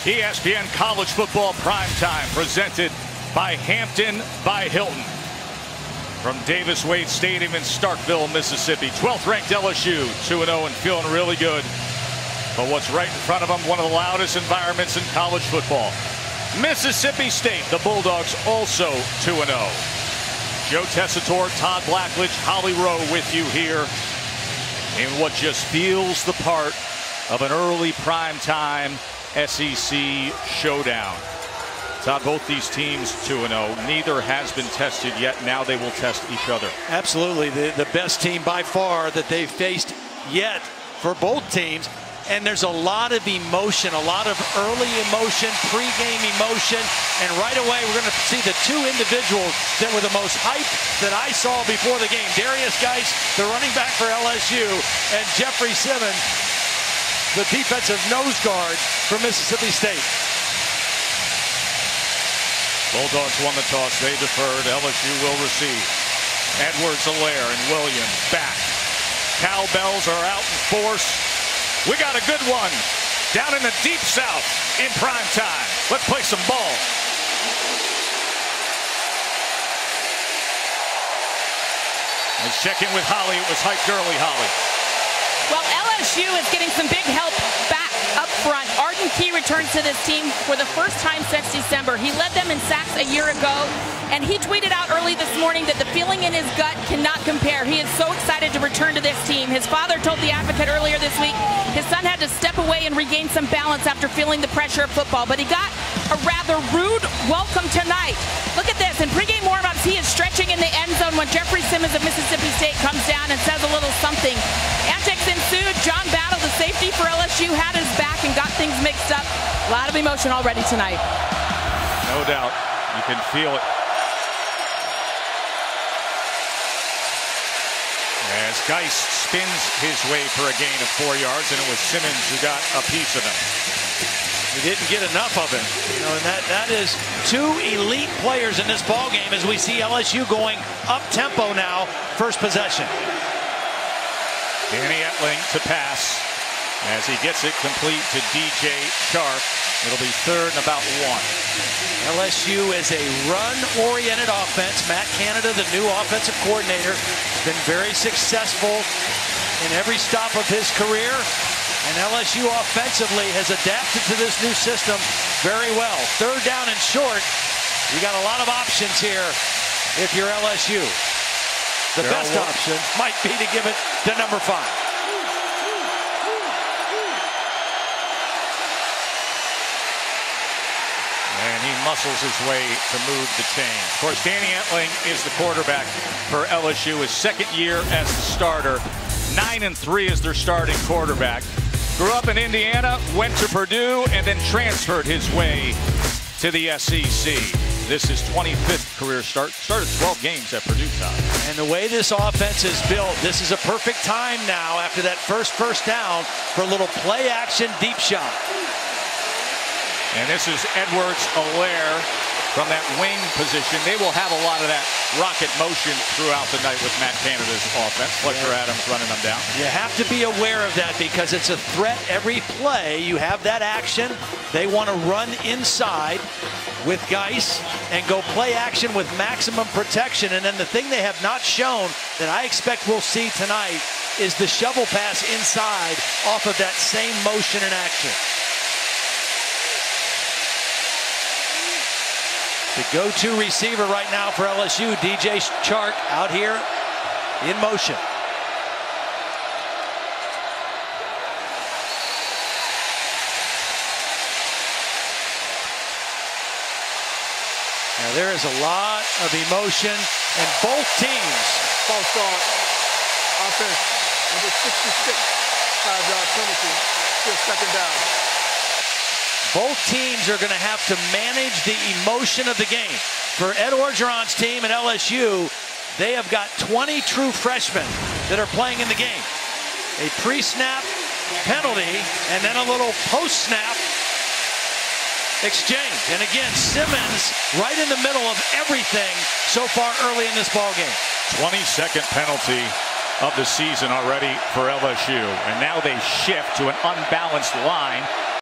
ESPN College Football Primetime presented by Hampton by Hilton. From Davis Wade Stadium in Starkville, Mississippi. 12th ranked LSU, 2-0 and feeling really good. But what's right in front of them, one of the loudest environments in college football. Mississippi State, the Bulldogs also 2-0. Joe Tessitore, Todd Blackledge, Holly Rowe with you here in what just feels the part of an early primetime SEC showdown. Todd, both these teams 2-0. Neither has been tested yet. Now they will test each other. Absolutely. The best team by far that they've faced yet for both teams. And there's a lot of emotion, a lot of early emotion, pregame emotion. And right away, we're going to see the 2 individuals that were the most hyped that I saw before the game. Darius Geis, the running back for LSU, and Jeffrey Simmons, the defensive nose guard for Mississippi State. Bulldogs won the toss. They deferred. LSU will receive. Edwards-Helaire and Williams back. Cowbells are out in force. We got a good one down in the Deep South in prime time. Let's play some ball. Let's check in with Holly. It was hyped early, Holly. Well, LSU is getting some big help back up front. Arden Key returns to this team for the first time since December. He led them in sacks a year ago, and he tweeted out early this morning that the feeling in his gut cannot compare. He is so excited to return to this team. His father told The Advocate earlier this week his son had to step away and regain some balance after feeling the pressure of football, but he got a rather rude welcome tonight. Look at this. In pregame warm-ups, he is stretching in the end zone when Jeffrey Simmons of Mississippi State comes down and says a little something. Antics ensued. John Battle, the safety for LSU, had his back and got things mixed up. A lot of emotion already tonight. No doubt. You can feel it. As Geis spins his way for a gain of 4 yards, and it was Simmons who got a piece of him. He didn't get enough of it. And that is 2 elite players in this ball game as we see LSU going up tempo now, first possession. Danny Etling to pass as he gets it complete to DJ Chark. It'll be 3rd and about 1. LSU is a run-oriented offense. Matt Canada, the new offensive coordinator, has been very successful in every stop of his career. And LSU offensively has adapted to this new system very well. 3rd down and short. You got a lot of options here if you're LSU. The best option might be to give it to number 5. And he muscles his way to move the chains. Of course, Danny Etling is the quarterback for LSU. His 2nd year as the starter. 9-3 as their starting quarterback. Grew up in Indiana, went to Purdue, and then transferred his way to the SEC. This is 25th career start. Started 12 games at Purdue, Todd. And the way this offense is built, this is a perfect time now after that first down for a little play action deep shot. And this is Edwards-Helaire from that wing position. They will have a lot of that rocket motion throughout the night with Matt Canada's offense. Fletcher Adams running them down. You have to be aware of that because it's a threat every play. You have that action. They want to run inside with Geis and go play action with maximum protection. And then the thing they have not shown that I expect we'll see tonight is the shovel pass inside off of that same motion and action. The go-to receiver right now for LSU, DJ Chark, out here in motion. Now there is a lot of emotion, and both teams. False start. Offense, number 66, 5-yard penalty, still 2nd down. Both teams are going to have to manage the emotion of the game. For Ed Orgeron's team at LSU, they have got 20 true freshmen that are playing in the game. A pre-snap penalty and then a little post-snap exchange. And again, Simmons right in the middle of everything so far early in this ball game. 22nd penalty of the season already for LSU. And now they shift to an unbalanced line